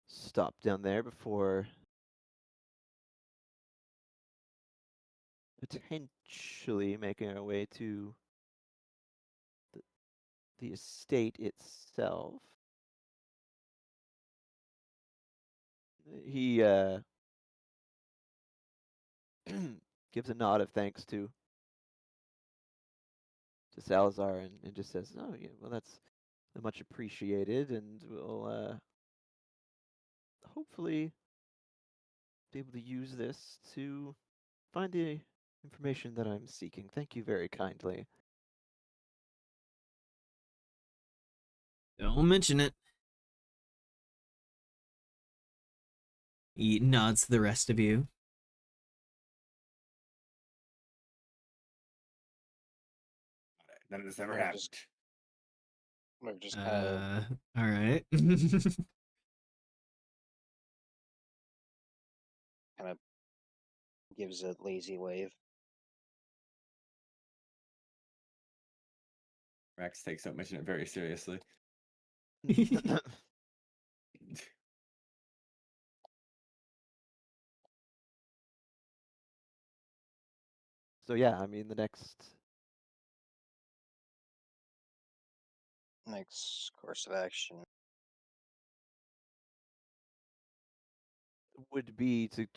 stop down there before potentially making our way to the estate itself. He gives a nod of thanks to Salazar and just says, "Oh, yeah, well, that's much appreciated, and we'll hopefully be able to use this to find the information that I'm seeking. Thank you very kindly." Don't mention it. He nods to the rest of you. None of this ever We're happened. just kind of All right. gives a lazy wave. Rex takes that mission very seriously. So yeah, I mean the next course of action. would be to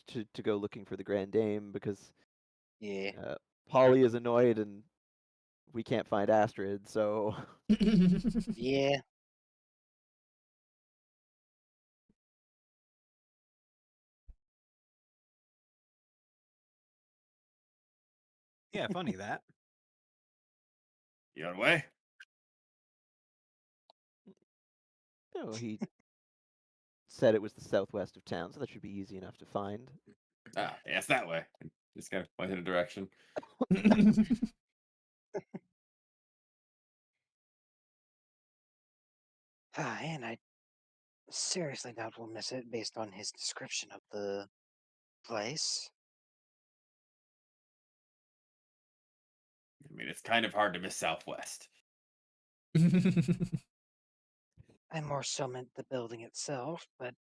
go looking for the Grand Dame because Yeah. Polly is annoyed and we can't find Astrid, so Yeah. Yeah, funny that. You on the way? he said it was the southwest of town, so that should be easy enough to find. Ah, yeah, it's that way. Just kind of point in a direction. And I seriously doubt we'll miss it based on his description of the place. I mean, it's kind of hard to miss Southwest. I more so meant the building itself, but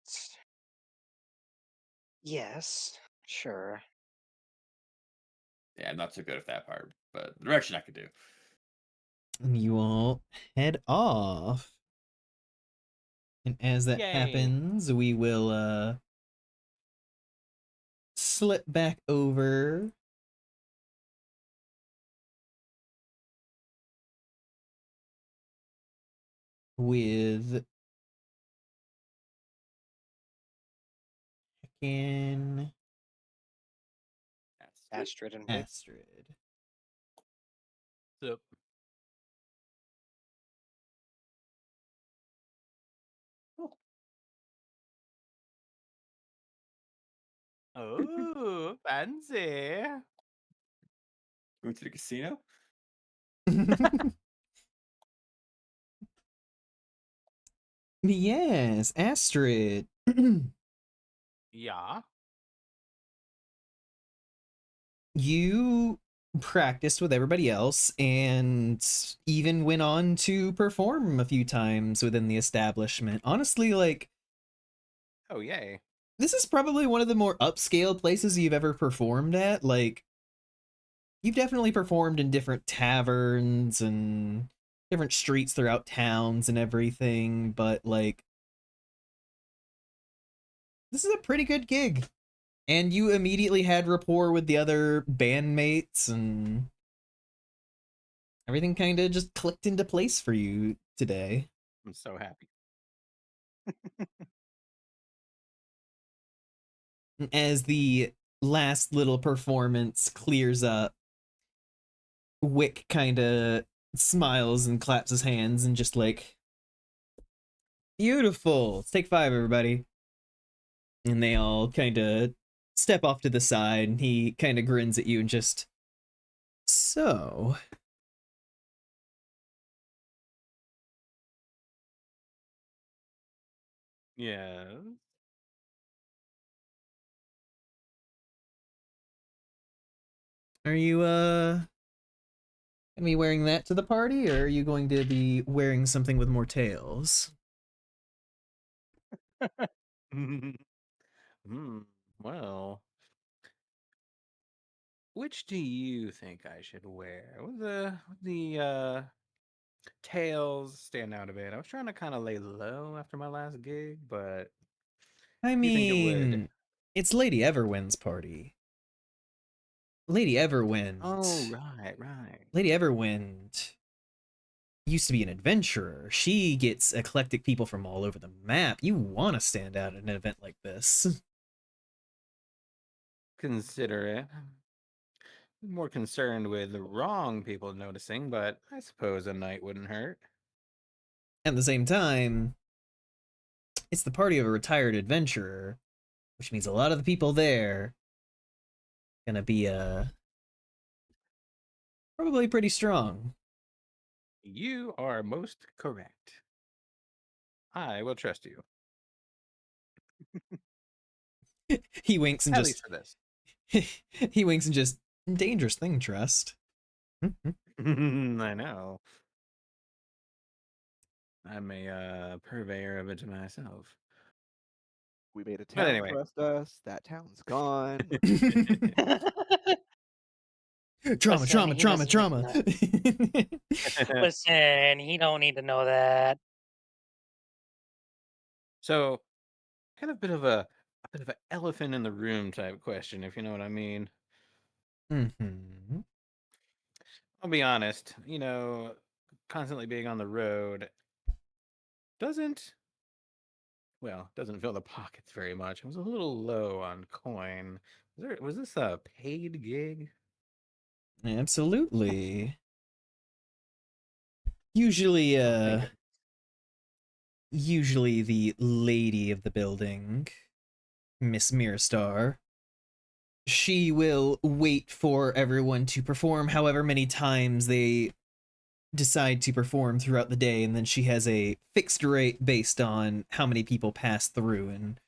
yes, sure. Yeah, I'm not so good at that part, but the direction I could do. And you all head off. And as that Yay. happens, we will slip back over with heckin' Astrid and Vic. Astrid. So, oh, fancy. Going to the casino? Yes, Astrid. Yeah. You practiced with everybody else and even went on to perform a few times within the establishment. Honestly, like, Oh, yay. this is probably one of the more upscale places you've ever performed at. Like, you've definitely performed in different taverns and different streets throughout towns and everything, but like, this is a pretty good gig. And you immediately had rapport with the other bandmates, and everything kind of just clicked into place for you today. I'm so happy. As the last little performance clears up, Wick kind of smiles and claps his hands and just like, beautiful. Let's take 5, everybody. And they all kind of step off to the side, and he kind of grins at you and just, so, Yes. are you gonna be wearing that to the party, or are you going to be wearing something with more tails? Well, which do you think I should wear? Would the tails stand out a bit? I was trying to kind of lay low after my last gig, but I do you think it would? mean, it's Lady Everwind's party. Lady Everwind. Oh, right. Lady Everwind used to be an adventurer. She gets eclectic people from all over the map. You want to stand out at an event like this. Consider it. More concerned with the wrong people noticing, but I suppose a night wouldn't hurt. At the same time, it's the party of a retired adventurer, which means a lot of the people there gonna be probably pretty strong. You are most correct. I will trust you. He winks and At just least for this. he winks and just, dangerous thing, trust. I know. I'm a purveyor of it myself. We made a But town anyway. trust us. That town's gone. Trauma, Listen, trauma, he trauma, doesn't need to trauma. know. Listen, he don't need to know that. So, kind of bit of an elephant in the room type question, if you know what I mean. Mhm. I'll be honest, constantly being on the road doesn't fill the pockets very much. I was a little low on coin. Was this a paid gig? Absolutely. Usually, Okay, good. usually the lady of the building, Miss Mirstar, she will wait for everyone to perform however many times they decide to perform throughout the day, and then she has a fixed rate based on how many people pass through, and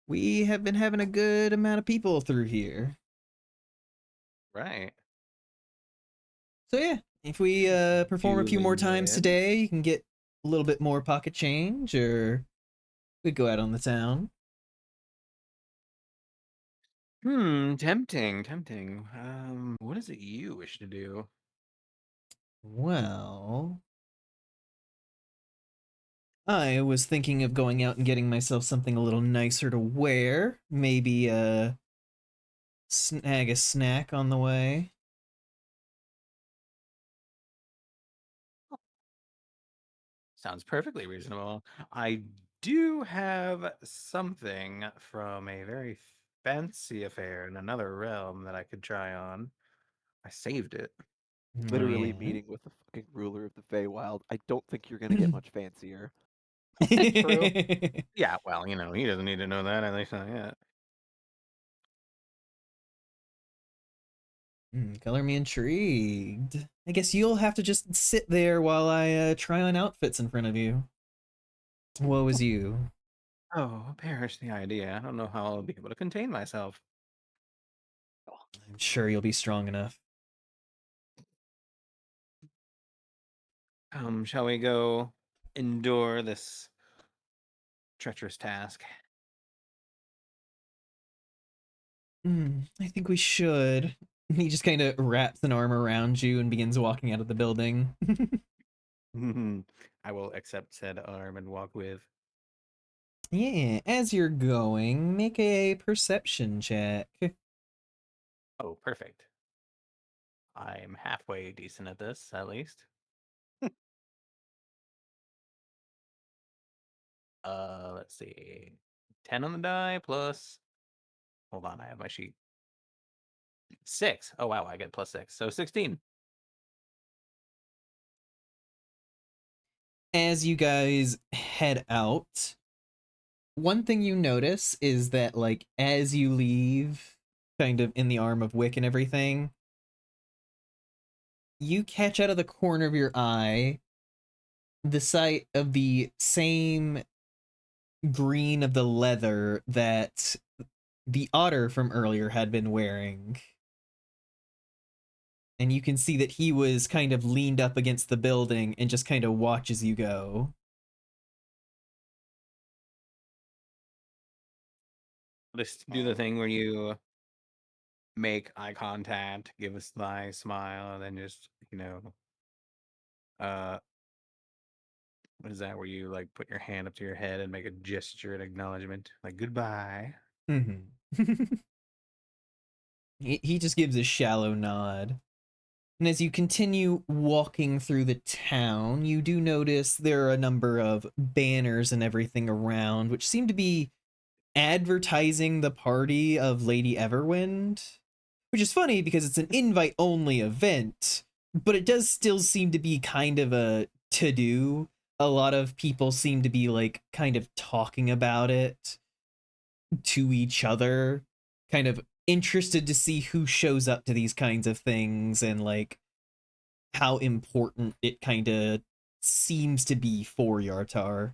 we have been having a good amount of people through here. Right. So yeah, if we perform a few more Duly times noted. today, you can get a little bit more pocket change, or we go out on the town. Tempting. What is it you wish to do? Well, I was thinking of going out and getting myself something a little nicer to wear. Maybe snag a snack on the way. Sounds perfectly reasonable. I do have something from a very fancy affair in another realm that I could try on. I saved it. Oh Literally yeah. meeting with the fucking ruler of the Feywild. I don't think you're gonna get much fancier. True. Yeah, well, he doesn't need to know that, at least not yet. Color me intrigued. I guess you'll have to just sit there while I try on outfits in front of you. Woe is you. Oh, perish the idea. I don't know how I'll be able to contain myself. I'm sure you'll be strong enough. Shall we go endure this treacherous task? I think we should. He just kind of wraps an arm around you and begins walking out of the building. I will accept said arm and walk with. Yeah, as you're going, make a perception check. Oh, perfect. I'm halfway decent at this, at least. Let's see. 10 on the die plus. Hold on, I have my sheet. 6. Oh, wow, I get plus 6. So 16. As you guys head out, one thing you notice is that, like, as you leave, kind of in the arm of Wick and everything, you catch out of the corner of your eye the sight of the same green of the leather that the otter from earlier had been wearing. And you can see that he was kind of leaned up against the building and just kind of watches you go. Just do the thing where you make eye contact, give a sly smile, and then just, uh, what is that where you like put your hand up to your head and make a gesture and acknowledgement, like goodbye? He just gives a shallow nod. And as you continue walking through the town, you do notice there are a number of banners and everything around, which seem to be advertising the party of Lady Everwind. Which is funny because it's an invite-only event, but it does still seem to be kind of a to-do. A lot of people seem to be, like, kind of talking about it to each other, kind of interested to see who shows up to these kinds of things and, like, how important it kind of seems to be for Yartar.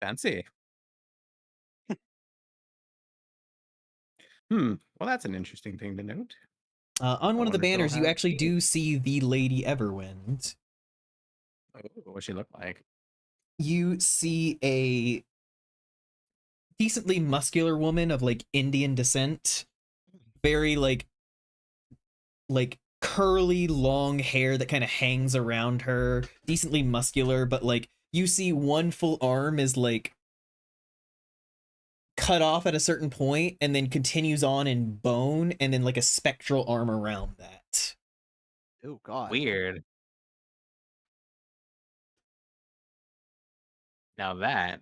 Fancy. Well, that's an interesting thing to note. On I one of the wonder if it'll banners, you have actually me. do see the Lady Everwind. Oh, what she look like? You see a decently muscular woman of like Indian descent, very like curly long hair that kind of hangs around her, decently muscular, but like you see one full arm is like cut off at a certain point and then continues on in bone and then like a spectral arm around that. Oh God. Weird. Now that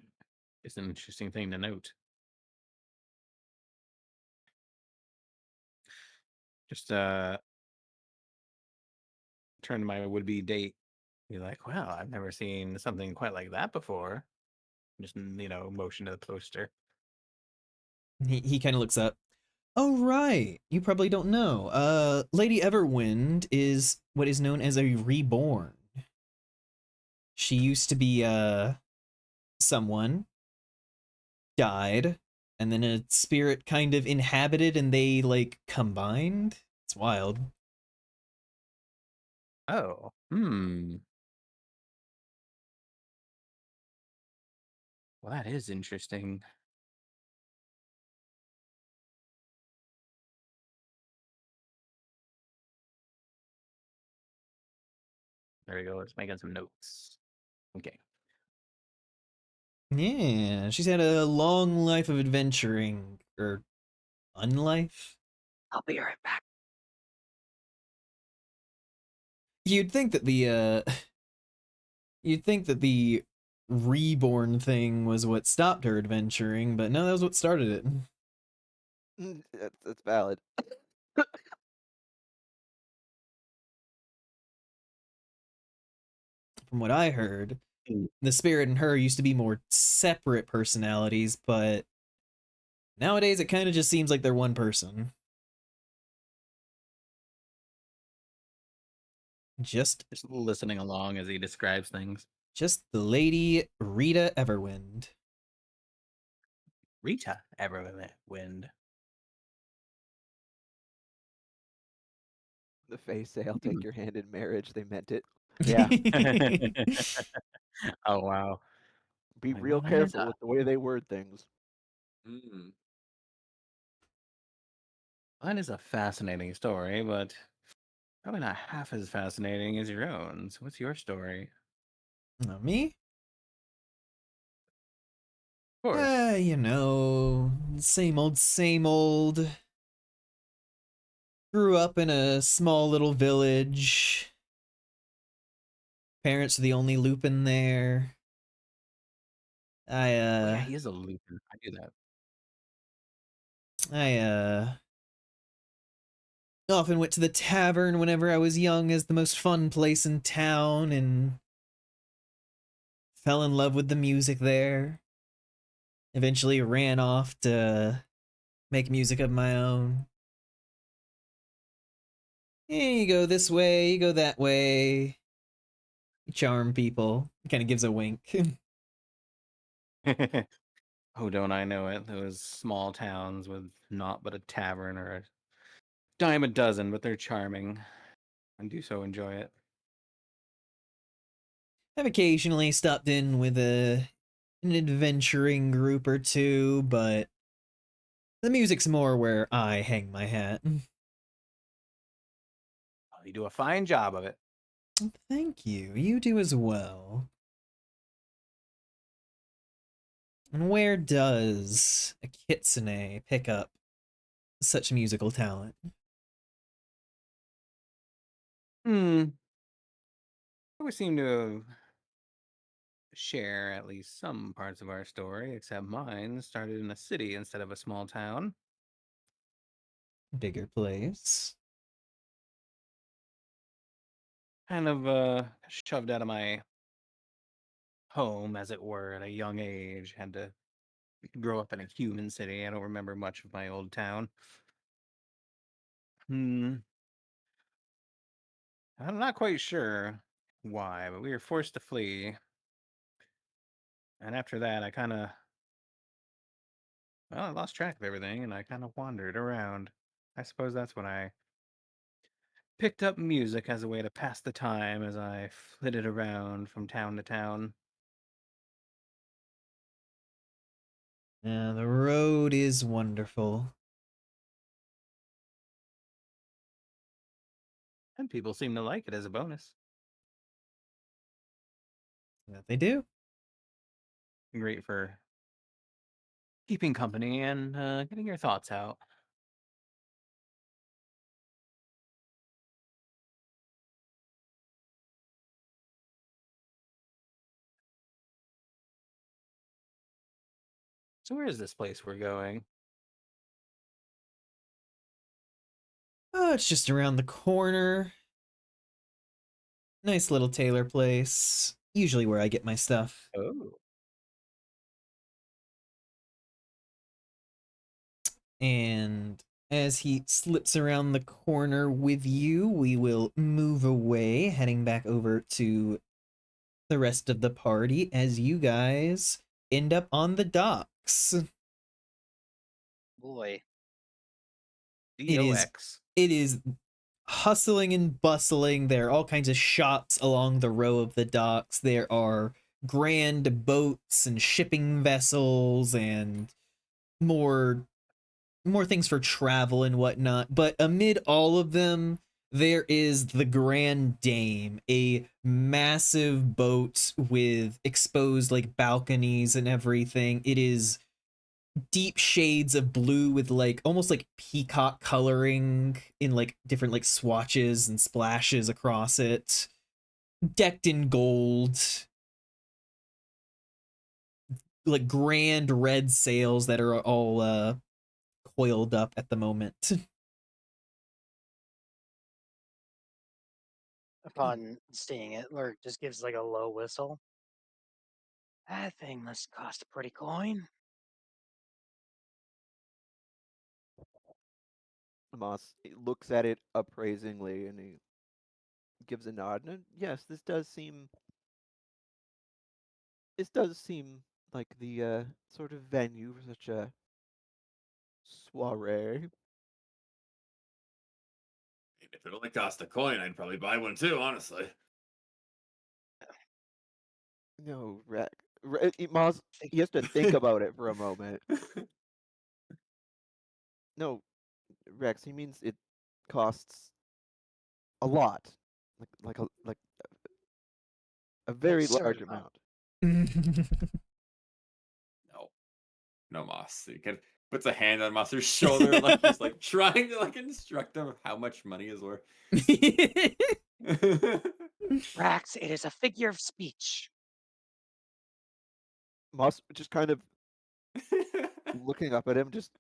is an interesting thing to note. Just turn to my would-be date. Be like, wow, I've never seen something quite like that before. Just motion to the poster. He kind of looks up. Oh right, you probably don't know. Lady Everwind is what is known as a reborn. She used to be someone, died, and then a spirit kind of inhabited and they like combined. It's wild. Oh, well, that is interesting. There we go. Let's make some notes. Okay. Yeah, she's had a long life of adventuring, or unlife. I'll be right back. You'd think that the you'd think that the reborn thing was what stopped her adventuring, but no, that was what started it. That's valid. From what I heard, Mm. the spirit and her used to be more separate personalities, but nowadays it kind of just seems like they're one person. Just listening along as he describes things. Just the Lady Rita Everwind. Rita Everwind. The face say, "I'll take your hand in marriage." They meant it. Yeah. Oh wow. Be Like, real well, that is careful with the way they word things. That is a fascinating story, but probably not half as fascinating as your own. So, what's your story? Me? Of course. You know, same old, same old. Grew up in a small little village. Parents are the only Lupin there. Oh, yeah, he is a Lupin. I do that. I often went to the tavern whenever I was young as the most fun place in town and fell in love with the music there. Eventually ran off to make music of my own. You go this way, you go that way. You charm people. Kind of gives a wink. Oh, don't I know it? Those small towns with naught but a tavern or a dime a dozen, but they're charming. I do so enjoy it. I've occasionally stopped in with an adventuring group or two, but the music's more where I hang my hat. Oh, you do a fine job of it. Thank you. You do as well. And where does a kitsune pick up such musical talent? We seem to share at least some parts of our story, except mine started in a city instead of a small town. Bigger place. Kind of shoved out of my home, as it were, at a young age. Had to grow up in a human city. I don't remember much of my old town. Hmm. I'm not quite sure why, but we were forced to flee. And after that, I lost track of everything and I kind of wandered around. I suppose that's when I picked up music as a way to pass the time as I flitted around from town to town. Yeah, the road is wonderful. And people seem to like it as a bonus. That they do. Great for keeping company and getting your thoughts out. So where is this place we're going? Oh, it's just around the corner. Nice little tailor place. Usually where I get my stuff. Oh. And as he slips around the corner with you, we will move away, heading back over to the rest of the party as you guys end up on the docks. Boy. DOX. It is hustling and bustling. There are all kinds of shops along the row of the docks. There are grand boats and shipping vessels and more things for travel and whatnot. But amid all of them, there is the Grand Dame, a massive boat with exposed like balconies and everything. It is deep shades of blue with like almost like peacock coloring in like different like swatches and splashes across it, decked in gold, like grand red sails that are all coiled up at the moment. Upon seeing it, Lurk just gives like a low whistle. That thing must cost a pretty coin. Moss looks at it appraisingly and he gives a nod. And yes, this does seem like the sort of venue for such a soiree. If it only cost a coin, I'd probably buy one too, honestly. No, Moss, he has to think about it for a moment. No, Rex, he means it costs a lot, like a very absurd large amount. No. No, Moss. He kind of puts a hand on Moss's shoulder, like he's like trying to like instruct him of how much money is worth. Rax, it is a figure of speech. Moss just kind of looking up at him, just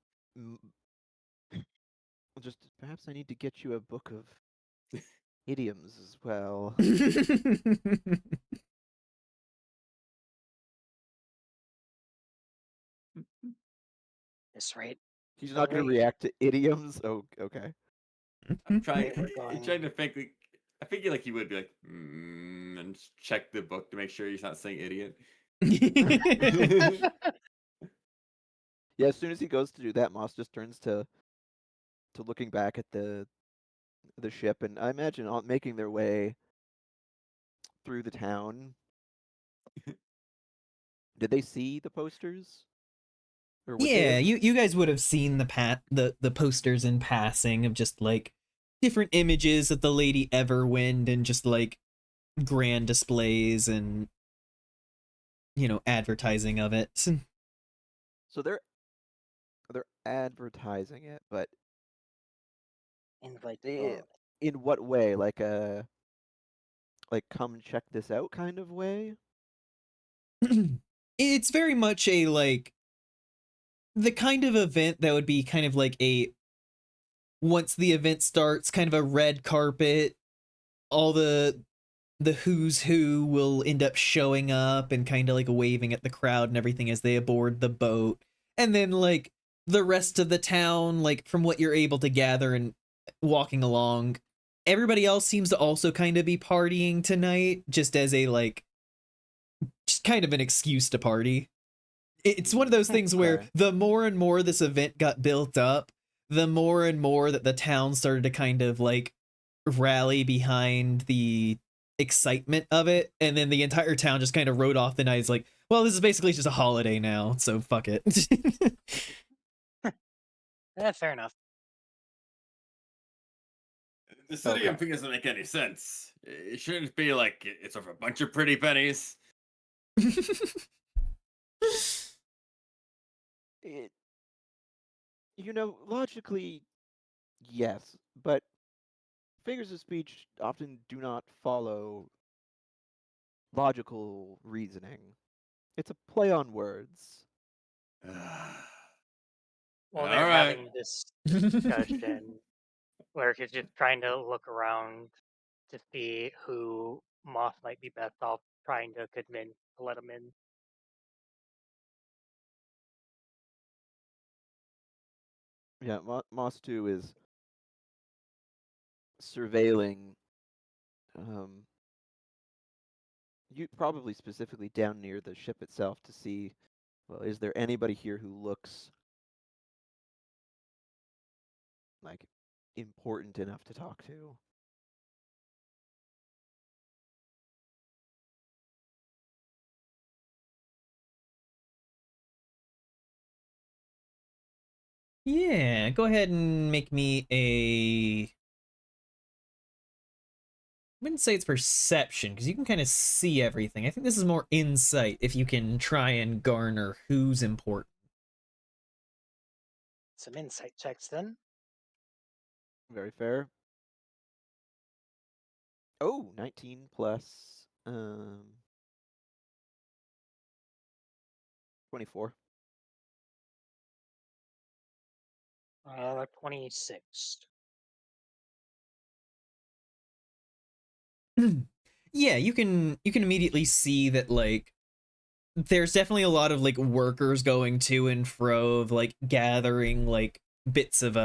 perhaps I need to get you a book of idioms as well. This rate, He's the not going to rate react to idioms. Oh, okay. I'm trying. we're I'm going. trying to think. Like, I figure like he would be like, and just check the book to make sure he's not saying idiot. Yeah, as soon as he goes to do that, Moss just turns to looking back at the ship, and I imagine making their way through the town. Did they see the posters? Or would they Yeah, have? you guys would have seen the posters in passing of just like different images of the Lady Everwind and just like grand displays and advertising of it. So they're advertising it, but Invite in what way? Like come check this out kind of way? It's very much a like the kind of event that would be kind of like a once the event starts, kind of a red carpet, all the who's who will end up showing up and kind of like waving at the crowd and everything as they aboard the boat. And then like the rest of the town, like from what you're able to gather and walking along, everybody else seems to also kind of be partying tonight, just as a like just kind of an excuse to party. It's one of those things where Okay. the more and more this event got built up, the more and more that the town started to kind of like rally behind the excitement of it, and then the entire town just kind of rode off the night. It's like, well, this is basically just a holiday now, so fuck it. Fair enough. The city Okay. thing doesn't make any sense. It shouldn't be like it's over a bunch of pretty pennies. It, logically, yes, but figures of speech often do not follow logical reasoning. It's a play on words. Well, All they're right. having this discussion where he's just trying to look around to see who Moth might be best off trying to convince to let him in. Yeah, Moss 2 is surveilling you probably specifically down near the ship itself to see, well, is there anybody here who looks like important enough to talk to? Yeah, go ahead and make me a. I wouldn't say it's perception, because you can kind of see everything. I think this is more insight if you can try and garner who's important. Some insight checks then. Very fair. Oh, 19 plus 24. 26. Yeah, you can immediately see that, like, there's definitely a lot of like workers going to and fro of like gathering like bits of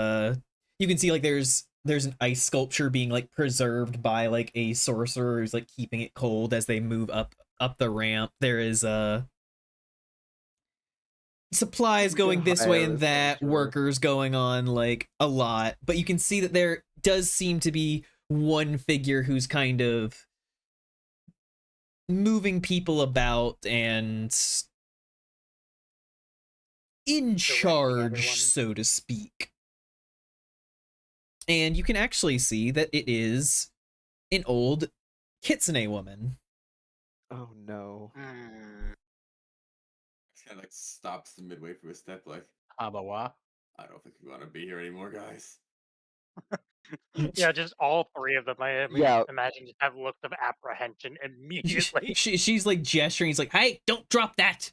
you can see like there's an ice sculpture being like preserved by like a sorcerer who's like keeping it cold as they move up the ramp. There is supplies We can going this way hire and a that, sorcerer. workers going on like a lot, but you can see that there does seem to be one figure who's kind of moving people about and in Directing charge, everyone. so to speak. And you can actually see that it is an old kitsune woman. Oh no. It's kind of like stops midway through a step, like, Abawa. I don't think we want to be here anymore, guys. Yeah, just all three of them. I mean, Yeah. imagine just have looks of apprehension immediately. She's like gesturing. He's like, "Hey, don't drop that!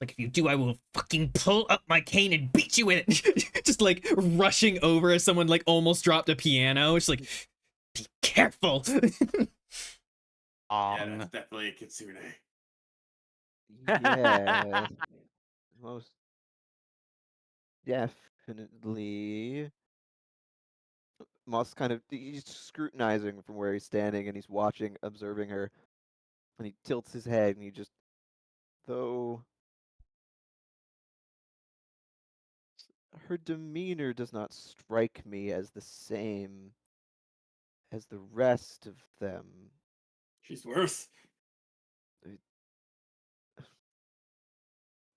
Like, if you do, I will fucking pull up my cane and beat you with it." Just like rushing over as someone like almost dropped a piano. It's like, be careful. Yeah, that's definitely a kitsune. Yeah. Most definitely. Moss he's scrutinizing from where he's standing and he's watching, observing her. And he tilts his head and he just, though her demeanor does not strike me as the same as the rest of them. She's worse.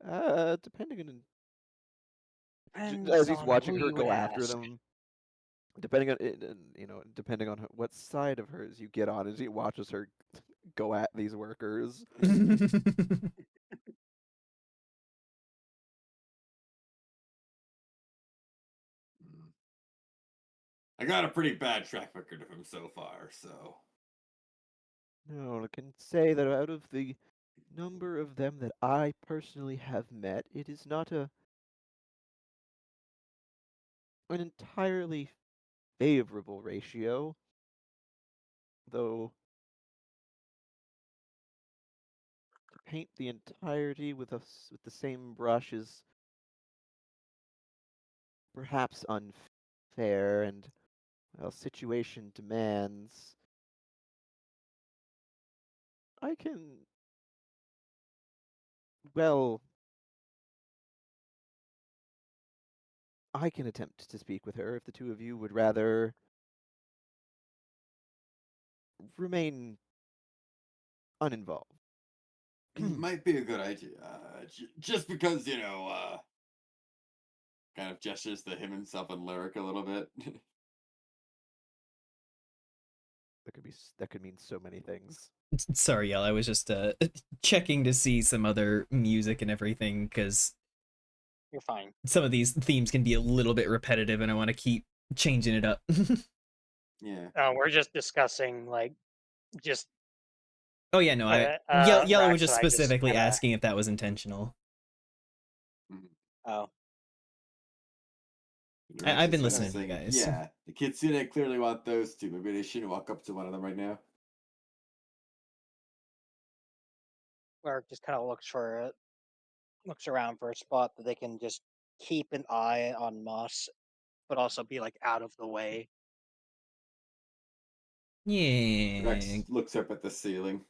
Depending on Depends as he's on watching who her you would go after ask. them, depending on it, depending on what side of hers you get on, as he watches her go at these workers. I got a pretty bad track record of him so far, so. No, I can say that out of the number of them that I personally have met, it is not an entirely favorable ratio, though to paint the entirety with with the same brush is perhaps unfair, and well, situation demands. I can, well, I can attempt to speak with her if the two of you would rather remain uninvolved. Might be a good idea. Just because, kind of gestures to him himself and Lyric a little bit. That could mean so many things. Sorry, y'all. I was just checking to see some other music and everything because You're fine. some of these themes can be a little bit repetitive, and I want to keep changing it up. Yeah. We're just discussing like just Oh yeah, no. Yellow was Rax just and I just specifically kinda- asking if that was intentional. Mhm. Oh, I've been Rex is listening to you saying, guys. Yeah, the Kitsune clearly want those two. Maybe they shouldn't walk up to one of them right now. or just kind of looks around for a spot that they can just keep an eye on Moss, but also be like out of the way. Yeah, Rex looks up at the ceiling.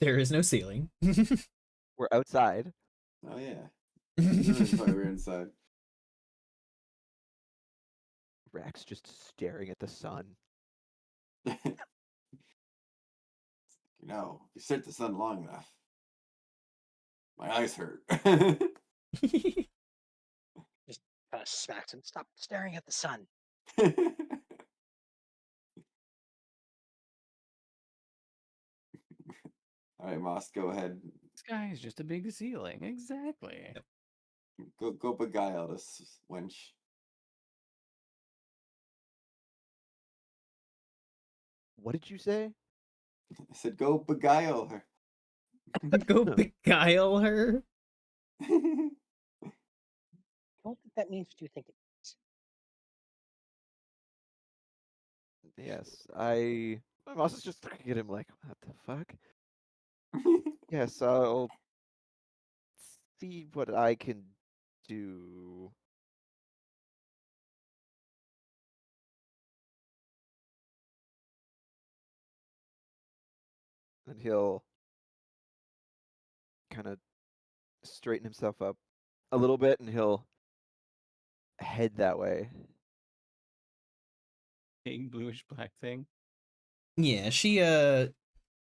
there is no ceiling. We're outside. Oh yeah, I thought we were inside. Rax just staring at the sun. You stare at the sun long enough. My eyes hurt. Just kind of smacks him. Stop staring at the sun. All right, Moss, go ahead. Sky is just a big ceiling. Exactly. Go beguile this wench. What did you say? I said go beguile her. Go beguile her. I don't think that means what you think it means. Yes, my boss is just looking at him like, what the fuck? Yes, I'll see what I can do. And he'll kind of straighten himself up a little bit and he'll head that way. Big bluish black thing. Yeah, she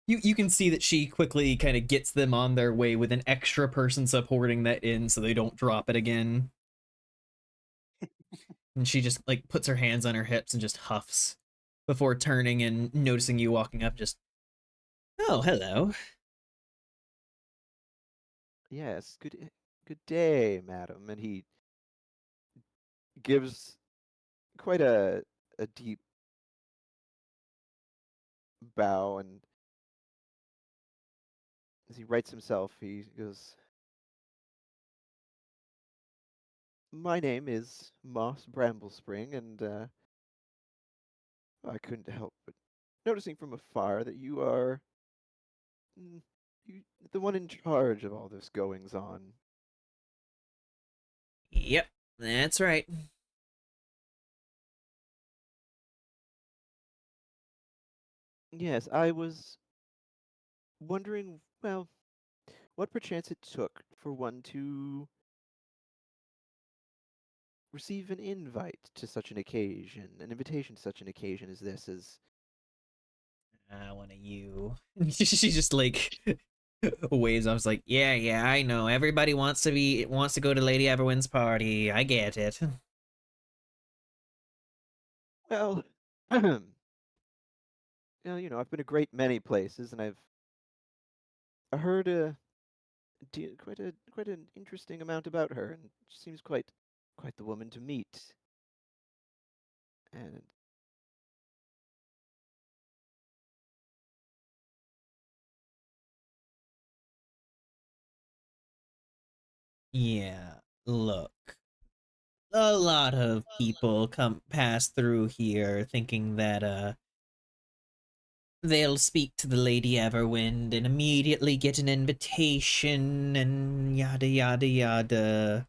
you can see that she quickly kind of gets them on their way with an extra person supporting that in so they don't drop it again. And she just like puts her hands on her hips and just huffs before turning and noticing you walking up. Just, oh, hello. Yes, good day, madam. And he gives quite a deep bow, and as he rights himself, he goes, "My name is Moss Bramblespring, and I couldn't help but noticing from afar that you are the one in charge of all this goings on." Yep, that's right. Yes, I was wondering, well, what perchance it took for one to receive an invite to such an occasion, an invitation to such an occasion as this is. One of you. She just like waves. I was like, yeah, I know. Everybody wants to go to Lady Everwin's party. I get it. Well, I've been a great many places, and I've heard quite an interesting amount about her, and she seems quite the woman to meet. And Yeah, look. A lot of people pass through here thinking that they'll speak to the Lady Everwind and immediately get an invitation and yada yada yada.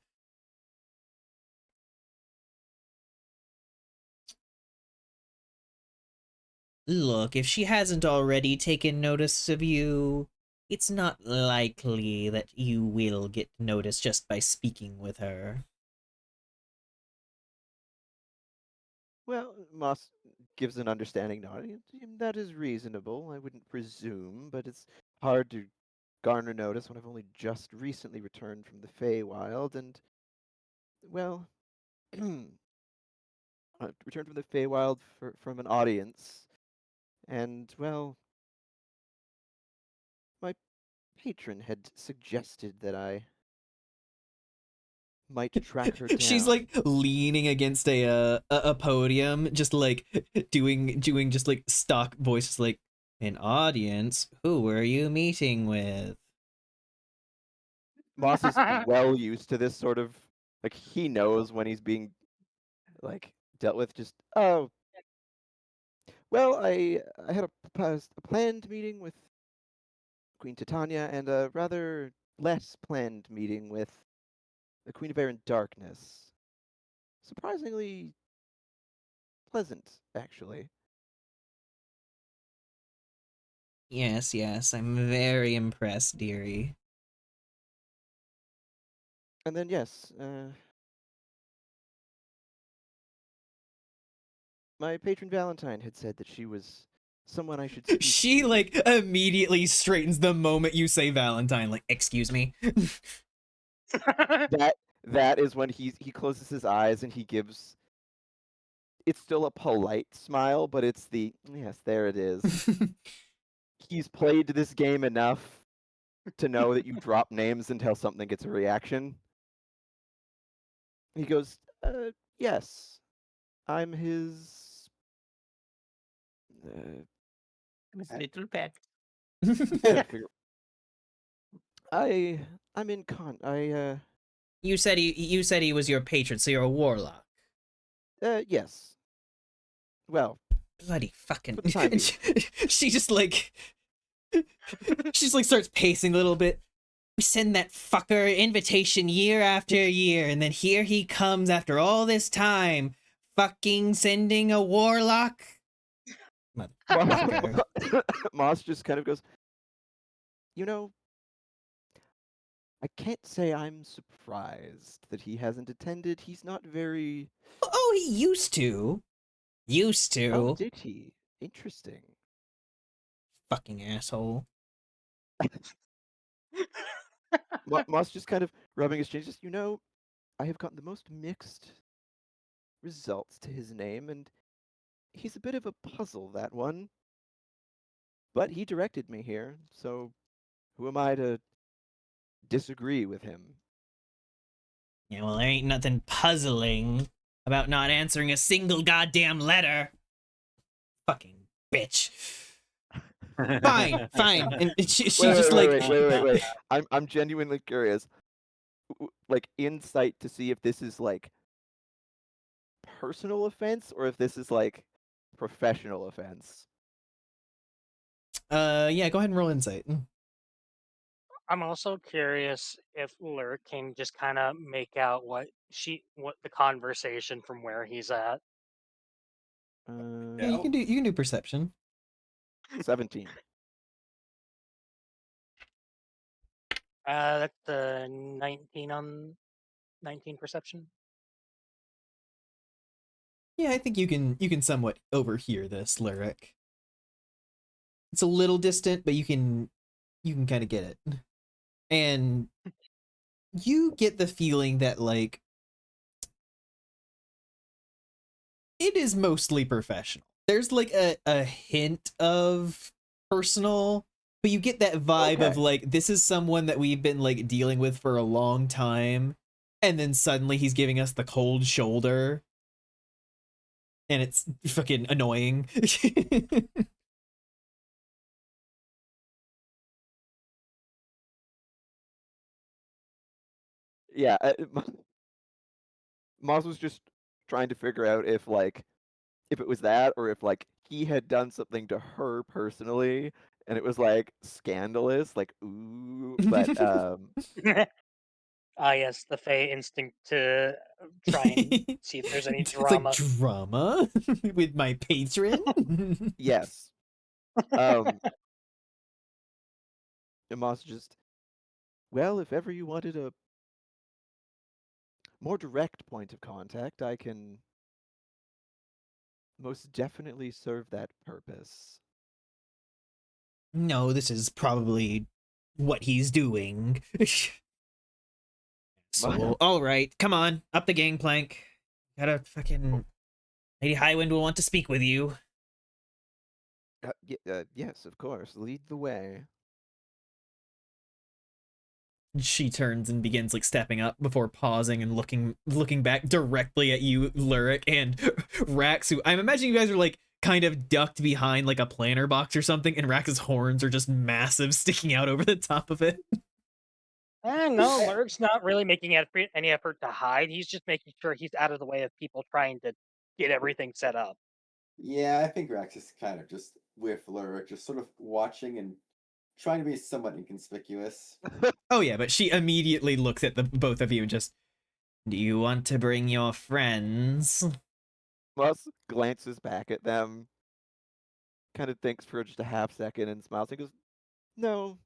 Look, if she hasn't already taken notice of you, it's not likely that you will get noticed just by speaking with her. well, Moss gives an understanding nod. That is reasonable. I wouldn't presume, but it's hard to garner notice when I've only just recently returned from the Feywild, and well, returned from the Feywild from an audience, and well, my patron had suggested that I might track her down. She's like leaning against a podium, just like doing just like stock voices, like, an audience. Who are you meeting with? Moss is well used to this sort of, like, he knows when he's being like dealt with. Just, oh, well, I had a planned meeting with Queen Titania and a rather less planned meeting with the Queen of Air and Darkness. Surprisingly pleasant, actually. Yes, I'm very impressed, dearie. And then yes, my patron Valentine had said that she was someone I should speak She to. like immediately straightens the moment you say Valentine, like, excuse me. That is when he closes his eyes and he gives. It's still a polite smile, but it's the yes, there it is. He's played this game enough to know that you drop names until something gets a reaction. He goes, yes, I'm his. His little pet. Gotta figure. I'm in con. You said he was your patron, so you're a warlock. Yes. Well, Bloody fucking. for the time And being. she just like she just like starts pacing a little bit. We send that fucker invitation year after year, and then here he comes after all this time, fucking sending a warlock. Motherfucker. Moss just kind of goes, you know, I can't say I'm surprised that he hasn't attended. He's not very. Oh, he used to. Used Oh, to. did he? Interesting. Fucking asshole. Moss just kind of rubbing his chin. Just, I have gotten the most mixed results to his name, and he's a bit of a puzzle, that one. But he directed me here, so who am I to disagree with him? Yeah, well, there ain't nothing puzzling about not answering a single goddamn letter. Fucking bitch. Fine. And she just like. Wait. I'm genuinely curious. Like, insight to see if this is like personal offense or if this is like professional offense. Yeah, go ahead and roll insight. I'm also curious if Lurk can just kind of make out what the conversation from where he's at. Yeah, you can do perception. 17. That's the 19 on 19 perception. Yeah, I think you can somewhat overhear this lyric. It's a little distant, but you can kind of get it. And you get the feeling that like it is mostly professional. There's like a hint of personal, but you get that vibe of like this is someone that we've been like dealing with for a long time, and then suddenly he's giving us the cold shoulder. And it's fucking annoying. Yeah, Moss was just trying to figure out if it was that or if like he had done something to her personally and it was like scandalous, like ooh, but Yes, the Fey instinct to try and see if there's any It's drama. like drama with my patron. yes. And Moss just, well, if ever you wanted a more direct point of contact, I can most definitely serve that purpose. No, this is probably what he's doing. So, all right, come on, up the gangplank. Gotta fucking. Lady Highwind will want to speak with you. Yes, of course. Lead the way. She turns and begins like stepping up before pausing and looking back directly at you, Lurik, and Rax, who I'm imagining you guys are like kind of ducked behind like a planter box or something, and Rax's horns are just massive, sticking out over the top of it. No, Lurk's not really making any effort to hide. He's just making sure he's out of the way of people trying to get everything set up. Yeah, I think Rex is kind of just with Lurik, just sort of watching and trying to be somewhat inconspicuous. Oh yeah, but she immediately looks at the both of you and just, do you want to bring your friends? Moss glances back at them, kind of thinks for just a half second and smiles and goes, "No,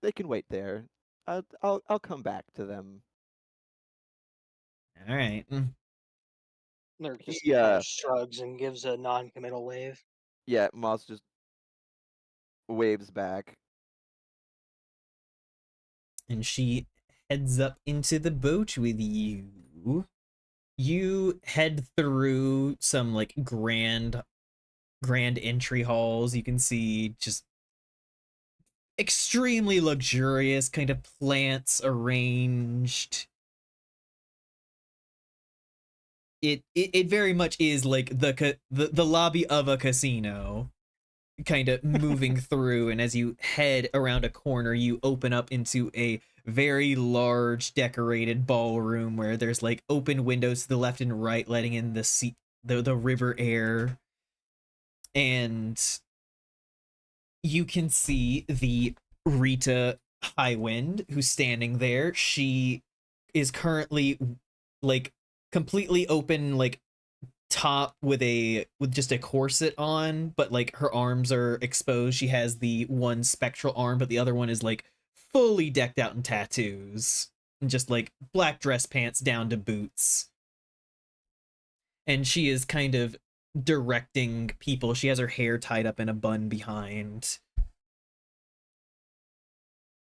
they can wait there. I'll come back to them." All right. Lurk just He kind of shrugs and gives a non-committal wave. Yeah, Moss just waves back. And she heads up into the boat with you. You head through some like grand entry halls. You can see just extremely luxurious kind of plants arranged. It very much is like the lobby of a casino, kind of moving through, and as you head around a corner you open up into a very large decorated ballroom where there's like open windows to the left and right letting in the river air, and you can see the Rita Highwind who's standing there. She is currently like completely open, like top with just a corset on, but like her arms are exposed. She has the one spectral arm, but the other one is like fully decked out in tattoos and just like black dress pants down to boots. And she is kind of directing people. She has her hair tied up in a bun behind.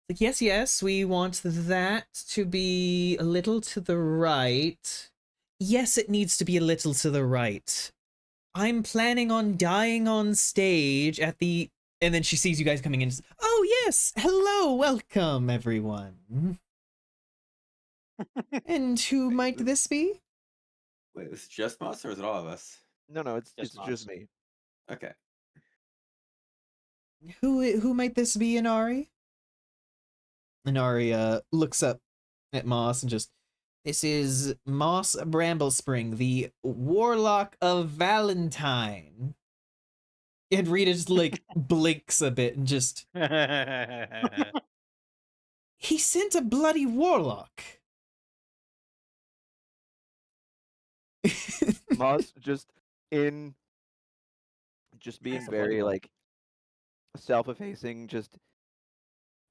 Like, yes, yes, we want that to be a little to the right. Yes, it needs to be a little to the right. I'm planning on dying on stage at the... And then she sees you guys coming in. Oh, yes. Hello. Welcome, everyone. And who might this be? Wait, is it just Moss or is it all of us? No, it's Just just Moss. me. Okay. Who might this be, Inari? Inari looks up at Moss and just... This is Moss Bramblespring, the Warlock of Valentine. And Rita just like blinks a bit and just... He sent a bloody warlock. Moss just being That's a bloody very one. like self-effacing, just,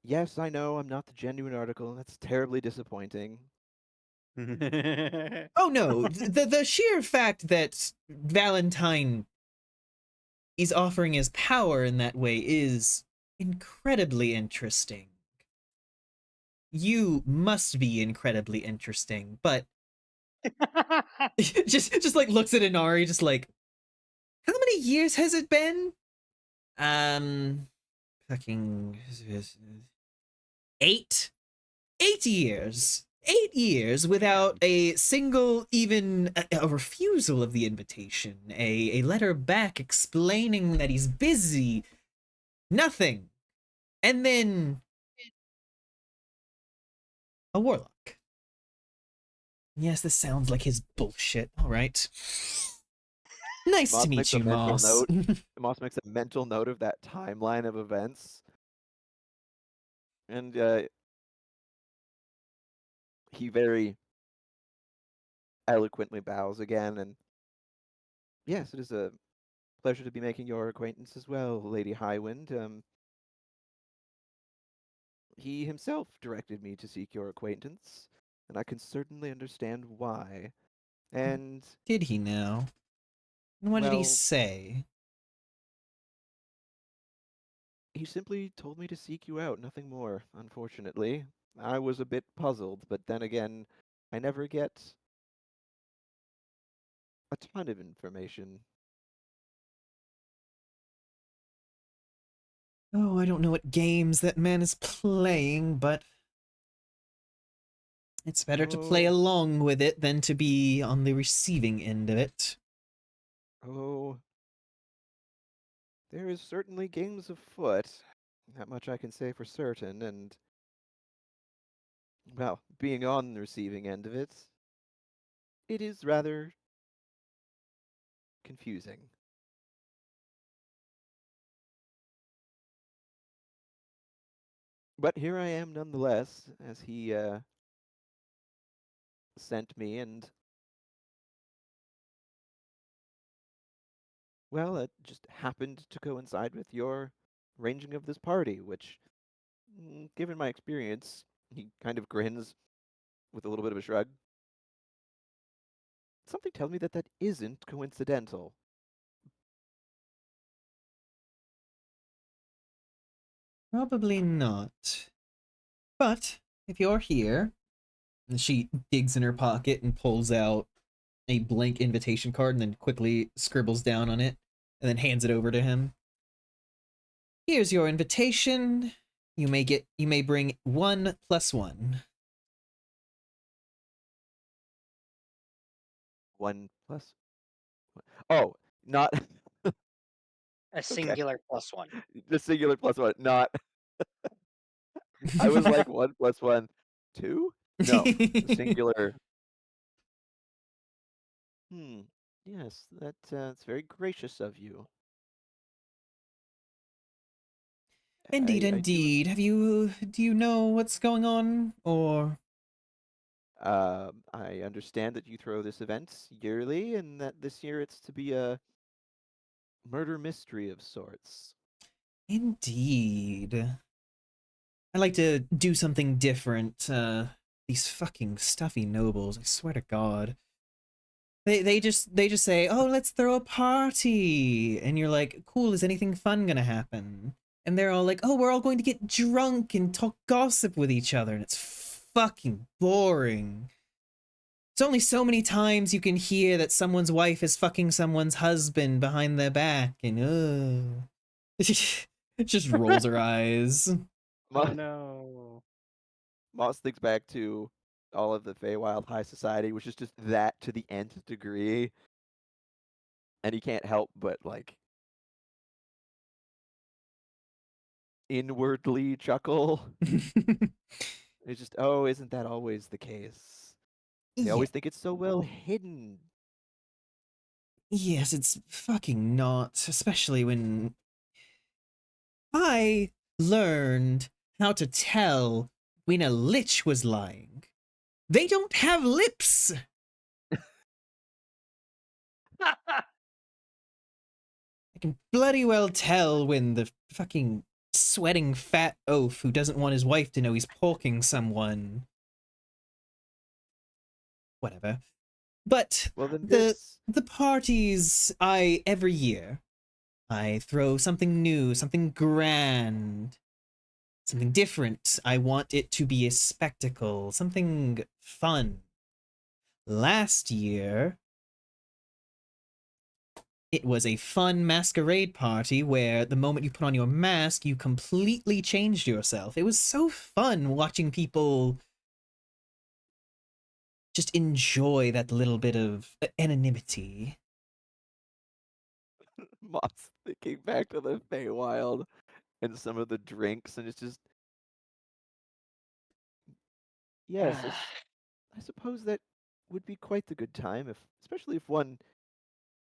yes, I know I'm not the genuine article, and that's terribly disappointing. Oh no, the sheer fact that Valentine is offering his power in that way is incredibly interesting. You must be incredibly interesting, but just like looks at Inari, just like, how many years has it been? Fucking 8 years. 8 years without a single, even a refusal of the invitation, a letter back explaining that he's busy, nothing. And then a warlock. Yes, this sounds like his bullshit. All right. Nice Moss to meet makes a you, mental Moss. note. Moss makes a mental note of that timeline of events, and he very eloquently bows again. And yes, it is a pleasure to be making your acquaintance as well, Lady Highwind. He himself directed me to seek your acquaintance, and I can certainly understand why. And Did he now? And what did he Well, say? he simply told me to seek you out, nothing more, unfortunately. I was a bit puzzled, but then again, I never get a ton of information. Oh, I don't know what games that man is playing, but it's better to play Oh, along with it than to be on the receiving end of it. oh, there is certainly games afoot. That much I can say for certain, and, well, being on the receiving end of it, it is rather confusing. But here I am nonetheless, as he sent me, and, well, it just happened to coincide with your arranging of this party, which, given my experience, he kind of grins with a little bit of a shrug. Something tells me that that isn't coincidental. Probably not. But if you're here, and she digs in her pocket and pulls out a blank invitation card and then quickly scribbles down on it and then hands it over to him. Here's your invitation. You may bring 1+1. 1 plus. Oh, not A okay. singular +1. The singular plus one, not. I was like 1 plus 1, 2? No, the singular. Hmm. Yes, that's very gracious of you. Indeed, I do. indeed. Do you know what's going on? Or I understand that you throw this event yearly, and that this year it's to be a murder mystery of sorts. indeed. I like to do something different. These fucking stuffy nobles, I swear to God. They just say, "Oh, let's throw a party." And you're like, "Cool, is anything fun gonna happen?" And they're all like, "Oh, we're all going to get drunk and talk gossip with each other." And it's fucking boring. It's only so many times you can hear that someone's wife is fucking someone's husband behind their back, and it just rolls her eyes. Oh Mo- no. Moss thinks back to all of the Feywild High Society, which is just that to the nth degree, and he can't help but like inwardly chuckle. It's just, oh, isn't that always the case? They Yeah, always think it's so well hidden. yes, it's fucking not, especially when I learned how to tell when a lich was lying. They don't have lips. I can bloody well tell when the fucking sweating fat oaf who doesn't want his wife to know he's porking someone. Whatever. But Well, then the this. the parties I every year I throw something new, something grand, something different. I want it to be a spectacle, something fun. Last year, it was a fun masquerade party where the moment you put on your mask, you completely changed yourself. It was so fun watching people just enjoy that little bit of anonymity. Moss thinking back to the Feywild and some of the drinks, and it's just, yes, I suppose that would be quite the good time, if, especially if one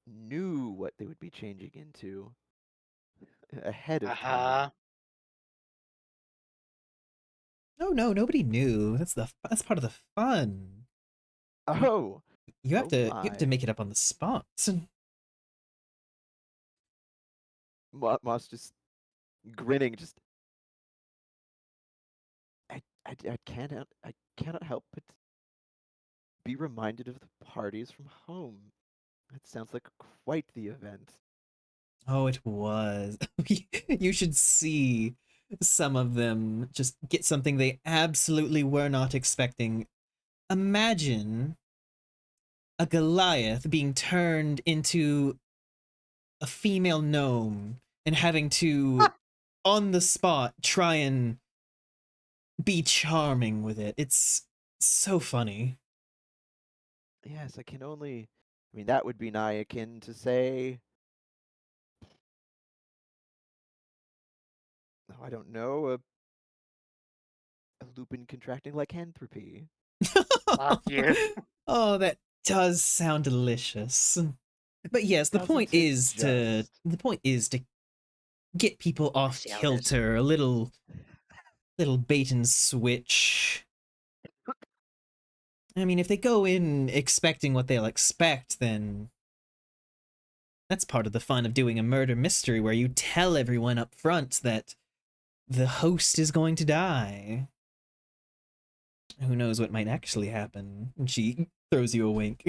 knew what they would be changing into ahead of time. Uh-huh. Oh no, nobody knew. That's part of the fun. Oh, oh You have to my. make it up on the spot. Moss just grinning, just, I cannot help but be reminded of the parties from home. That sounds like quite the event. Oh, it was. You should see some of them just get something they absolutely were not expecting. Imagine a Goliath being turned into a female gnome and having to, on the spot, try and be charming with it. It's so funny. Yes, I can only. I mean, that would be nigh akin to say. Oh, I don't know, a lupin contracting lycanthropy. Fuck you. Oh, that does sound delicious. But yes, Doesn't it just? the point is to get people I off see how it is. kilter, a little bait and switch. I mean, if they go in expecting what they'll expect, then that's part of the fun of doing a murder mystery where you tell everyone up front that the host is going to die. Who knows what might actually happen? And she throws you a wink.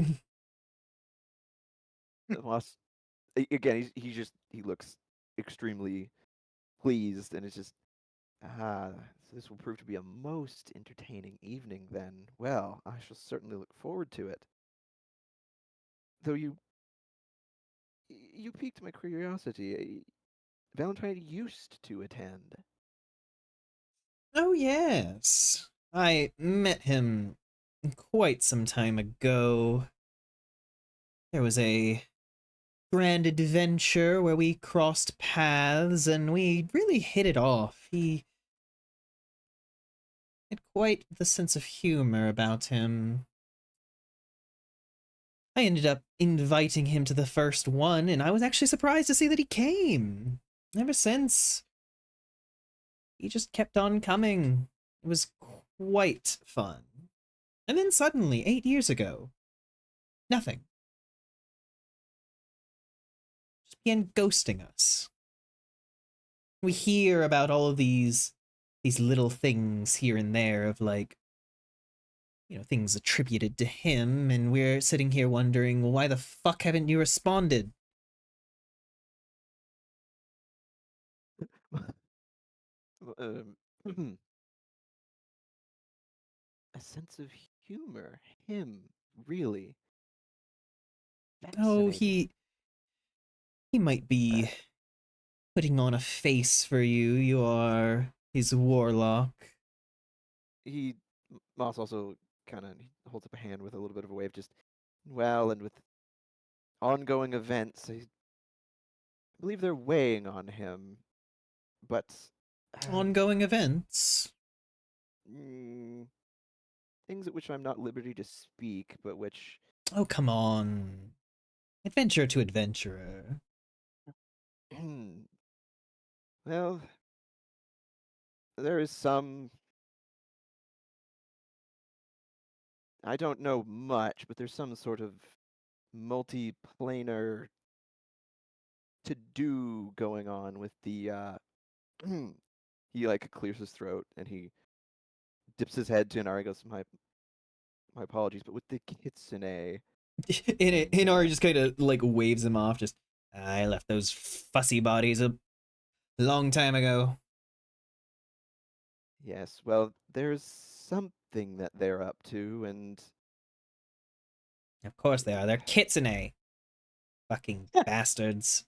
Moss, again, he looks extremely pleased, and it's just ah, this will prove to be a most entertaining evening. Then, well, I shall certainly look forward to it. Though you piqued my curiosity. Valentine used to attend. Oh, yes. I met him quite some time ago. There was a grand adventure where we crossed paths and we really hit it off. He had quite the sense of humor about him. I ended up inviting him to the first one, and I was actually surprised to see that he came. Ever since, he just kept on coming. It was quite fun. And then suddenly, 8 years ago, nothing. Just began ghosting us. We hear about all of these little things here and there of like, things attributed to him, and we're sitting here wondering, well, why the fuck haven't you responded? um, a sense of humor. Him, really. Oh, Fascinating. he might be putting on a face for you. You are his warlock. Moss also kind of holds up a hand with a little bit of a wave, just, well, and with ongoing events, I believe they're weighing on him, but Ongoing events. mm, things at which I'm not at liberty to speak, but which, Oh, come on. Adventure to adventurer. well, there is some. I don't know much, but there's some sort of multi-planar to do going on with the he like clears his throat and he dips his head to Inari, goes, my apologies, but with the kitsune. Inari just kind of like waves him off. Just, I left those fussy bodies a long time ago. Yes, well, there's something that they're up to, and Of course they are. They're kitsune. Fucking bastards.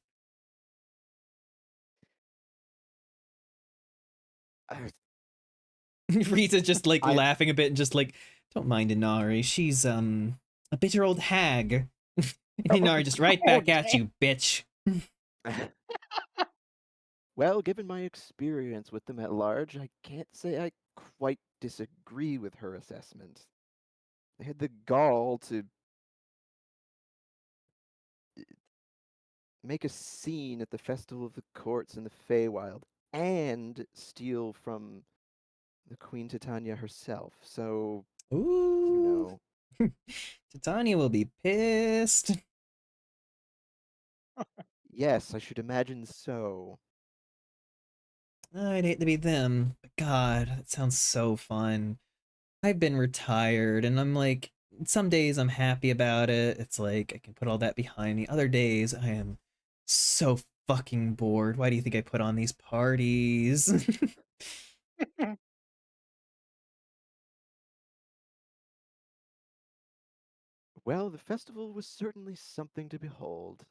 Rita's just like I'm- laughing a bit and just like, don't mind Inari. She's a bitter old hag. Inari just right back at you, bitch. well, given my experience with them at large, I can't say I quite disagree with her assessment. They had the gall to make a scene at the Festival of the Courts in the Feywild and steal from the Queen Titania herself. So, Ooh. Titania will be pissed. yes, I should imagine so. I'd hate to be them, but God, that sounds so fun. I've been retired, and I'm like some days I'm happy about it. It's like I can put all that behind me. Other days I am so fucking bored. Why do you think I put on these parties? Well, the festival was certainly something to behold.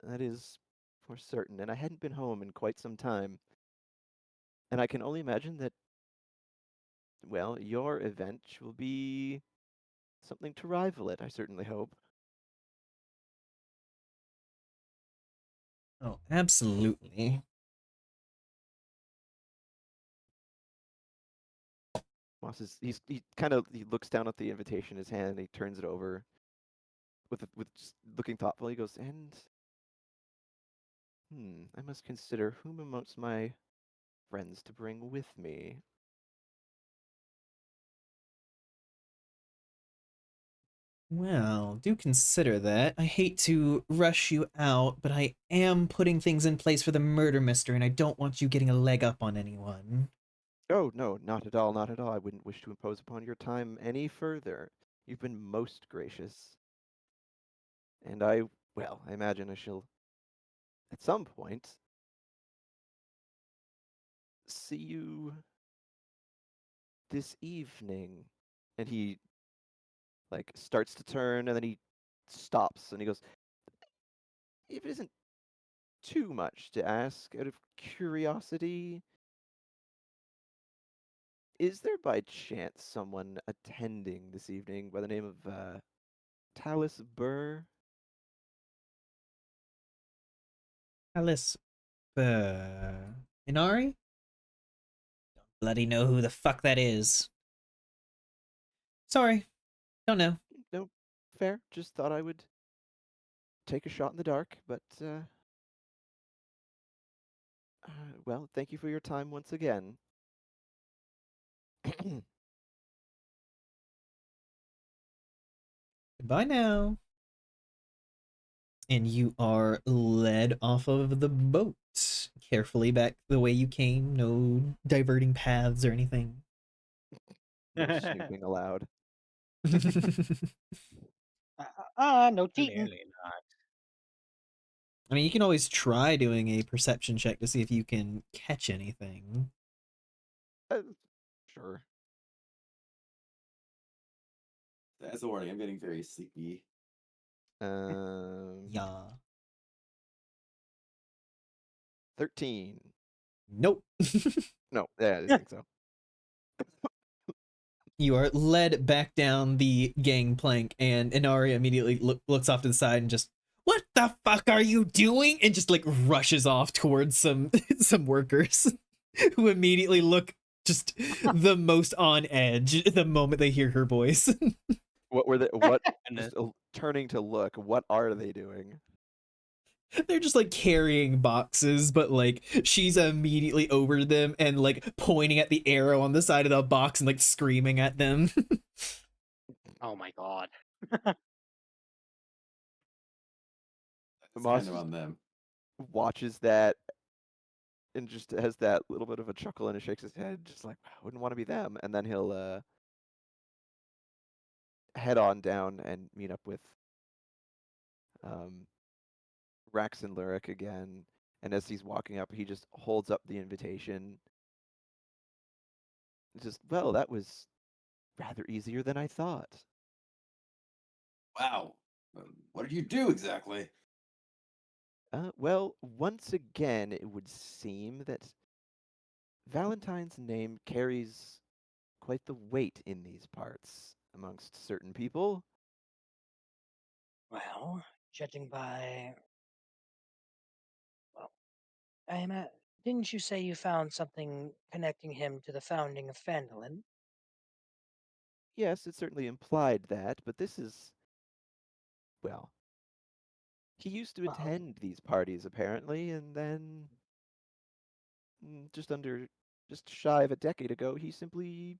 That is for certain, and I hadn't been home in quite some time. And I can only imagine that, well, your event will be something to rival it, I certainly hope. Oh, absolutely. Moss is he kind of he looks down at the invitation in his hand and he turns it over with just looking thoughtful. He goes, and I must consider whom amongst my friends to bring with me. Well, do consider that. I hate to rush you out, but I am putting things in place for the murder mystery, and I don't want you getting a leg up on anyone. Oh, no, not at all, not at all. I wouldn't wish to impose upon your time any further. You've been most gracious. And I imagine I shall, at some point, see you this evening. And he, like, starts to turn, and then he stops, and he goes, if it isn't too much to ask out of curiosity, is there by chance someone attending this evening by the name of Talus Burr? Alice, Inari? Bloody know who the fuck that is. Sorry, don't know. No, fair. Just thought I would take a shot in the dark, but well, thank you for your time once again. Goodbye now. And you are led off of the boat, carefully back the way you came, no diverting paths or anything. No snooping allowed. No cheating. Clearly not. I mean, you can always try doing a perception check to see if you can catch anything. Sure. As a warning, I'm getting very sleepy. Yeah. 13. Nope. No, yeah, I didn't think so. You are led back down the gangplank, and Inari immediately looks off to the side and just, "What the fuck are you doing?" and just like rushes off towards some some workers who immediately look just the most on edge the moment they hear her voice. What were they? What? And Just turning to look. What are they doing? They're just like carrying boxes, but like she's immediately over them and like pointing at the arrow on the side of the box and like screaming at them. Oh my god. It's Moss kind of just on them. watches that and just has that little bit of a chuckle and he shakes his head, just like, I wouldn't want to be them. And then he'll head on down and meet up with um, Rax and Lyric again. And as he's walking up, he just holds up the invitation. Just, well, that was rather easier than I thought. Wow. What did you do exactly? Well, once again, it would seem that Valentine's name carries quite the weight in these parts amongst certain people. Well, judging by, well, I'm at. Didn't you say you found something connecting him to the founding of Phandalin? Yes, it certainly implied that, but this is, well, he used to Well, attend these parties apparently, and then just shy of a decade ago, he simply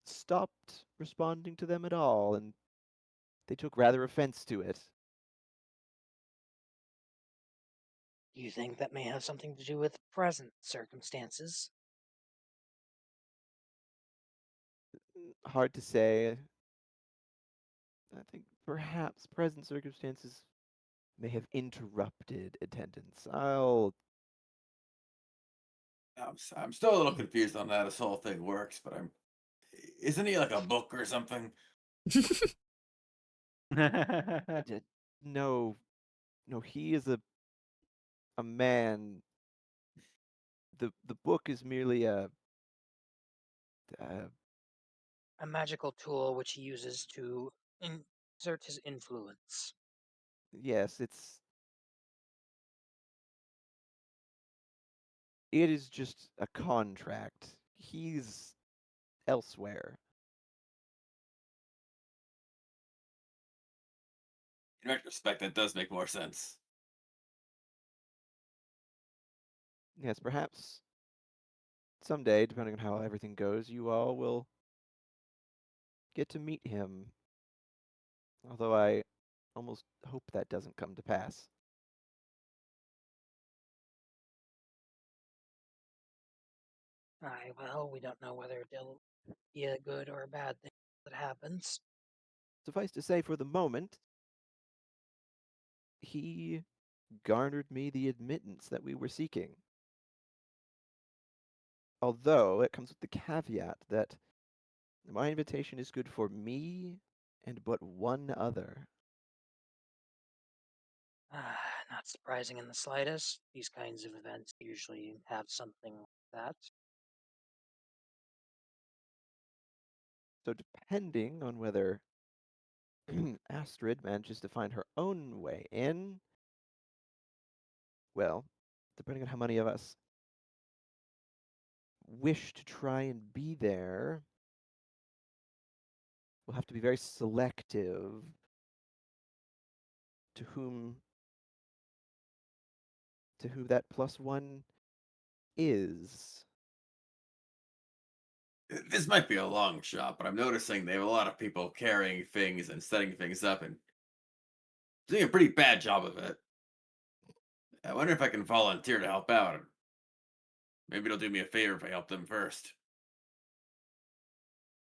stopped responding to them at all, and they took rather offense to it. do you think that may have something to do with present circumstances? Hard to say. I think perhaps present circumstances may have interrupted attendance. I'm still a little confused on how this whole thing works, but isn't he like a book or something? No, no, he is a man. The book is merely uh, A magical tool which he uses to exert his influence. yes, it is just a contract. He's elsewhere. In retrospect, that does make more sense. Yes, perhaps someday, depending on how everything goes, you all will get to meet him. Although I almost hope that doesn't come to pass. Aye, well, we don't know whether it'll be a good or a bad thing that happens. Suffice to say, for the moment, he garnered me the admittance that we were seeking. Although it comes with the caveat that my invitation is good for me and but one other. Not surprising in the slightest. These kinds of events usually have something like that. So depending on whether Astrid manages to find her own way in, well, depending on how many of us wish to try and be there, we'll have to be very selective to whom that +1 is. This might be a long shot, but I'm noticing they have a lot of people carrying things and setting things up and doing a pretty bad job of it. I wonder if I can volunteer to help out. Maybe it'll do me a favor if I help them first.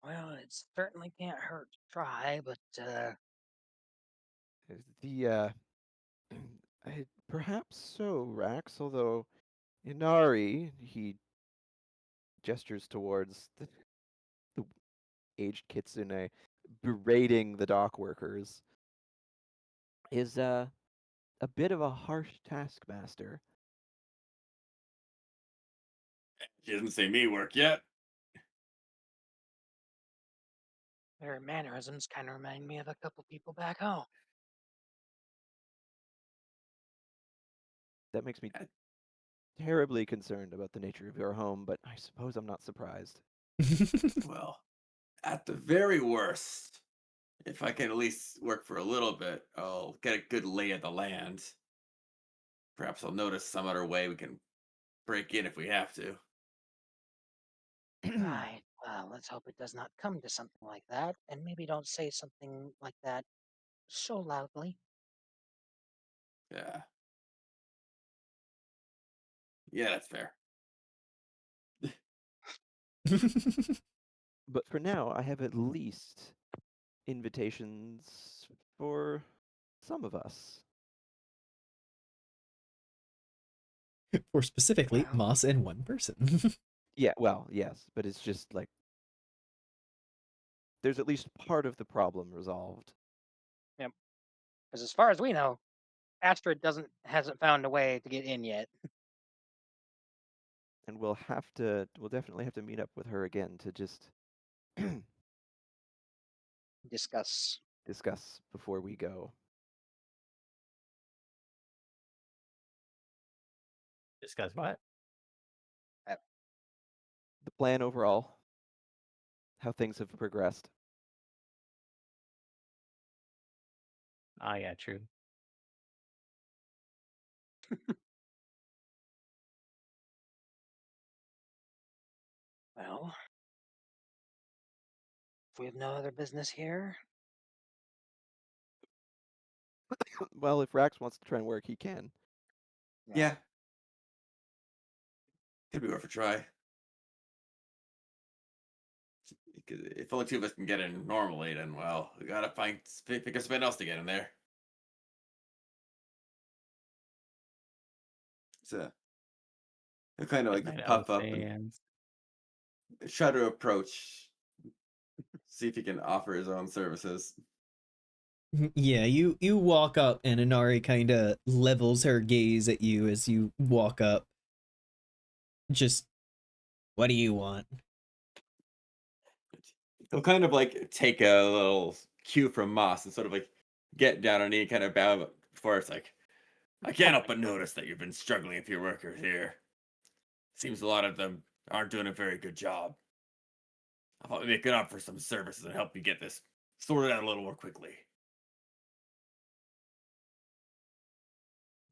Well, it certainly can't hurt to try, but The perhaps so, Rax, although Inari, he gestures towards the aged kitsune berating the dock workers, is a bit of a harsh taskmaster. She doesn't say me work yet. their mannerisms kind of remind me of a couple people back home. That makes me terribly concerned about the nature of your home, but I suppose I'm not surprised. Well, at the very worst, if I can at least work for a little bit, I'll get a good lay of the land. Perhaps I'll notice some other way we can break in if we have to. Right. Well, let's hope it does not come to something like that, and maybe don't say something like that so loudly. Yeah. Yeah, that's fair. But for now, I have at least invitations for some of us. For specifically Well. Moss and one person. Yeah, well, yes, but it's just like there's at least part of the problem resolved. Because as far as we know, Astrid hasn't found a way to get in yet. And we'll definitely have to meet up with her again to just Discuss. discuss before we go. Discuss what? The plan overall, how things have progressed. Ah, yeah, true. Well, if we have no other business here, Well, if Rax wants to try and work, he can. Yeah. Could be worth a try. 'Cause if only two of us can get in normally, then well, we gotta figure something else to get in there. So he'll kind of Good like night, puff up and fans. try to approach, see if he can offer his own services. Yeah, you walk up and Inari kind of levels her gaze at you as you walk up. Just, what do you want? He'll kind of like take a little cue from Moss and sort of like get down on knee, kind of bow before it's like, I can't help but notice that you've been struggling with your workers here. Seems a lot of them aren't doing a very good job. I thought we'd make it up for some services and help you get this sorted out a little more quickly.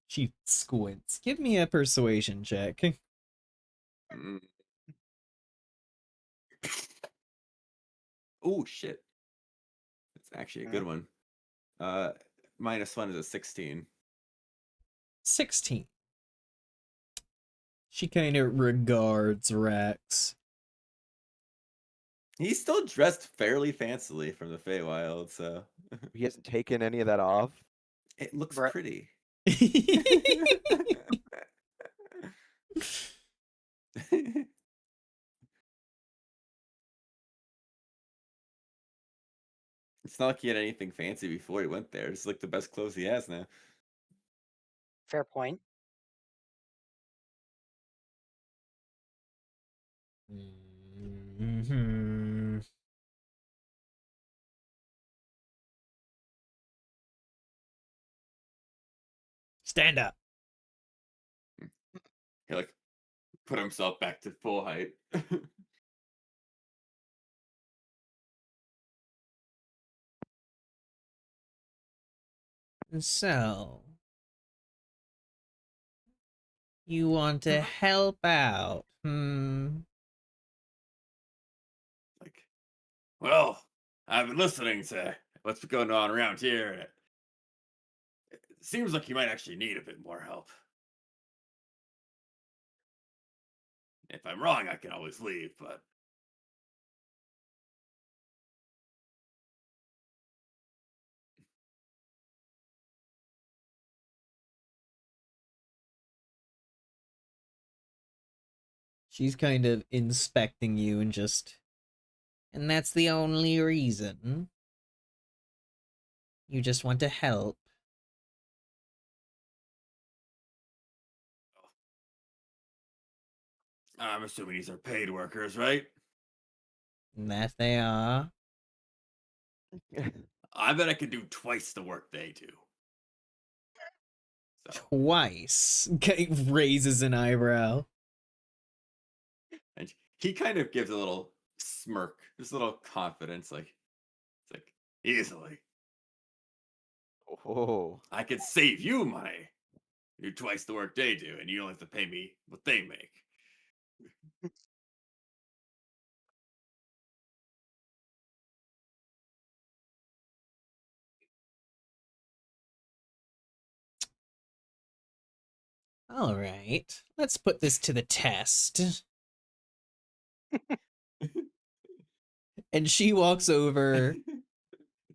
She squints. Give me a persuasion check. Mm. Oh shit. That's actually a good one. -1 is a 16. 16. She kind of regards Rex. He's still dressed fairly fancily from the Feywild, so He hasn't taken any of that off. it looks Right. pretty. It's not like he had anything fancy before he went there. It's like the best clothes he has now. Fair point. Mhm. Stand up. He like put himself back to full height. So, you want to help out? Like, well, I've been listening to what's going on around here, and it seems like you might actually need a bit more help. If I'm wrong, I can always leave, but She's kind of inspecting you and just. And that's the only reason? You just want to help? I'm assuming these are paid workers, right? That they are. I bet I could do twice the work they do. So, Twice. Raises an eyebrow. and he kind of gives a little smirk, just a little confidence, like it's like easily. Oh, I could save you money. Do twice the work they do, and you don't have to pay me what they make. All right. Let's put this to the test. And she walks over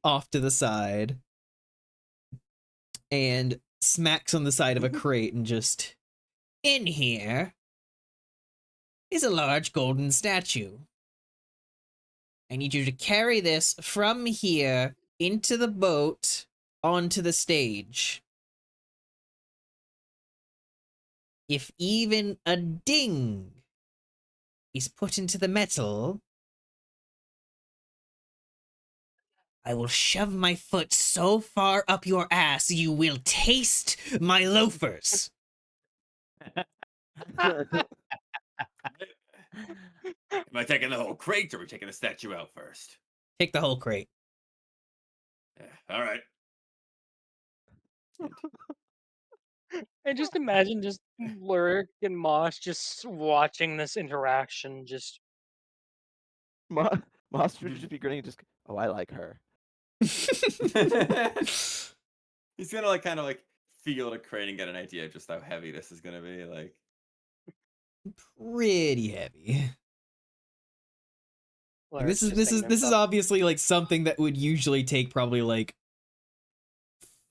off to the side and smacks on the side of a crate and just. In here is a large golden statue. I need you to carry this from here into the boat onto the stage. If even a ding is put into the metal, I will shove my foot so far up your ass you will taste my loafers. Am I taking the whole crate, or are we taking the statue out first? Take the whole crate. Yeah, all right. And just imagine just Lurk and Moss just watching this interaction. Just Monster would just be grinning. Just, oh, I like her. He's gonna like kind of like feel the crate and get an idea of just how heavy this is gonna be. Like, Pretty heavy. Like, Lurk's just thinking to this is himself, obviously like something that would usually take probably like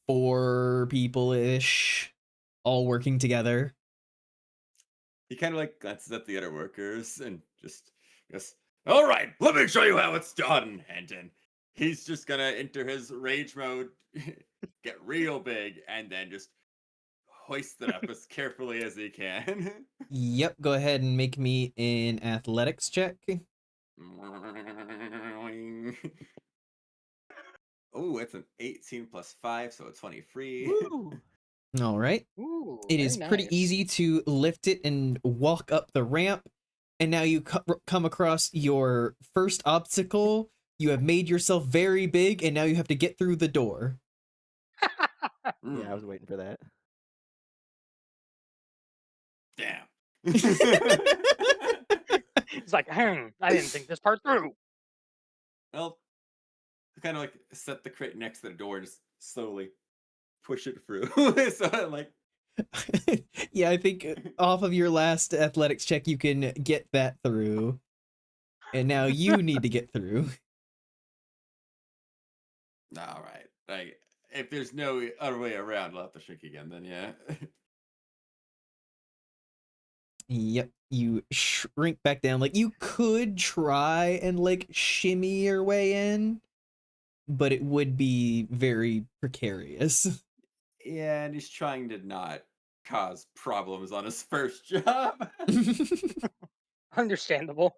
4 people ish, all working together. He kind of like glances at the other workers and just goes, "All right, let me show you how it's done." And then he's just gonna enter his rage mode, get real big, and then just hoist it up as carefully as he can. Yep, go ahead and make me an athletics check. Oh, it's an 18 plus 5, so a 23. Woo! All right. ooh, It very is pretty nice. easy to lift it and walk up the ramp. And now you come across your first obstacle. You have made yourself very big, and now you have to get through the door. Yeah, I was waiting for that. Damn. He's like, I didn't think this part through. Well, kind of like set the crate next to the door and just slowly push it through. So like, Yeah, I think off of your last athletics check, you can get that through. And now you need to get through. all right. Like, if there's no other way around, I'll have to shrink again. Then yeah. Yep, you shrink back down. Like, you could try and, like, shimmy your way in, but it would be very precarious. Yeah, and he's trying to not cause problems on his first job. Understandable.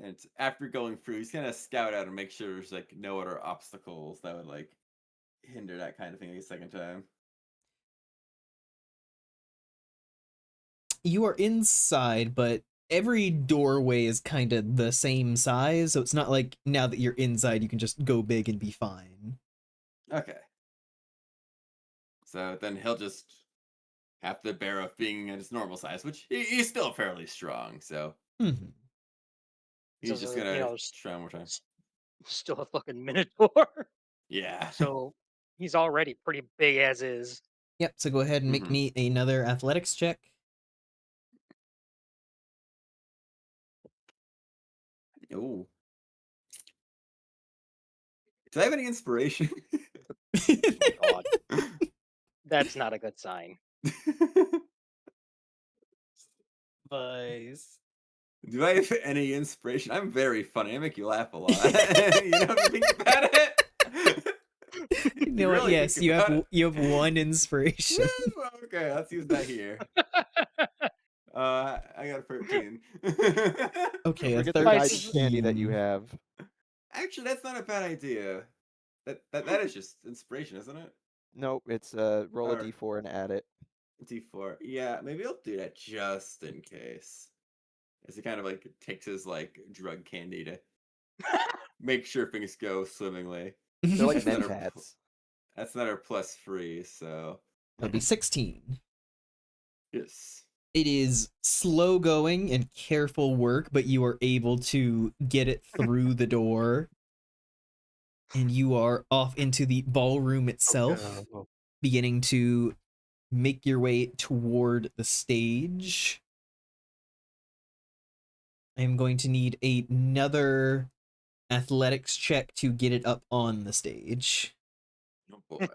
And after going through, he's gonna scout out and make sure there's like no other obstacles that would like hinder that kind of thing a second time. You are inside, but every doorway is kind of the same size, so it's not like now that you're inside, you can just go big and be fine. Okay. So then he'll just have to bear up being at his normal size, which he's still fairly strong. So Mhm. he's So, just you gonna know, try one more time. still a fucking minotaur. Yeah. So he's already pretty big as is. Yep, so go ahead and make me another athletics check. Ooh. Do I have any inspiration? Oh my god. That's not a good sign. Boys. Do I have any inspiration? I'm very funny. I make you laugh a lot. You know, if you think about it. You know what? really Yes, think you about have it. you have 1 inspiration. Woo, okay, let's use that here. I got a 13. Okay, Don't a forget the guidance candy that you 13. have. Actually, that's not a bad idea. That is just inspiration, isn't it? Nope, it's roll a Or d4 and add it. D4. Yeah, maybe I'll do that just in case. As he kind of like takes his like drug candy to make sure things go swimmingly. They're like That's another Mentats. That's another +3, so That'll be 16. yes. It is slow going and careful work, but you are able to get it through the door. And you are off into the ballroom itself, beginning to make your way toward the stage. I am going to need another athletics check to get it up on the stage. Oh boy.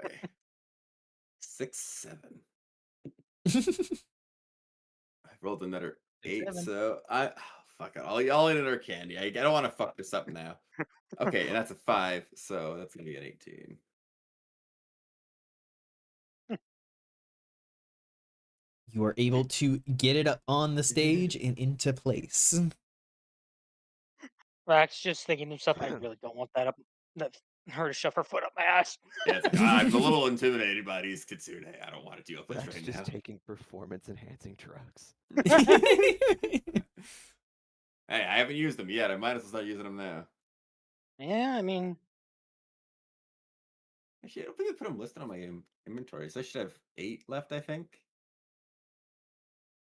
6, 7. I rolled another 8, 7. so fuck it. I'll eat another candy. I don't want to fuck this up now. Okay, and that's a 5, so that's gonna be an 18. You are able to get it up on the stage and into place. Rax just thinking to himself, I really don't want her to shove her foot up my ass. Yeah, it's like, I'm a little intimidated by these Kitsune. I don't want to deal with this Rex right just now. taking performance enhancing drugs. Hey, I haven't used them yet. I might as well start using them now. Yeah, I mean, Actually, I don't think I put them listed on my inventory, so I should have 8 left, I think.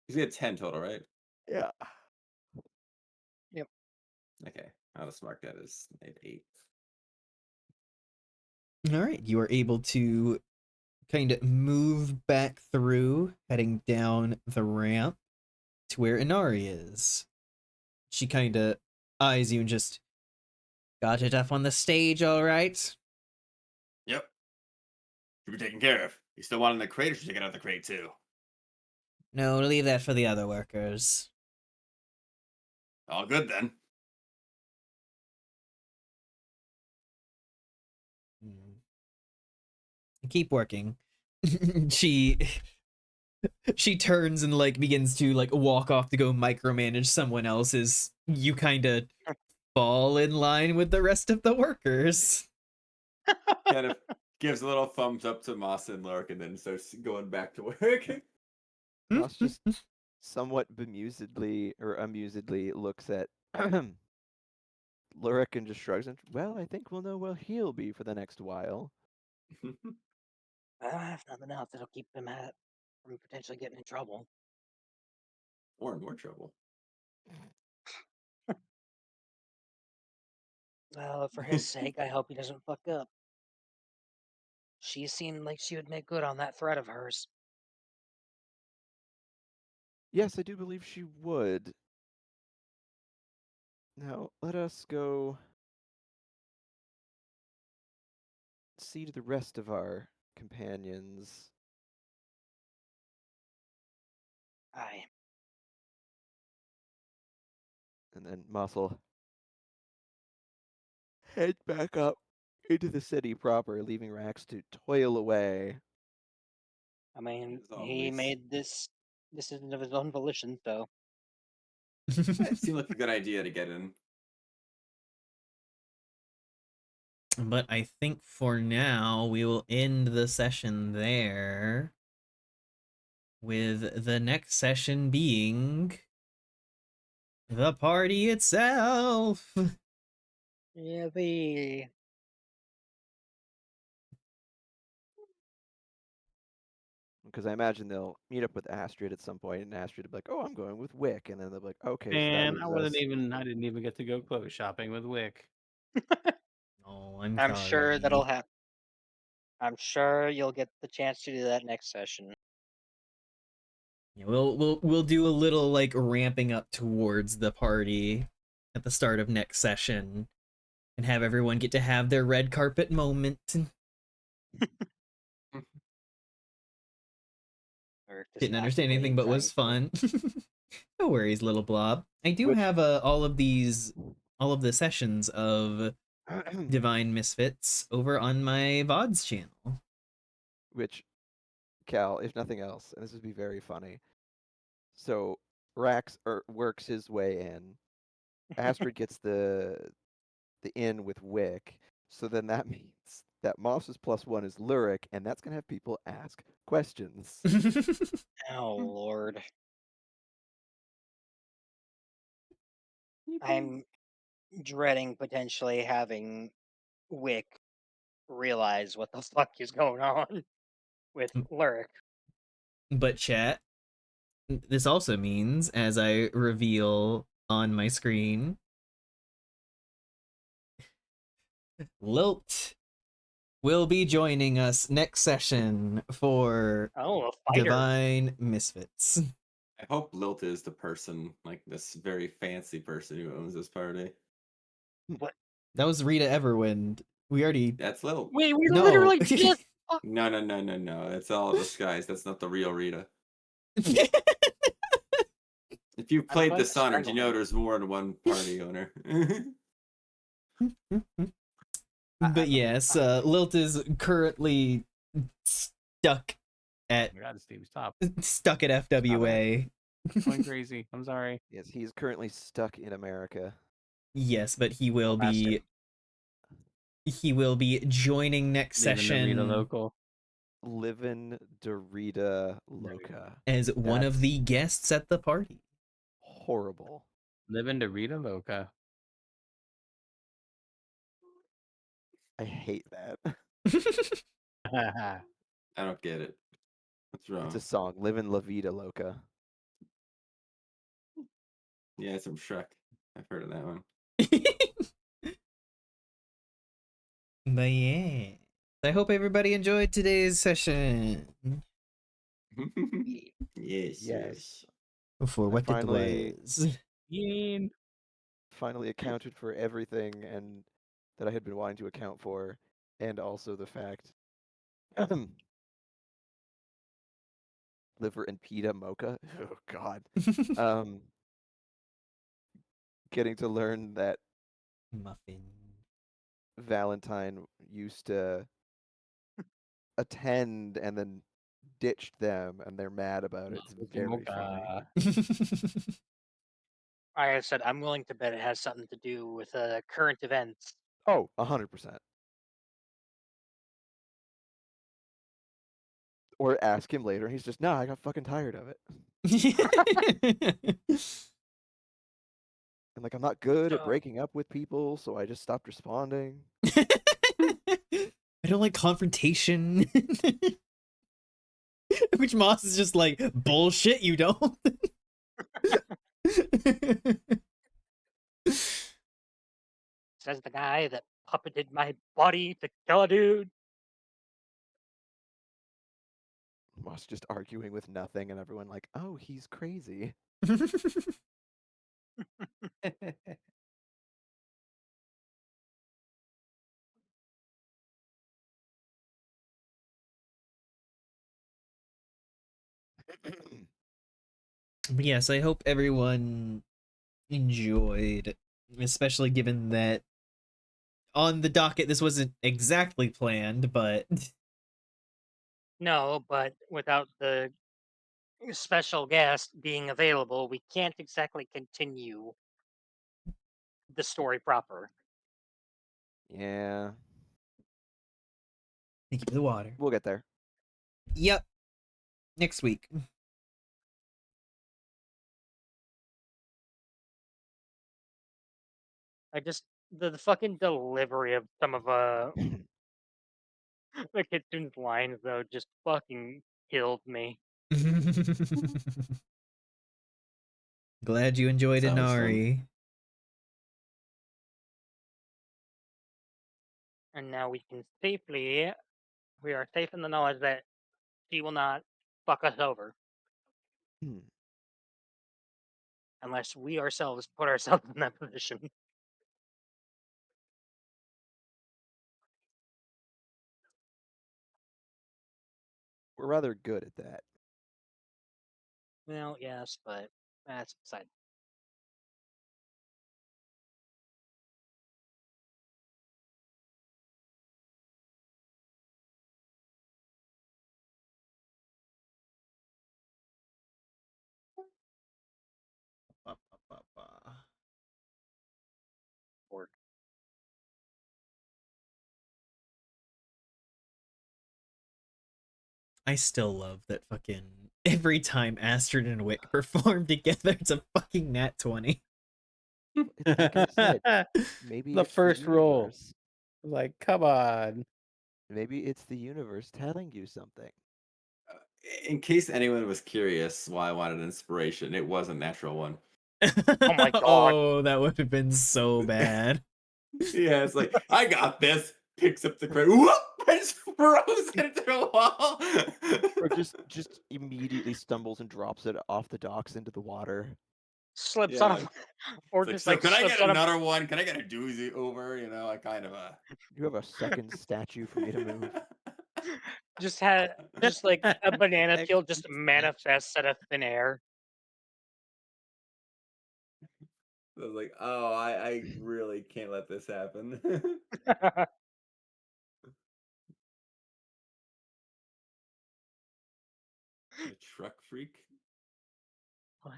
Because we had 10 total, right? Yeah. yep. Okay, I'll just mark that as 8. All right, you are able to kind of move back through, heading down the ramp to where Inari is. She kind of eyes you and just got it up on the stage, all right. Yep. Should be taken care of. You still want it in the crate, or should you take it out of the crate too? No, leave that for the other workers. All good then. Keep working. she she turns and like begins to like walk off to go micromanage someone else's. You kind of fall in line with the rest of the workers. Kind of gives a little thumbs up to Moss and Lurk, and then starts going back to work. Moss just somewhat bemusedly or amusedly looks at Lurik and just shrugs and, well, I think we'll know where he'll be for the next while. I have nothing else that'll keep him from potentially getting in trouble. Or in more trouble. Well, for his sake, I hope he doesn't fuck up. She seemed like she would make good on that threat of hers. Yes, I do believe she would. Now, let us go see to the rest of our companions. Aye. And then Muscle head back up into the city proper, leaving Rax to toil away. I mean, As he always. made this decision of his own volition, so It seemed like a good idea to get in. But I think for now we will end the session there, with the next session being the party itself. yeah, the Because I imagine they'll meet up with Astrid at some point, and Astrid will be like, "Oh, I'm going with Wick," and then they'll be like, "Okay, so that And leaves I didn't even get to go clothes shopping with Wick. Oh, I'm I'm sure that'll sorry. happen. I'm sure you'll get the chance to do that next session. Yeah, we'll do a little like ramping up towards the party at the start of next session, and have everyone get to have their red carpet moment. Or just Didn't understand actively anything, but trying was to. fun. No worries, little blob. I do Which- have all of the sessions of Divine Misfits over on my VODs channel. Which, Cal, if nothing else, and this would be very funny. So Rax works his way in. Astrid gets the inn with Wick. So then that means that Moss's +1 is Lurik, and that's gonna have people ask questions. Oh Lord. I'm dreading potentially having Wick realize what the fuck is going on with Lurik. But chat, this also means, as I reveal on my screen, Lilt will be joining us next session for Oh, a fighter. Divine Misfits. I hope Lilt is the person, like this very fancy person who owns this party. That was Rita Everwind. We already That's Lilt. Wait, we No. literally just. No. It's all disguise. That's not the real Rita. If you played going to Dishonored, you strangle know him. there's more than one party owner. But yes, Lilt is currently stuck at Oh my God, Steve, stop. FWA. Going crazy. I'm sorry. Yes, he's currently stuck in America. Yes, but he will Bastard. be joining next Leaving the Rita session local. Livin' Dorita Loca. as one of That's the guests at the party. horrible. Living to Rita Loca. I hate that. I don't get it. What's wrong? It's a song, Livin' La Vida Loca. Yeah, it's from Shrek. I've heard of that one. But yeah, I hope everybody enjoyed today's session. Yes. Yes. For what finally- it was. Yeen. finally accounted for everything and that I had been wanting to account for, and also the fact liver and pita mocha. Oh God. Getting to learn that Muffin. Valentine used to attend and then ditched them, and they're mad about it. It's very funny. I said I'm willing to bet it has something to do with current events. Oh, 100%. Or ask him later, and he's just, nah, I got fucking tired of it. And like, I'm not good at So- breaking up with people, so I just stopped responding. I don't like confrontation. Which Moss is just like, bullshit, you don't. Says the guy that puppeted my body to kill a dude. Moss just arguing with nothing, and everyone like, oh, he's crazy. But yes, I hope everyone enjoyed, especially given that on the docket this wasn't exactly planned, but No, but without the special guest being available, we can't exactly continue the story proper. Yeah, thank you for the water. we'll get there. Yep. Next week. I just the fucking delivery of some of the Kitsun's lines though just fucking killed me. Glad you enjoyed Sounds fun. Inari. And now we are safe in the knowledge that she will not fuck us over Hmm. unless we ourselves put ourselves in that position. We're rather good at that. Well, yes, but that's beside. Work. I still love that fucking every time Astrid and Wick perform together, it's a fucking nat 20. It's like I said, maybe The it's first roll. universe. Like, come on. Maybe it's the universe telling you something. In case anyone was curious why I wanted inspiration, it was a natural one. Oh my God. Oh, that would have been so bad. Yeah, it's like, I got this. Picks up the credit. Whoop! I just froze into a wall. Or just immediately stumbles and drops it off the docks into the water. Slips Yeah. on a, or It's just so like can I slips get on a, another one? Can I get a doozy over? You know, I kind of You have a second statue for me to move. just had just like a banana peel just Second manifests out of thin air. I was like, oh, I really can't let this happen. A truck freak? What?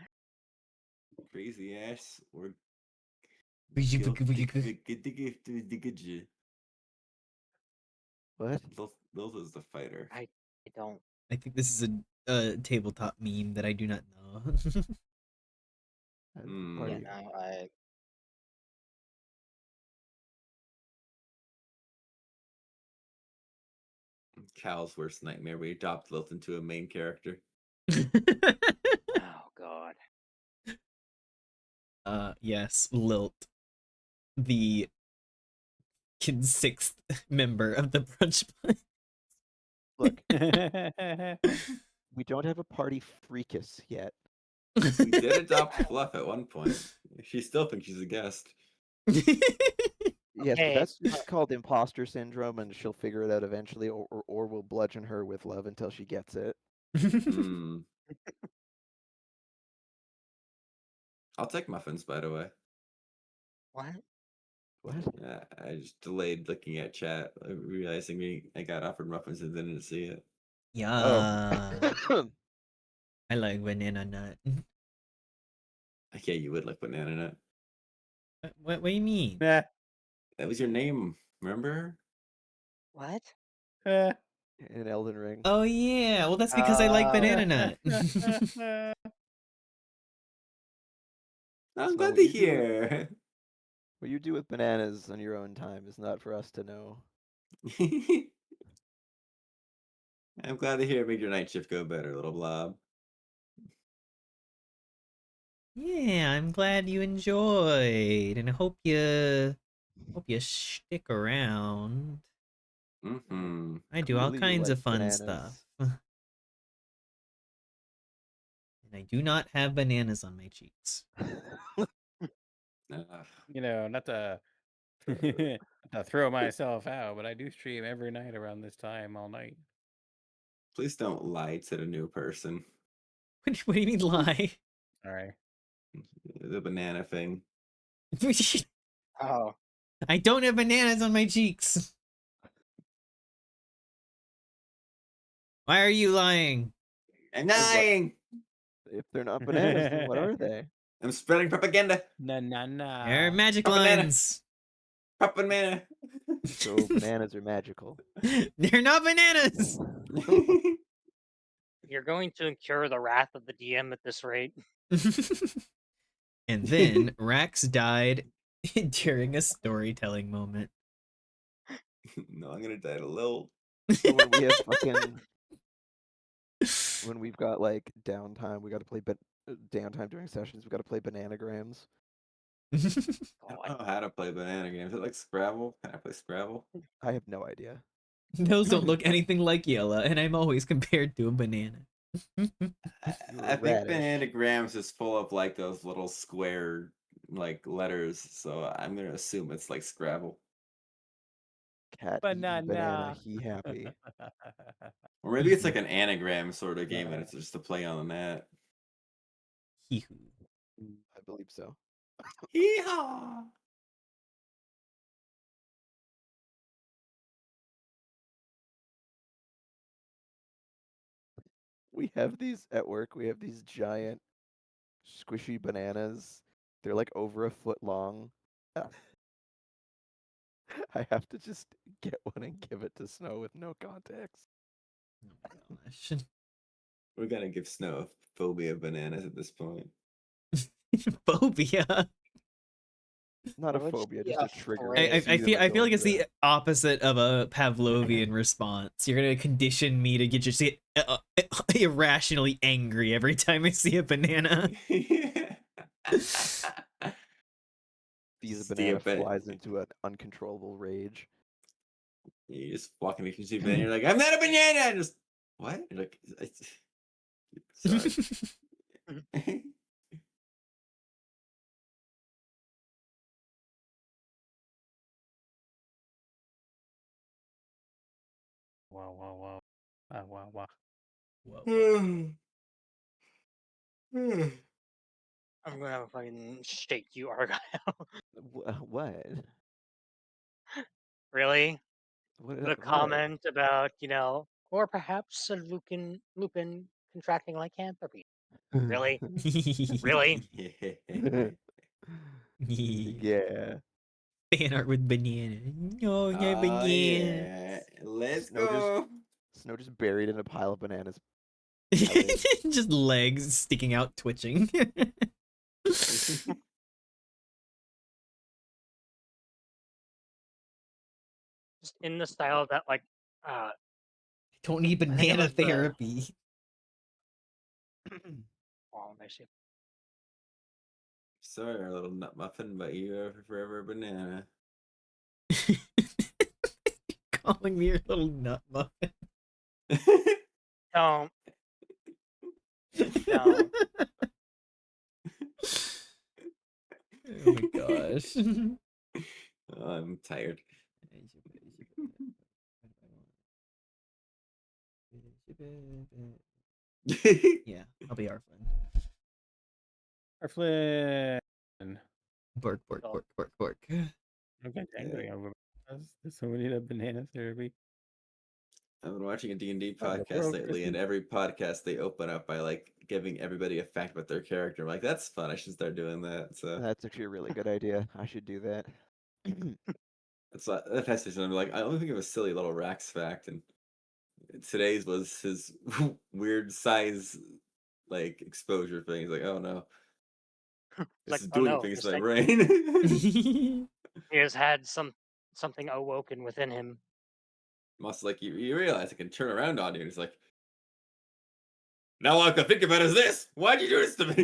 Crazy ass? Or What? Those is the fighter. I don't. I think this is a tabletop meme that I do not know. What are Yeah, you? no, I Cal's worst nightmare. We adopt Lilt into a main character. Oh God. Yes, Lilt, the sixth member of the Brunch Bunch. Look, we don't have a party freakus yet, We did adopt Fluff at one point. She still thinks she's a guest. Yes, but Okay, that's just called imposter syndrome, and she'll figure it out eventually, or we'll bludgeon her with love until she gets it. Hmm. I'll take muffins, by the way. what? What? Yeah, I just delayed looking at chat, realizing I got offered muffins and didn't see it. Yeah. Oh. I like banana nut. Okay, you would like banana nut. What do you mean? Nah. That was your name, remember? What? In Elden Ring. Oh yeah. Well, that's because I like Oh. banana nut. I'm So glad what to you do with- hear. What you do with bananas on your own time is not for us to know. I'm glad to hear it made your night shift go better, little blob. Yeah, I'm glad you enjoyed, and I hope you stick around. Mm-hmm. I do all Clearly you kinds like of fun bananas. stuff. And I do not have bananas on my cheeks. You know, not to not to throw myself out, but I do stream every night around this time all night. Please don't lie to the new person. What do you mean lie? Sorry. The banana thing. Oh. I don't have bananas on my cheeks. Why are you lying? I'm lying! If they're not bananas, then what are they? I'm spreading propaganda. Na na na. They're magic banana. lines. Propaganda. So bananas are magical. They're not bananas. You're going to incur the wrath of the DM at this rate. And then Rax died during a storytelling moment. No, I'm gonna die a little. So when we have when we've got like downtime, we got to play downtime during sessions. We got to play bananagrams. I don't know how to play banana games. Is it like Scrabble? Can I play Scrabble? I have no idea. Those don't look anything like Yella, and I'm always compared to a banana. I think Radish. bananagrams is full of like those little square like letters, so I'm gonna assume it's like Scrabble. Cat eating banana, Banana. he happy. Or maybe it's like an anagram sort of game and it's just a play on that. Hee-hoo. I believe so. Hee-haw! We have these at work. We have these giant, squishy bananas. They're like over a foot long. I have to just get one and give it to Snow with no context. Oh my gosh. We're gonna give Snow a phobia of bananas at this point. Phobia. Not a What would phobia, be just a a trigger. phrase? I feel like it's the opposite of a Pavlovian response. You're gonna condition me to get irrationally angry every time I see a banana. Sees a See a banana ba- flies into an uncontrollable rage. You just walk into the banana, you're like, I'm not a banana! And just, what? You're like, sorry. Wow, wow, wow. Wow, wow. Whoa. I'm gonna have a fucking shake you, Argyle. What? Really? What? The What? comment about, or perhaps a Lupin contracting lycanthropy. Really? Really? Yeah. Fan art with banana. Oh, yeah, banana. Yeah. Let's go. Snow just buried in a pile of bananas. Just legs sticking out, twitching. Just in the style that, like, Don't need I think it banana was the- therapy. oh, let me see. Sorry, our little nut muffin, but you are forever a banana. Calling me your little nut muffin. Don't. No. Oh my gosh. Oh, I'm tired. Yeah, I'll be our friend. Our Flynn. Bork, bork, Oh. bork, bork, bork. I'm kind of angry over this. There's so many banana therapy. I've been watching a D&D Oh, the podcast world, lately, and Kristen. every podcast they open up by like giving everybody a fact about their character. I'm like, that's fun. I should start doing that. So That's actually a really good idea. I should do that. that passage, and I'm like, I only think of a silly little Rax fact, and today's was his weird size, like exposure thing. He's like, oh no, It's this like, is oh doing no, things this to my thing, brain. he has had something awoken within him. Must like you realize it can turn around on you. And he's like, now all I can think about is this. Why'd you do this to me?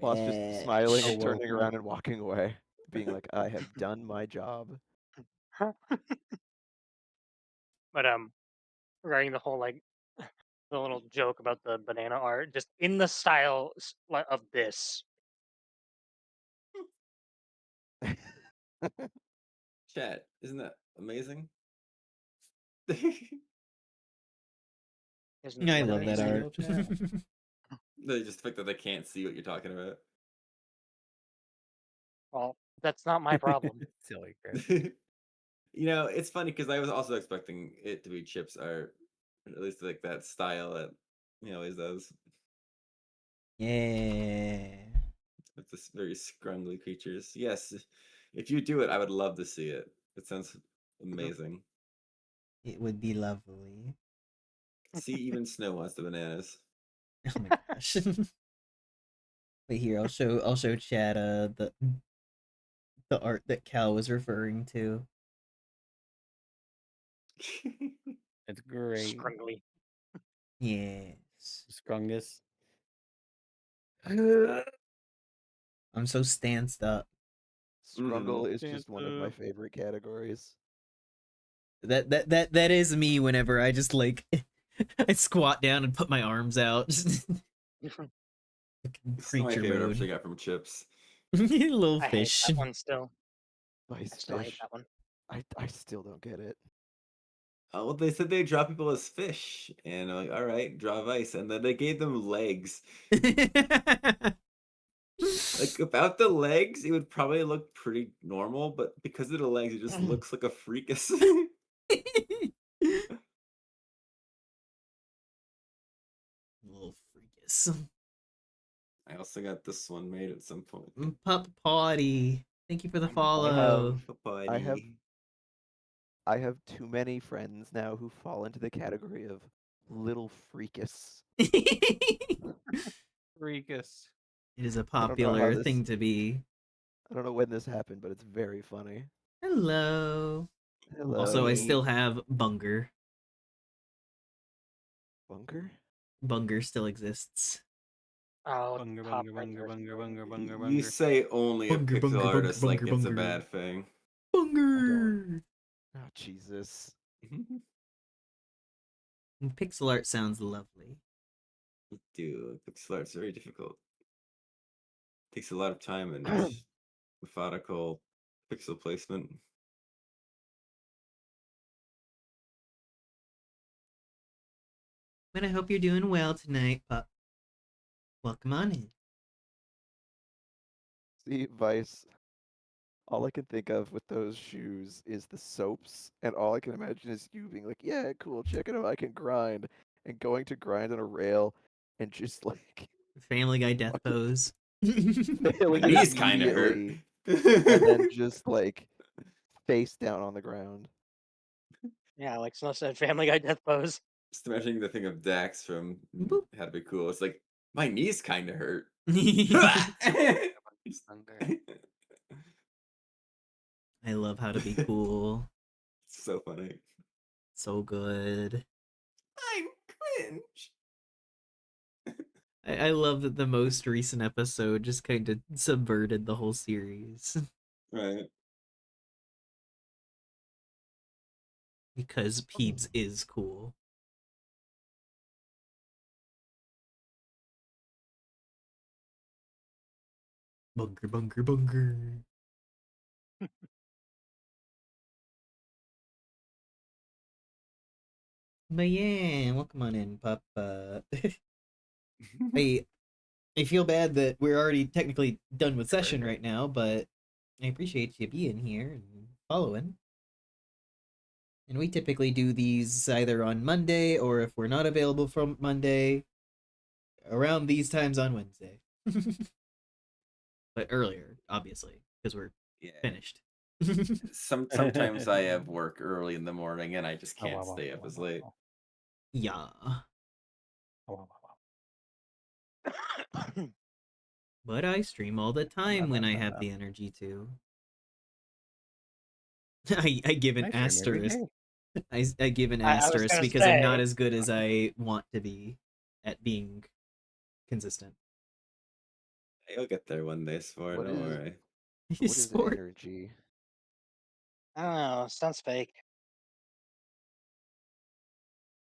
Boss just smiling Oh, and well, turning around and walking away, being like, I have done my job. But regarding the whole like the little joke about the banana art, just in the style of this. Chat, isn't that amazing? Isn't I what love that amazing? art. Just the fact that they can't see what you're talking about. Well, that's not my problem. silly, Chris. It's funny because I was also expecting it to be Chip's art, at least like that style that he always does. Yeah. With this very scrungly creatures. Yes, if you do it, I would love to see it. It sounds amazing. It would be lovely. See, even Snow wants the bananas. Oh my gosh. Wait here, I'll show Chad the art that Cal was referring to. It's great. Scrungly. Yes. Scrungus. I'm so stanced up. Scrungle is just Dance one of my up. favorite categories. That is me whenever I just like I squat down and put my arms out. This is my Preacher favorite episode I mode. got from Chips. Little I hate fish. that one still. I Vice still hate fish. that one. I still don't get it. Oh, well, they said they draw people as fish, and I'm like, all right, draw Vice, and then they gave them legs. Like about the legs, it would probably look pretty normal, but because of the legs, it just looks like a freakus. Little freakus. I also got this one made at some point. Pup Potty. Thank you for the Oh my God. follow. I have too many friends now who fall into the category of little freakus. Freakus. It is a I don't know how popular this- thing to be. I don't know when this happened, but it's very funny. Hello. Hello. Also, I still have Bunger. Bunker? Bunger still exists. Oh, Bunger, Pop bunger, Ranger. bunger, bunger, bunger, You bunger. say only a Bunger, pixel bunger, bunger, artist like bunger, it's a bunger. bad thing. Bunger. Oh, Jesus. Pixel art sounds lovely. Dude, pixel art's very difficult. Takes a lot of time and methodical pixel placement. But I hope you're doing well tonight, pup. Welcome on in. See, Vice, all I can think of with those shoes is the soaps, and all I can imagine is you being like, yeah, cool, check it out, I can grind, and going to grind on a rail, and just like Family Guy death pose. My failing knees kind of hurt. immediately, and then just like face down on the ground. Yeah, like Snow said, Family Guy death pose. Just imagining the thing of Dax from Boop. How to Be Cool. It's like, my knees kind of hurt. Bunger. I love How to Be Cool. It's so funny. So good. I'm cringe. I love that the most recent episode just kind of subverted the whole series. Right. Because Peeps is cool. Bunker, bunker, bunker. But yeah, welcome on in, pup. I I feel bad that we're already technically done with session right now, but I appreciate you being here and following. And we typically do these either on Monday or if we're not available from Monday, around these times on Wednesday. But earlier, obviously, because we're Yeah. finished. Sometimes I have work early in the morning and I just Oh, wow, can't wow, stay up wow, as wow, late. wow. Yeah. Oh, wow, wow, wow. But I stream all the time when I have Da-da-da-da. the energy to. I give an I stream every asterisk. day. I give an I was asterisk gonna because I'm not say, as good as I want to be at being consistent. You'll get there one day, Sport. What Don't is worry. what is Sport. energy? I don't know. Sounds fake.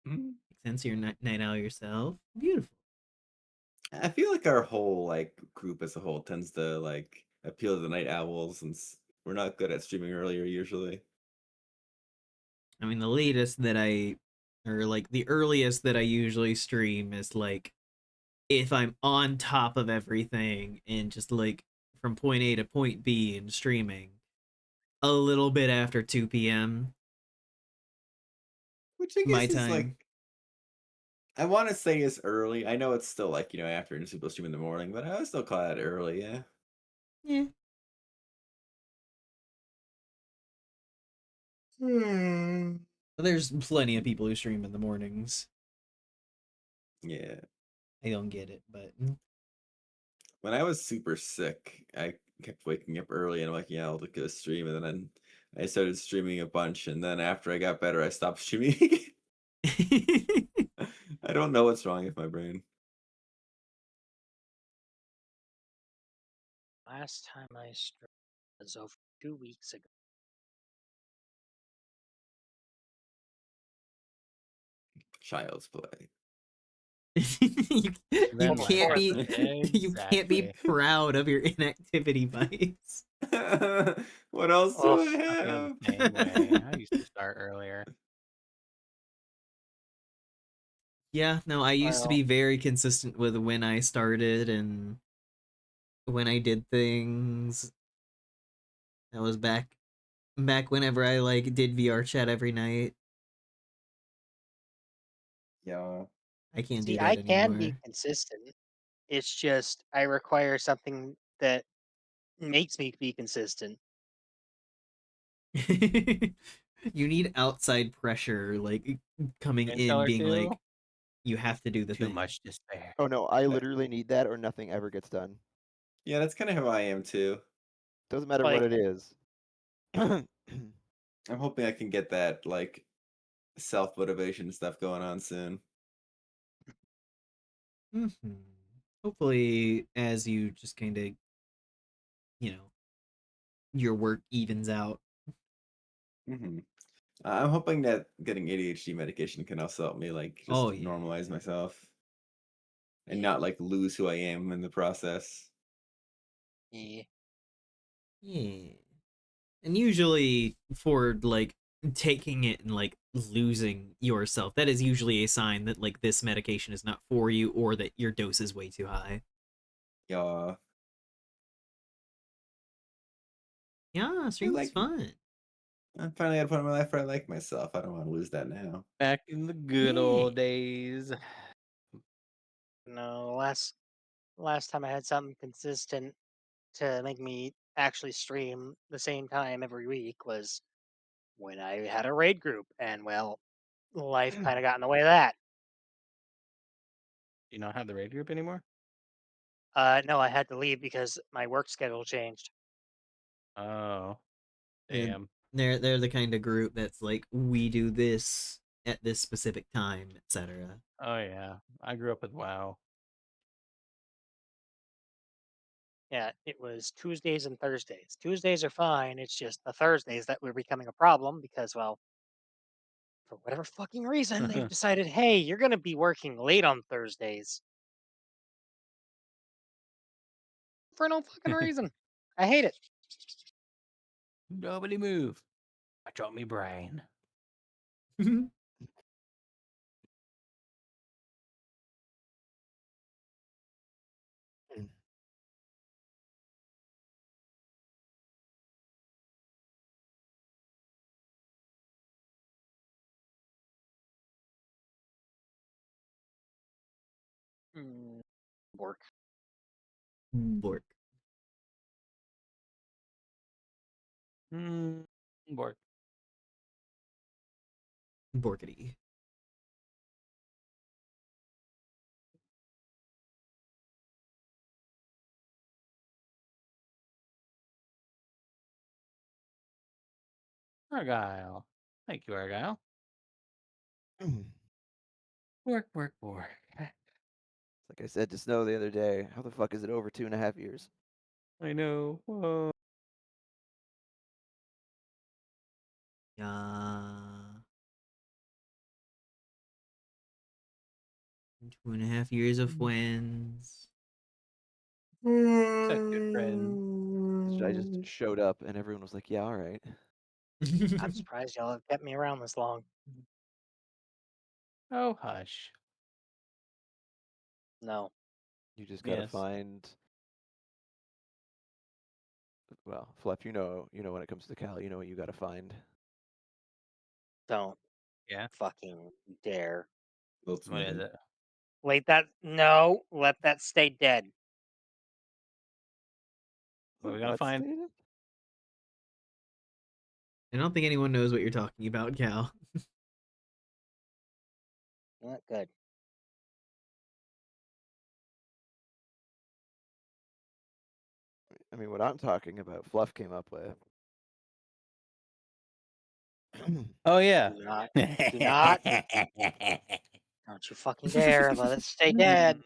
Mhm. Since you're night owl yourself, beautiful. I feel like our whole group as a whole tends to appeal to the night owls, and we're not good at streaming earlier usually. I mean, the latest that or like the earliest that I usually stream is like if I'm on top of everything and just like from point A to point B and streaming a little bit after 2 p.m. Which I my guess is time. I want to say is early. I know it's still after and people stream in the morning, but I would still call that early. Yeah. Yeah. There's plenty of people who stream in the mornings. Yeah. I don't get it, but When I was super sick, I kept waking up early and I'm like, yeah, I'll go stream. And then I started streaming a bunch. And then after I got better, I stopped streaming. I don't know what's wrong with my brain. Last time I streamed was over 2 weeks ago. Child's play. you Then what can't before be happened? you can't be Exactly. proud of your inactivity bites. What else do Oh, I I feel the have? same way. I used to start earlier. Yeah, no, I used to well, be very consistent with when I started and when I did things. That was back whenever I like did VR chat every night. Yeah. I can't do see, that I can be anymore. consistent. It's just I require something that makes me be consistent. You need outside pressure like coming in Intel or being two? like you have to do the Too thing. much to spare. Oh no, I That- literally need that or nothing ever gets done. Yeah, that's kind of how I am too. Doesn't matter what like it is. I'm hoping I can get that self motivation stuff going on soon. Hopefully as you just kind of, your work evens out. Hmm I'm hoping that getting ADHD medication can also help me Oh just yeah. normalize myself and Yeah. not lose who I am in the process. Yeah. Yeah. And usually for like taking it and like losing yourself, that is usually a sign that like this medication is not for you or that your dose is way too high. Yeah, Yeah, I streaming's like. fun. I'm finally at a point in my life where I like myself. I don't want to lose that now. Back in the good Yeah. old days. No, last time I had something consistent to make me actually stream the same time every week was when I had a raid group, and well, life kind of got in the way of that. Do you not have the raid group anymore? No, I had to leave because my work schedule changed. Oh, Yeah, damn. they're the kind of group that's like we do this at this specific time, etc. Oh, yeah. I grew up with WoW. Yeah, it was Tuesdays and Thursdays. Tuesdays are fine. It's just the Thursdays that were becoming a problem because, well, for whatever fucking reason, they've decided, hey, you're going to be working late on Thursdays. for no fucking reason. I hate it. Nobody move. I dropped me brain. Bork. Bork. Bork. Borkity. Argyle. Thank you, Argyle. Bork. Like I said to Snow the other day, how the fuck is it over 2.5 years? I know. Whoa. Yeah. 2.5 years of friends. Such good friends. I just showed up and everyone was like, yeah, all right. I'm surprised y'all have kept me around this long. Oh, hush. No. You just gotta Yes. find. Well, Fluff, you know when it comes to Cal, you know what you gotta find. Don't Yeah. fucking dare. Let's What is move. it? Let that stay dead. What we gotta What find? stated? I don't think anyone knows what you're talking about, Cal. Not good. I mean, what I'm talking about, Fluff came up with. Oh yeah. Do not. Do not. Don't you fucking dare. Let it stay dead.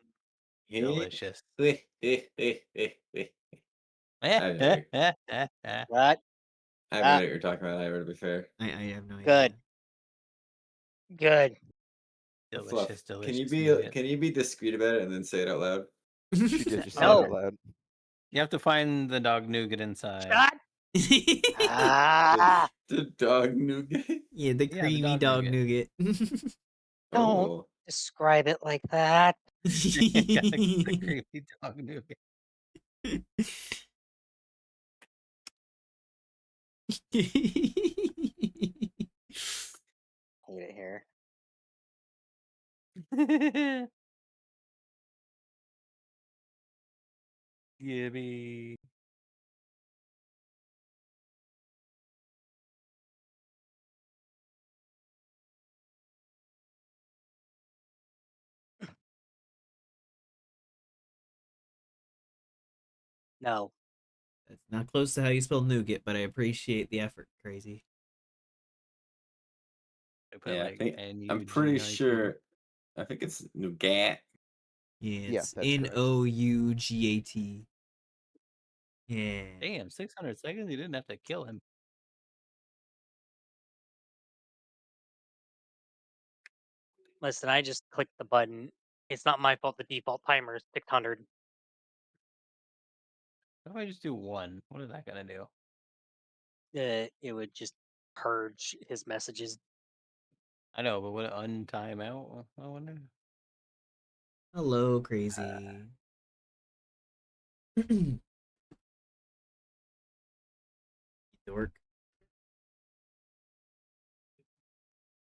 Delicious. I know. What? I have no idea what you're talking about, Ira, to be fair. I have no Good. idea. Good. Fluff, Delicious. can you nougat. be discreet about it and then say it out loud? She did just say it No. out loud. You have to find the dog nougat inside. Shut. Ah. The dog nougat. Yeah, the Yeah, the creamy dog dog nougat. Don't Oh, describe it like that. Yeah, the creepy dog nougat. Hate it here. Gibby. No. That's not close to how you spell nougat, but I appreciate the effort, Crazy. I put yeah. like I'm pretty NUGIT. sure. I think it's nougat. Yeah, Yeah, it's that's correct. Nougat. Yeah. Damn, 600 seconds? You didn't have to kill him. Listen, I just clicked the button. It's not my fault the default timer is 600. What if I just do one? What is that gonna do? It would just purge his messages. I know, but would it untime out? I wonder. Hello, Crazy. Dork.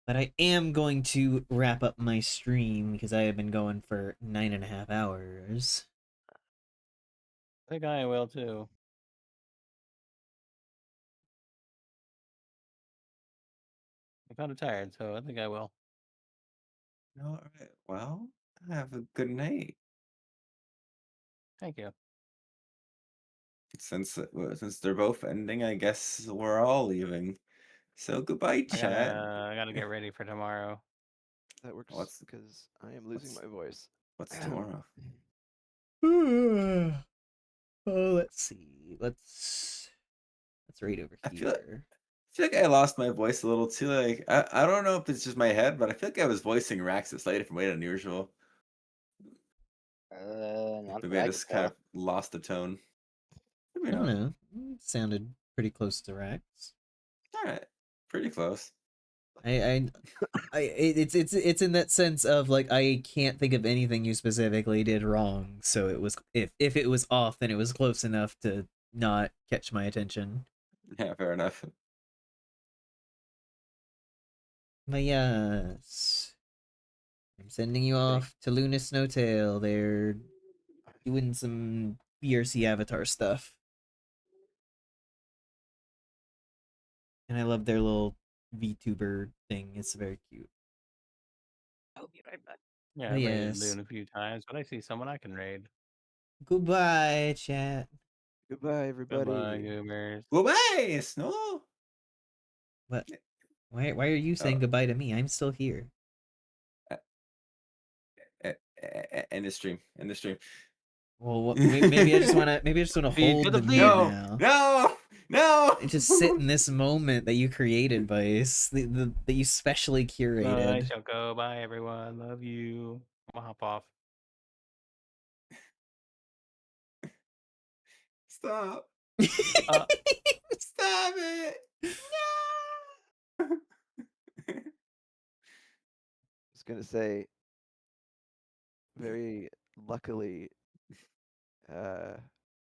But I am going to wrap up my stream because I have been going for 9.5 hours. I think I will too. I'm kind of tired, so I think I will. All right. Well, have a good night. Thank you. Since they're both ending, I guess we're all leaving. So goodbye, chat. I gotta get ready for tomorrow. That works What's- because I am losing my voice. What's tomorrow? Oh, let's see. Let's right over I feel here. like I lost my voice a little too. Like I don't know if it's just my head, but I feel like I was voicing Rax a slightly different way than usual. Not Maybe that I I just could kind tell. of lost the tone. I don't know. Sounded pretty close to Rex. All right, pretty close. It's in that sense of like I can't think of anything you specifically did wrong. So it was if it was off, then it was close enough to not catch my attention. Yeah, fair enough. But yes, I'm sending you off to Luna Snowtail. They're doing some BRC Avatar stuff, and I love their little VTuber thing. It's very cute. I'll be right back. Yeah, I But raided yes. Loon a few times, but I see someone I can raid. Goodbye, chat. Goodbye, everybody. Goodbye, goobers. Goodbye, Snow. What? Why are you saying goodbye to me? I'm still here. End the stream. End the stream. Well, maybe I just wanna Feed hold to the the view feed. now. No. And just sit in this moment that you created, Vice. That you specially I curated. shall go. Bye, everyone. Love you. I'm gonna hop off. Stop. Uh, Stop it. No. I was gonna say, very luckily,